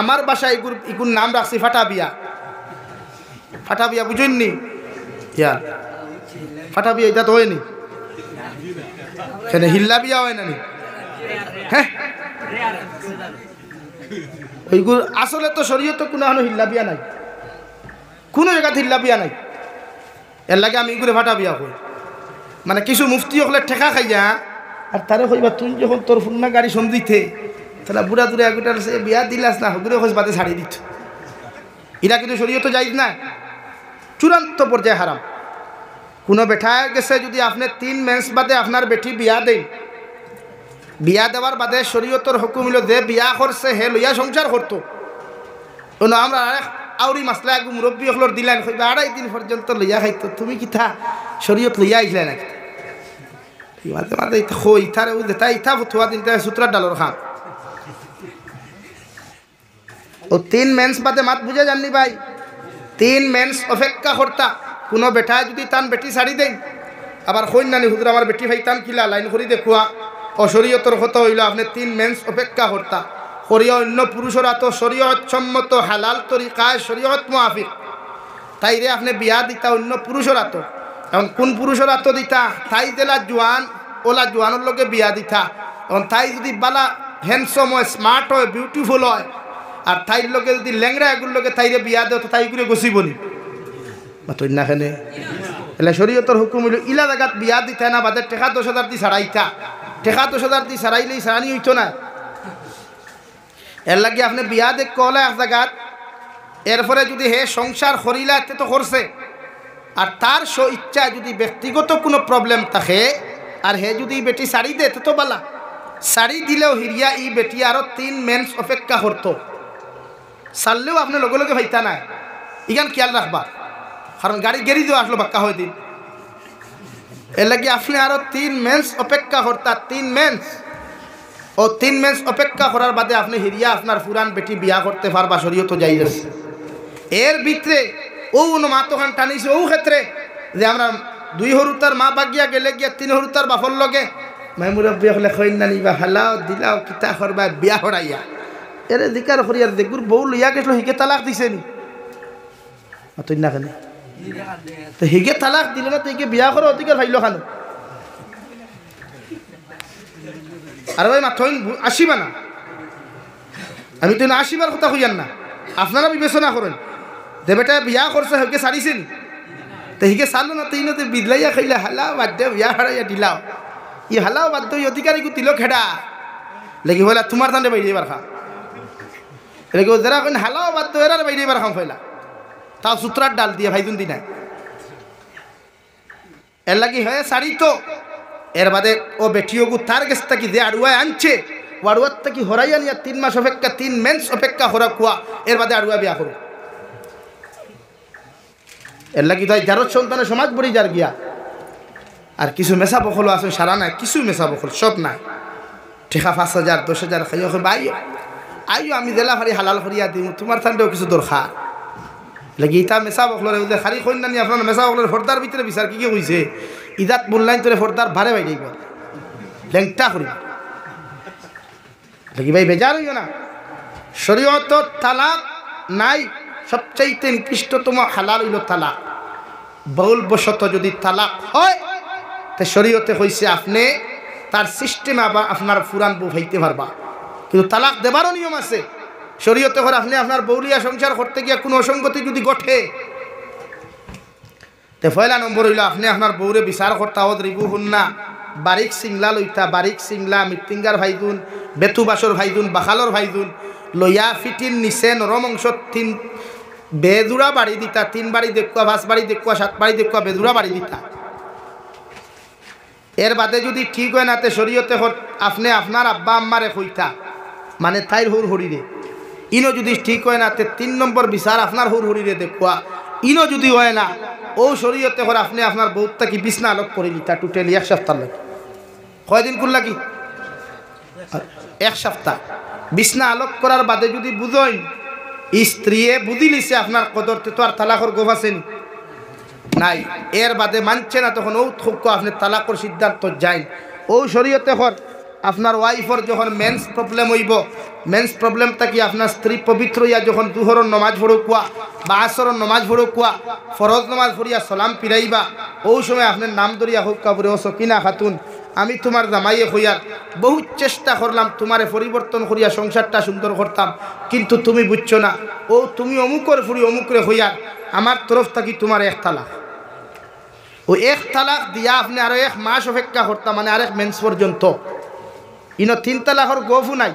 আমার বাসায় এগুর নাম রাখছি ফাটা বিয়া। ফাটা বিয়া বুঝেননি? ইয়া ফাটা বিয়া এটা তো হয়নি, সেখানে হিল্লা বিয়া হয় না নি? হ্যাঁ, ওইগুলো আসলে তো শরীয়ত কোনো হিল্লা বিয়া নাই, কোনো জায়গাতে হিল্লা বিয়া নাই। এর লাগে আমি এগুলো ফাটা বিয়া কই, মানে কিছু মুফতি হলে ঠেকা খাইয়া, আর তারে কইবা তুই যখন তোর ফুন্না গাড়ি সন্দিতে তাহলে বুড়া দূরে এগুটার বিয়া দিলাস না, হগুলো খোঁজ বাদে ছাড়ি দিত। এটা কিন্তু শরীয়ত যাইজ না, চূড়ান্ত পর্যায়ে হারাম। কোনো বেঠায় গেছে যদি আপনি 3 মেন্স বাদে আপনার বেটি বিয়া দেন, বিয়া দেওয়ার বাদে শরীয়তর হুকুম হইল যে বিয়া করছে হে লইয়া সংসার করতো। আমরা আউরি মাসলা এক মুরব্বী হলর দিলেন, 2.5 দিন পর্যন্ত লইয়া খাইতো। তুমি কিথা শরীয়ত লইয়া আইসলে নাকি? মাঝে মাঝে ইথারে তাই ইথা ফতুয়া দিন সুতরার ডালর খান। ও 3 মেন্স বাদে মাত বুঝে জাননি ভাই, 3 মেন্স অপেক্ষা করতা। কোনো বেটায় যদি তান বেটি ছাড়ি দেন, আবার কইন নানি হুজুর আমার বেটি ভাই তান কিলা লাইন করি দেখুয়া, অশরীয়তর কথা হইল আপনি 3 মেন্স অপেক্ষা করতা। শরীয় অন্য পুরুষরা তো শরীয়ত সম্মত হালাল তরিকায় শরীয়ত মুআফিক, তাইরে আপনি বিয়া দিতা অন্য পুরুষরা তো। এখন কোন পুরুষরা তো দিতা? তাই জেলা জোয়ান, ওলা জোয়ানোর লোকে বিয়া দিতা। এখন তাই যদি বালা হ্যান্ডসম হয়, স্মার্ট হয়, বিউটিফুল হয়, আর তাইর লোকে যদি ল্যাংরা এগুলোর লোকে তাইরে বিয়া দেও, তো তাই করে গছিব নি? নাখানে এলে শরীয়তর হুকুম হইল ইলা জায়গাত বিয়া দিতা না, বাদে টেকা 10,000 দি ছাড়াইতা। টেকা 10,000 দি ছাড়াইলেই ছাড়ানি হইতো না। এর লাগে আপনি বিয়া দেখ কলে এক জায়গাত, এরপরে যদি হে সংসার করিলা এতে তো করছে, আর তার ইচ্ছা যদি ব্যক্তিগত কোনো প্রবলেম থাকে, আর হে যদি বেটি শাড়ি দে তো বালা, শাড়ি দিলেও হিরিয়া ই বেটি আরো 3 মেন্স অপেক্ষা করতো। ছাড়লেও আপনি লগে লগে ভাইতা নাই, ইগান খেয়াল রাখবা, কারণ গাড়ি গেড়ি দেওয়া আসলো বাক্কা হয়ে দিন। এর লাগে আপনি আরো 3 মেন্স অপেক্ষা করতা। 3 মেন্স ও 3 মাস অপেক্ষা করার বাদে আপনি হিরিয়া আপনার পুরান বেটি বিয়া করতে পারবা, শরীয়ত জায়েজ আছে। এর ভিতরে ও মাতোখান টানিছে ও ক্ষেত্রে যে আমরা 2 হরুতার মা বাগিয়া গেলে গিয়া 3 হরুতার বাপর লগে মাইমুরব্বী হলে খৈন না নিবা হালাও দিলাও কিতা করবা বিয়া হরাইয়া এরে দিকার করিয়ার দেখুর বউ লইয়া গেছিল হিকে তালাক দিছে নি তুই না কেন তো হিকে তালাক দিল না তুই বিয়া করো অধিকার ভাইল খানো আর ভাই মাথইন আসিবা না, আমি তো না আসিবার কথা কইয়ান না, আপনারা বিবেচনা করেন যে বেটা বিয়া করছে হিকে সারিছেন তো হিকে সারলো না তুই না তো বিদলাইয়া খাইলা হালা বাদ বিয়া হারাইয়া দিলাও ই হালাও বাদ ওই অধিকারীকে দিল খেডা লেগে হইলা তোমার দান্ডে বাইরে এবার খা লেগে যারা কোন হালাও বাদ এরার বাইরে এবার খাম ফেলা তাও সূত্রার ডাল দিয়ে ভাইজুন দিনা এর লাগি হয়ে সারি তো এর বাদে ও বেটিওগু তার কাছ থেকে যে আড়ুয়ায় আনছে ও আড়ুয়ার থেকে হরাইয়া নিয়ে 3 মাস অপেক্ষা 3 মেন্স অপেক্ষা হরা কুয়া এর বাদে আড়ুয়া বিয়া করো। এর লাগি তাই যার সন্তানের সমাজ বড়ি যার গিয়া আর কিছু মেশা বখল আছে সারা নাই, কিছু মেশা বখল সব নাই। ঠেকা 5,000 10,000 খাইয়া আইও আইও আমি জেলা ফারি হালাল করিয়া দিই তোমার থানতেও কিছু দরকার লাগি ইতা মেশা বখলের খারি কইন না নি আপনার মেশা বখলের ফর্দার ভিতরে বিচার কি কইছে ইদাত বললাইন তোরে ফর্দার ভারে বাইরে গেল ল্যাংটা করি লাগি ভাই বেজার হইও না। শরীয়ত তালাক নাই, সবচাইতে নিকৃষ্টতম হালাল হইল তালাক। বহুল বশত যদি তালাক হয় তে শরীয়তে কইছে আপনি তার সিস্টেমে আবার আপনার ফুরান বউ হইতে পারবা, কিন্তু তালাক দেবারও নিয়ম আছে শরীয়তে করে। আপনি আপনার বউলিয়া সংসার করতে গিয়ে কোনো অসঙ্গতি যদি ঘটে তে পয়লা নম্বর হইল আপনি আপনার বউরে বিচার করতে হত রিবু হুন না বারিক সিংলা লইতা, বারিক সিংলা মৃত্যুঙ্গার ভাইদুন বেতুবাসর ভাইদুন বাখালর ভাইদুন লইয়া ফিটিন নিচে নরম অংশ 3 বেজুড়া বাড়ি দিতা, 3 বাড়ি দেখুয়া 5 বাড়ি দেখুয়া 7 বাড়ি দেখুয়া বেজুড়া বাড়ি দিতা। এর বাদে যদি ঠিক হয় না তে শরীয়তে আপনি আপনার আব্বা আম্মারে কইতা মানে তাইর হুর হরিরে ইনো যদি ঠিক হয় না তে 3 নম্বর বিচার আপনার হুর হরিরে দেখুয়া ইনো যদি হয় না ও শরীয়তে করে আপনি আপনার বউটা কি বিছনা আলোক করে দিতা টোটালি 1 সপ্তাহ লাগে। কয়দিন করলা কি 1 সপ্তাহ বিছনা আলোক করার বাদে যদি বুঝইন স্ত্রীয়ে বুঝি লিছে আপনার কদরতে তো আর তালাকর গোফ আছেনি নাই, এর বাদে মানছে না তখন ও থুক আপনি তালাকর সিদ্ধান্ত যাই। ও শরীয়তে কর আপনার ওয়াইফর যখন মেন্স প্রবলেম হইব, মেন্স প্রবলেমটা কি আপনার স্ত্রী পবিত্র হইয়া যখন দুহরর নমাজ পড়ুকুয়া বা আসরর নমাজ পড়ুকুয়া ফরজ নমাজ পড়িয়া সালাম পিরাইবা ও সময় আপনার নাম ধরিয়া হোক কাবরে ও সকিনা খাতুন আমি তোমার জামাইয়ে হইয়ার বহু চেষ্টা করলাম তোমারে পরিবর্তন করিয়া সংসারটা সুন্দর করতাম, কিন্তু তুমি বুঝছো না ও তুমি অমুকর ফুরি অমুকরে হইয়ার আমার তরফ থাকি তোমার 1 তালাক। ও 1 তালাক দিয়া আপনি আরো 1 মাস অপেক্ষা করতাম মানে আরেক মেন্স পর্যন্ত ইনো 3 তালাকর গোফু নাই।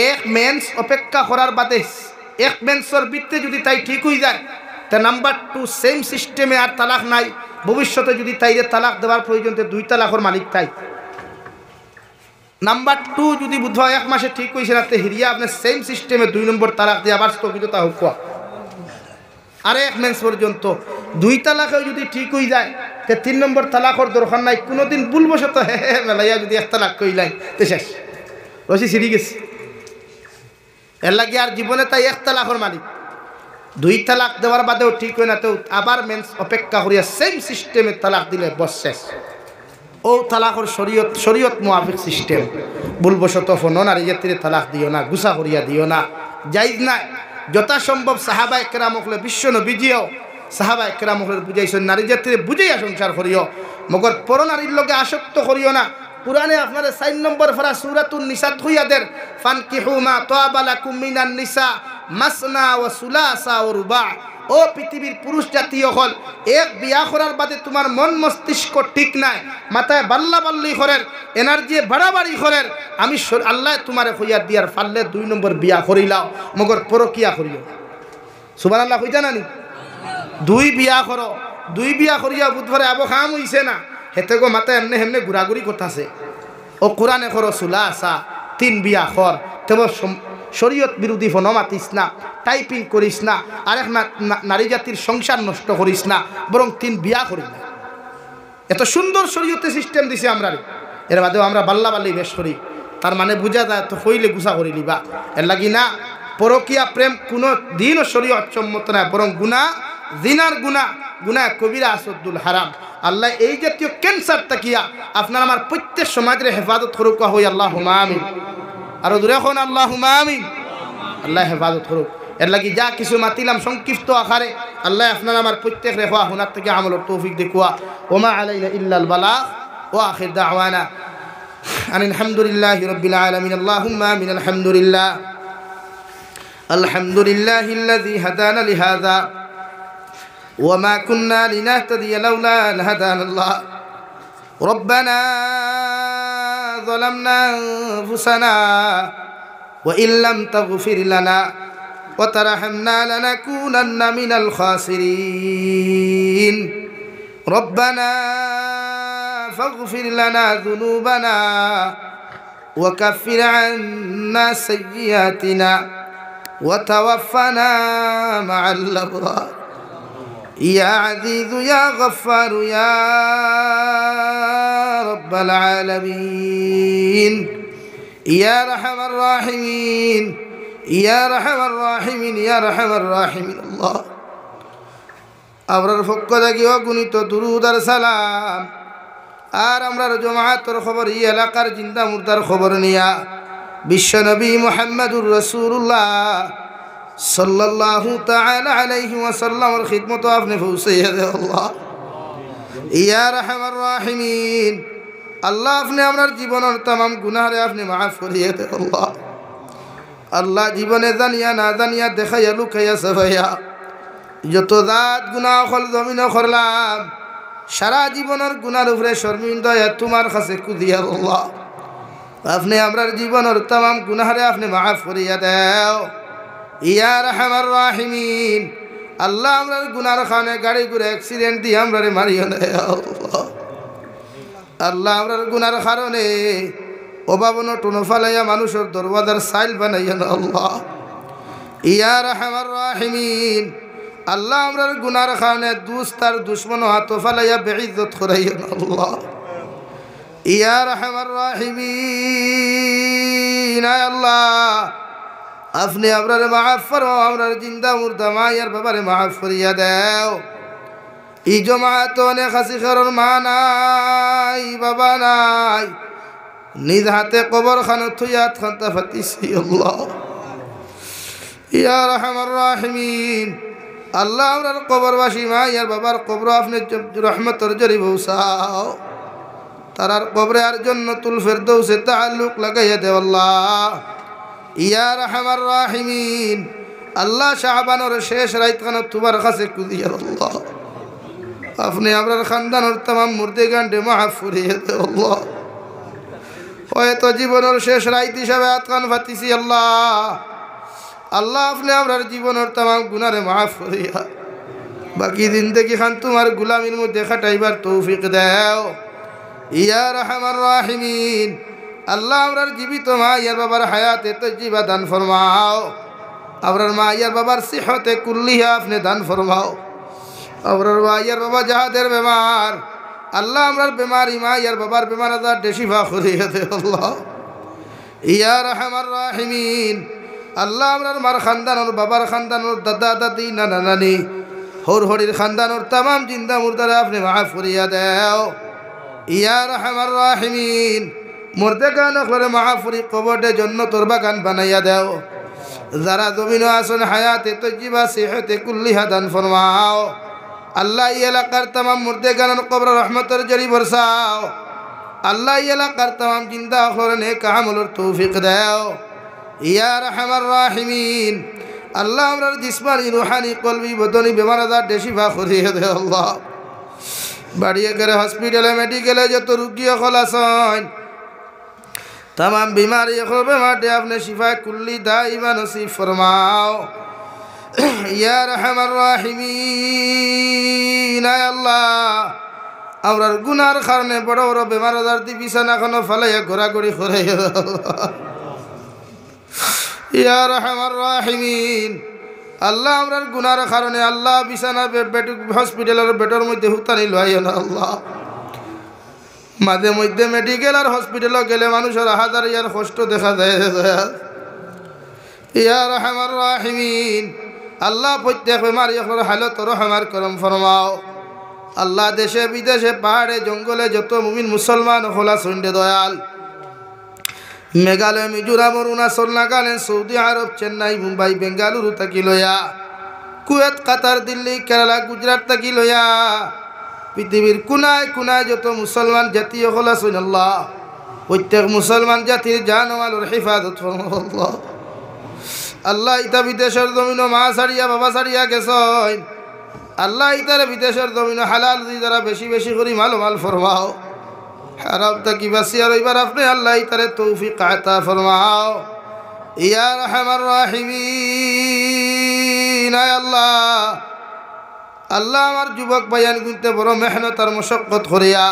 1 মেন্স অপেক্ষা করার বাদে 1 মেন্সর ভিত্তিতে যদি তাই ঠিক হয়ে যায় তা নাম্বার 2 সেম সিস্টেমে আর তালাক নাই। ভবিষ্যতে যদি তাইরে তালাক দেওয়ার প্রয়োজন 2 তালাকর মালিক তাই। নাম্বার 2 যদি বুধবার 1 মাসে ঠিক হয়েছে না তে হিরিয়া আপনি সেম সিস্টেমে 2 নম্বর তালাক দিয়ে আবার স্থগিততা হোক আর 1 মেন্স পর্যন্ত। 2 তালাকেও যদি ঠিক হয়ে যায় তে 3 নম্বর তালাকর দরকার নাই। কোনোদিন ভুলবশত মেলাইয়া যদি 1 তালাক কইলাই তে শেষ রসি সিঁড়ি গেছে। এর লাগে আর জীবনে তাই 1 তালাকর মালিক। 2 তালাক দেওয়ার বাদেও ঠিক হয় না তো আবার মেন্স অপেক্ষা করিয়া সেম সিস্টেমে তালাক দিলে বস শেষ। ও তালাকর শরীয়ত মুআফিক সিস্টেম। ভুলবশত ফোন নারী জাতিরে তালাক দিও না, গুসা করিয়া দিও না, জায়েজ নাই। যথাসম্ভব সাহাবায়ে কেরামকলে বিশ্ব নবীজিও সাহাবায়ে কেরামকলে বুঝাইছেন নারী জাতিরে বুঝাইয়া সংসার করিও, মগর পর নারীর লগে আসক্ত করিও না। কুরআনে আপনার 4 নম্বর ফারা সূরাতুন নিসা থুইয়াদের ফানকিহু মা তাবা লাকুম মিনান নিসা মাসনা ওয়া সুলাসা ওয়া রুবা। ও পৃথিবীর পুরুষ জাতীয় হল 1 বিয়া করার বাদে তোমার মন মস্তিষ্ক ঠিক নাই, মাথায় বাল্লা বাল্লি করের এনার্জি বাড়াবাড়ি করের, আমি আল্লাহ তোমারে হইয়া দিয়ার ফাললে 2 নম্বর বিয়া করিলাও মগর পরকিয়া করিও। সুবহানাল্লাহ কইতা নানি 2 বিয়া করো, 2 বিয়া করিয়া বুধবারে আবো খাম হইছে না হেতে গো মাথায় এমনি হেমনে ঘুরাঘুরি করতেছে। ও কোরআনে করো সুলাসা 3 বিয়া কর, তেমন শরীয়ত বিরোধী ফোন মাতিস না, টাইপিং করিস না, আরেক নারী জাতির সংসার নষ্ট করিস না, বরং 3 বিয়া করিস না। এত সুন্দর শরীয়তে সিস্টেম দিছে আমরা, এর বাদেও আমরা বাল্লা বাল্লি বেশ করি, তার মানে বুঝা যায় তো হইলে গুছা করি লিবা। এর লাগি না পরকিয়া প্রেম কোনো দিনও শরীয়ত সম্মত না, বরং গুনাহ, জিনার গুনাহ, গুনাহ কবিরা আসদ্দুল হারাম। আল্লাহ এই জাতীয় ক্যান্সার তাকিয়া আপনার আমার প্রত্যেক সমাজের হেফাজত করুক, হই আল্লাহুম্মা আমিন। আরো দূরে এখন আল্লাহুম্মা আমিন। আল্লাহ হেফাজত করুক। এর লাগি যা কিছু মাতিলাম সংক্ষিপ্ত আকারে, আল্লাহ আপনার আমার প্রত্যেক রেখা হুনার থেকে আমলের তৌফিক দেখুয়া। ওমা আলাইনা ইল্লাল বালাগ ওয়া আখির দাওয়ানা আনিল হামদুলিল্লাহি রাব্বিল আলামিন। আল্লাহুম্মা আমিন। আলহামদুলিল্লাহ আলহামদুলিল্লাহিল্লাযী হাদানা লিহাযা ওয়া মা কুন্না লিনাহতাদিয়া লাউলা আন হাদানাল্লাহ। রব্বানা যালামনা আনফুসানা ওয়া ইল্লাম তাগফির লানা ওয়া তারহামনা লানাকুনান্না মিনাল খাসিরিন। রব্বানা ফাগফির লানা যুনুবানা ওয়া কাফির আন্না সাইয়্যাতিনা ওয়া তাওয়াফানা মা'আল আবরার। ইয়া আযীযু ইয়া গফফারু ইয়া রাব্বাল আলামিন। ইয়া আরহামার রাহিমিন, ইয়া আরহামার রাহিমিন, ইয়া আরহামার রাহিমিন। আল্লাহ আমরার পক্ষ থেকে অগণিত দুরূদ আর সালাম, আর আমরার জমাআতের খবর, এই এলাকার জিন্দা মুর্দার খবর নিয়া বিশ্বনবী মুহাম্মদুর রাসূলুল্লাহ সাল্লাল্লাহু তাআলা আলাইহি ওয়াসাল্লামের খিদমত আপনি পৌঁছাইয়া দেন আল্লাহ। ইয়া আরহামার রাহিমিন। আল্লাহ আপনি আপনার জীবনের तमाम গুনাহরে আপনি মাফ করিয়ে দেন আল্লাহ। আল্লাহ জীবনে জানিয়া না জানিয়া দেখাইয়া লুকাইয়া সাফাইয়া যত জাত গুনাহ হল জমিনে করলাম, সারা জীবনের গুনার উপরে শর্মিন্দা তোমার কাছে কুদিয়া আল্লাহ। আপনি আমরার জীবনের तमाम গুনাহরে আপনি মাফ করিয়া দাও। ইয়া আরহামার রাহিমিন। আল্লাহ আমরার গুনার খানে গাড়ি ঘুরে অ্যাক্সিডেন্ট দিয়ে আমরারে মারিও না আল্লাহ। আল্লাহ আমরার গুনার কারণে অভাবন টুনো ফালাইয়া মানুষের দরওয়াজার সাইল বানাইয়া না আল্লাহ। ইয়া আরহামার রাহিমিন। আল্লাহ আমরার গুনার কারণে দুস্ত আর দুশ্মন হাত ফালাইয়া বেইজ্জত করাইয়া না আল্লাহ। ইয়া আরহামার রাহিমিন। আল্লাহ আপনি আমরারে মাফ ফরমাও, আমরার জিন্দা মুর্দা মায়ের বাবারে মাফ করিয়া দাও। এই জমাত অনেক হাসি খারর মা নাই, বাবা নাই, নিজ হাতে কবর খানো থুইয়াত খান্তা ফাতিছি আল্লাহ। ইয়া আরহামার রাহিমিন। আল্লাহ আমরার কবরবাসী মায়ের বাবার কবর আপনি রহমতের জরি বৌসাও, তারার কবরে আর জান্নাতুল ফেরদৌসে তাআল্লুক লাগাইয়া দেও আল্লাহ। ইয়া আরহামার রাহিমিন। আল্লাহ শাবানের শেষ রাত খানো তোমার কাছে কুদিয়া আল্লাহ। আপনি আমরার খানদানের तमाम মুর্দে গান্ডে মাফ করিয়ে দেও আল্লাহ। হয়তো জীবনের শেষ রাত হিসাবে আতকান ফাতিছি আল্লাহ। আল্লাহ আপনি আমরার জীবনের तमाम গুনারে মাফ করিয়া বাকি জিন্দেগি খান তোমার গুলামির মধ্যে খাটাইবার তৌফিক দাও। ইয়া আরহামার রাহিমিন। আল্লাহ আমরার জীবিত মা ইয়ার বাবার হায়াতে তজ্জিবা দান ফরমাও। আমরার মা ইয়ার বাবার সিহতে কুল্লিহা আপনি দান ফরমাও। আমরার মা ইয়ার বাবা যাহাদের বেমার, আল্লাহ আমরার বেমারি মা ইয়ার বাবার বেমার আজার দেশিফা করিয়া দে আল্লাহ। ইয়া আরহামার রাহিমিন। আল্লাহ আমরার মার খানদানোর, বাবার খানদানোর, দাদা দাদি, নানা নানি, হর হরির খানদানোর तमाम জিন্দা মুর্দারে আপনি মাফ করিয়া দেও। ইয়া আরহামার রাহিমিন। মুর্দে গান করে মাফ করি কবরে জান্নাতুর বাগান বানাইয়া দেও। যারা জমিনে আসন হায়াতে তজ্জিবা সিহতে কুল্লিহা দান ফরমাও। আল্লাহ এই এলাকার तमाम মুর্দে গানের কবর রহমতের জরি বরসাও। আল্লাহ এই এলাকার तमाम জিন্দা করে নেক আমলের তৌফিক দাও। ইয়া আরহামার রাহিমিন। আল্লাহ আমরার জিসমানি, রুহানি, কলবি, বদনি বেমার আজার দেশিফা করিয়ে দে আল্লাহ। বাড়িয়ে করে হসপিটালে মেডিকেলে যত রুগী হল আসন, तमाम बीमारी बेमारे आपने शिफा कुल्ली दाइमा नसीब फरमाओ। या रहमान राहिमीन। আল্লাহ আমরার গুনার কারণে বড় বড় বেমার আজার দি বিছানা খানো ফালাইয়া ঘোরাঘুরি করে। ইয়া রহমান রাহিমিন। আল্লাহ আমরার গুনার কারণে আল্লাহ বিছানা হসপিটালের বেডের মধ্যে হুতানি লইয়া না আল্লাহ। মাঝে মধ্যে মেডিকেল আর হসপিটালও গেলে মানুষের হাজার ইয়ার কষ্ট দেখা যায়। ইয়া রাহমার রাহিমিন, আল্লাহ প্রত্যেক বেমারি হালত রহমার করম ফরমাও। আল্লাহ দেশে বিদেশে পাহাড়ে জঙ্গলে যত মুমিন মুসলমান হলা সন্ডে দয়াল, মেঘালয়, মিজোরাম, অরুণাচল, নাগাল্যান্ড, সৌদি আরব, চেন্নাই, মুম্বাই, বেঙ্গালুরু থাকি লইয়া কুয়েত, কাতার, দিল্লি, কেরালা, গুজরাট থাকি লইয়া পৃথিবীর কোনায় কোনায় যত মুসলমান জাতি হলা শুন আল্লাহ প্রত্যেক মুসলমান জাতির জান ও মালের হিফাজত ফরমাও আল্লাহ। আল্লাহ ইতা বিদেশের জমিন মা ছাড়িয়া বাবা ছাড়িয়া গেছেন, আল্লাহ ইতারে বিদেশের জমিন হালাল যারা বেশি বেশি করি মাল ফরমাও। হারাম তাকি বাসিয়া রইবার আপনি আল্লাহ ইতারে তৌফিক আতা ফরমাও। ইয়া রাহমার রাহিমিন, আল্লাহ আল্লাহ আমার যুবক ভাইয়ান গুনতে বড় মেহনত আর মশক্কত করিয়া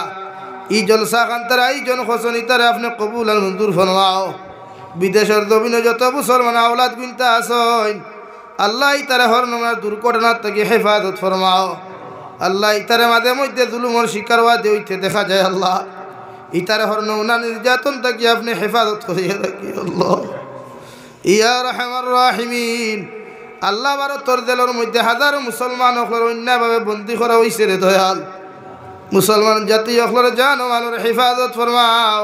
ই জলসা খান্তার আয়োজন খসন ইতারে আপনি কবুল আর মঞ্জুর ফরমাও। বিদেশের জমিনে যত মুসলমান আওলাদ গুনতে আসেন আল্লাহ ইতারে হরনার দুর্ঘটনার থেকে হেফাজত ফরমাও। আল্লাহ ইতারে মাঝে মধ্যে জুলুমর শিকার হওয়া হইতে দেখা যায়, আল্লাহ ইতারে হরনা নির্যাতন থেকে আপনি হেফাজত করিয়া রাখি আল্লাহ। ইয়া রাহমার রাহিমিন, আল্লাহ ভারতের জেলের মধ্যে হাজারো মুসলমান অখলের অন্যায়ভাবে বন্দী করা হয়েছে রে দয়াল। মুসলমান জাতি অখলের জান ও মালের হেফাজত ফরমাও।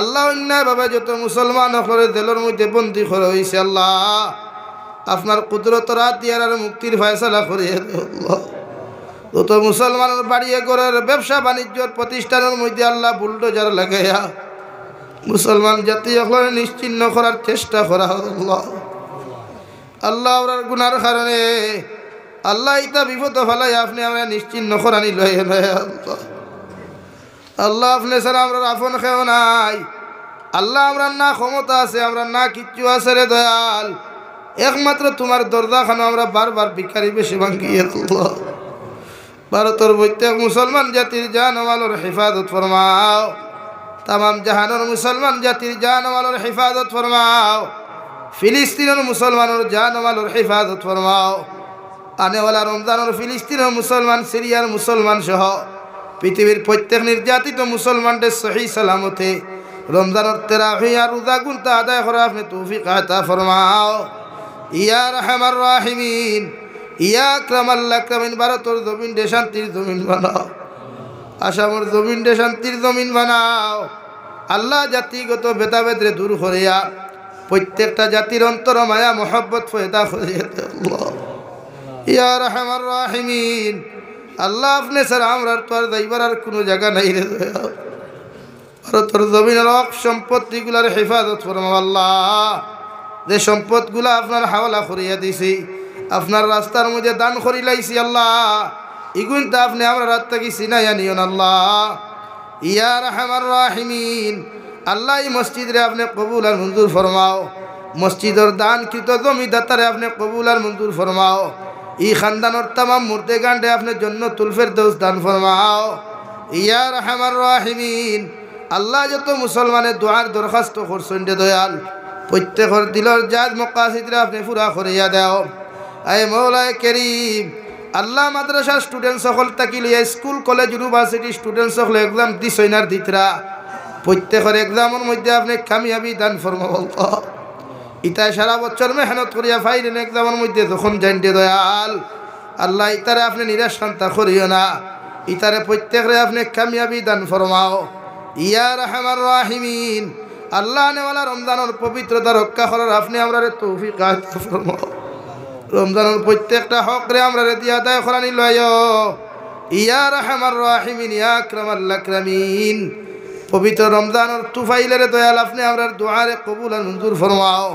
আল্লাহ অন্যায়ভাবে যত মুসলমান অখলের জেলের মধ্যে বন্দী করা হয়েছে আল্লাহ আপনার কুদরত রাত দিয়ার আর মুক্তির ফয়সালা করিয়ে দেও আল্লাহ। যত মুসলমানের বাড়িয়ে ঘরের ব্যবসা বাণিজ্যর প্রতিষ্ঠানের মধ্যে আল্লাহ বুলডোজার লাগাইয়া মুসলমান জাতি অখলের নিশ্চিহ্ন করার চেষ্টা করা আল্লাহ। আল্লাহ ওরার গুনার কারণে আল্লাহ ইতা বিপদ ফেলাই আপনি আমরা নিশ্চিহ্ন করানি লয়ে আল্লাহ। আল্লাহ আপনি ছাড়া আমরা আপন খেও নাই আল্লাহ, আমরা না ক্ষমতা আছে, আমরা না কিচ্ছু আছে রে দয়াল। একমাত্র তোমার দরজাখানো আমরা বারবার ভিখারি বেশি ভাঙ্গিয়ে আল্লাহ। ভারতের প্রত্যেক মুসলমান জাতির জান ও মালের হেফাজত ফরমাও। তামাম জাহানের মুসলমান জাতির জান ও মালের হেফাজত ফরমাও। ফিলিস্তিনের মুসলমানের জান ও মালের হেফাজত ফরমাও। আনেওয়ালা রমজানের ফিলিস্তিনের মুসলমান, সিরিয়ার মুসলমান সহ পৃথিবীর প্রত্যেক নির্যাতিত মুসলমানদের সহি সালামতে রমজানের তেরাহি আর রোজা গুনতা আদায় করে আপনি তৌফিক আতা ফরমাও। ইয়া রাহমার রাহিমিন, ইয়া আকরামাল আকরামিন, ভারতের জমিন দে শান্তির জমিন বানাও, আসামের জমিন দে শান্তির জমিন বানাও। আল্লাহ জাতিগত ভেদাভেদরে দূর করিয়া প্রত্যেকটা জাতির অন্তর মায়া মোহব্বত ফয়দা করিয়া আল্লাহ। ইয়া রাহমার রাহিমিন, আল্লাহ আপনি স্যার আমরা তো আর যাইবার আর কোনো জায়গা নাই রে দয়াল। ভারতের জমিনের সম্পত্তিগুলার হেফাজত ফরমাও আল্লাহ। যে সম্পদগুলা আপনার হাওলা করিয়া দিছি, আপনার রাস্তার মধ্যে দান করি লাইছি আল্লাহ, ইগুনটা আপনি আমরা রাত থেকে চিনাইয়া নিয়ন আল্লাহ। ইয়া রাহমার রাহিমিন, আল্লাহ এই মসজিদরে আপনি কবুল আর মঞ্জুর ফরমাও। মসজিদের দান কৃত জমিদাতারে আপনি কবুল আর মঞ্জুর ফরমাও। ই খানদানোর তামাম মুর্দে গান্ডে আপনি জান্নাতুল ফেরদৌস দান ফরমাও। ইয়া রাহমার রাহিমিন, আল্লাহ যত মুসলমানের দোয়ার দরখাস্ত করছেন রে দয়াল প্রত্যেকের দিলের জাজ মকাসিদরে আপনি পুরা করিয়া দাও। আয় মৌলায় করিম, আল্লাহ মাদ্রাসার স্টুডেন্ট সকল তাকি লিয়া স্কুল কলেজ ইউনিভার্সিটি স্টুডেন্ট সকল এক্সাম দিছইনার দিতরা প্রত্যেকের এক্সামের মধ্যে আপনি কামিয়াবি দান ফরমাও আল্লাহ। ইতায় সারা বছর মেহনত করিয়া ফাইলেন এক্সামের মধ্যে যখন জানতে দয়াল আল্লাহ ইতারে আপনি নিরাশ শান্তা করিও না, ইতারে প্রত্যেকরে আপনি কামিয়াবি দান ফরমাও। ইয়া রাহমার রাহিমিন, আল্লাহ নেওয়ালা রমজানের পবিত্রতা রক্ষা করার আপনি আমরা তৌফিক আতা ফরমাও। রমজানের প্রত্যেকটা হক রে আমরা দিয়া আদায় করানি লয়। ইয়া রাহমার রাহিমিন, ইয়া আকরামাল আকরামিন, পবিত্র রমজানের তুফাইলের দয়াল আপনি আমরা দুআরে কবুল আর মঞ্জুর ফরমাও।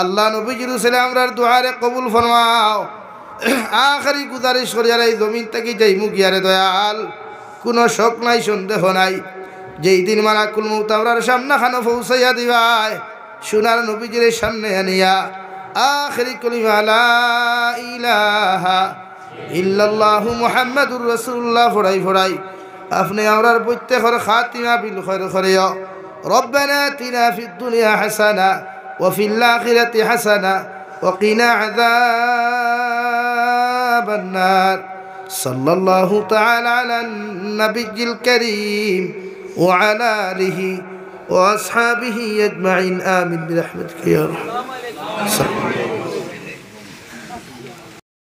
আল্লাহ নবীজির উসিলে আমরা দুআরে কবুল ফরমাও। আখরি গুজারিশ করিয়ার এই জমিন থেকে যাই মুখিয়ারে দয়াল কোনো শক নাই সন্দেহ নাই, যেই দিন মালাকুল মউত আমরার সামনে খানো পৌঁছাইয়া দিবাই সোনার নবীজির সামনে আনিয়া আখরি কলিমা লা ইলাহা ইল্লাল্লাহু মুহাম্মাদুর রাসূলুল্লাহ ফড়াই ফড়াই আপনি আমরার প্রত্যেকের খাতিমা বিল খায়র করিও। রব্বানা আতিনা ফিদ দুনিয়া হাসানা ওয়া ফিল আখিরাতি হাসানা ওয়া কিনা আযাবান নার। সাল্লাল্লাহু তাআলা আলান নাবিয়্যিল কারীম وعلى آله وأصحابه أجمعين آمين برحمتك يا رب.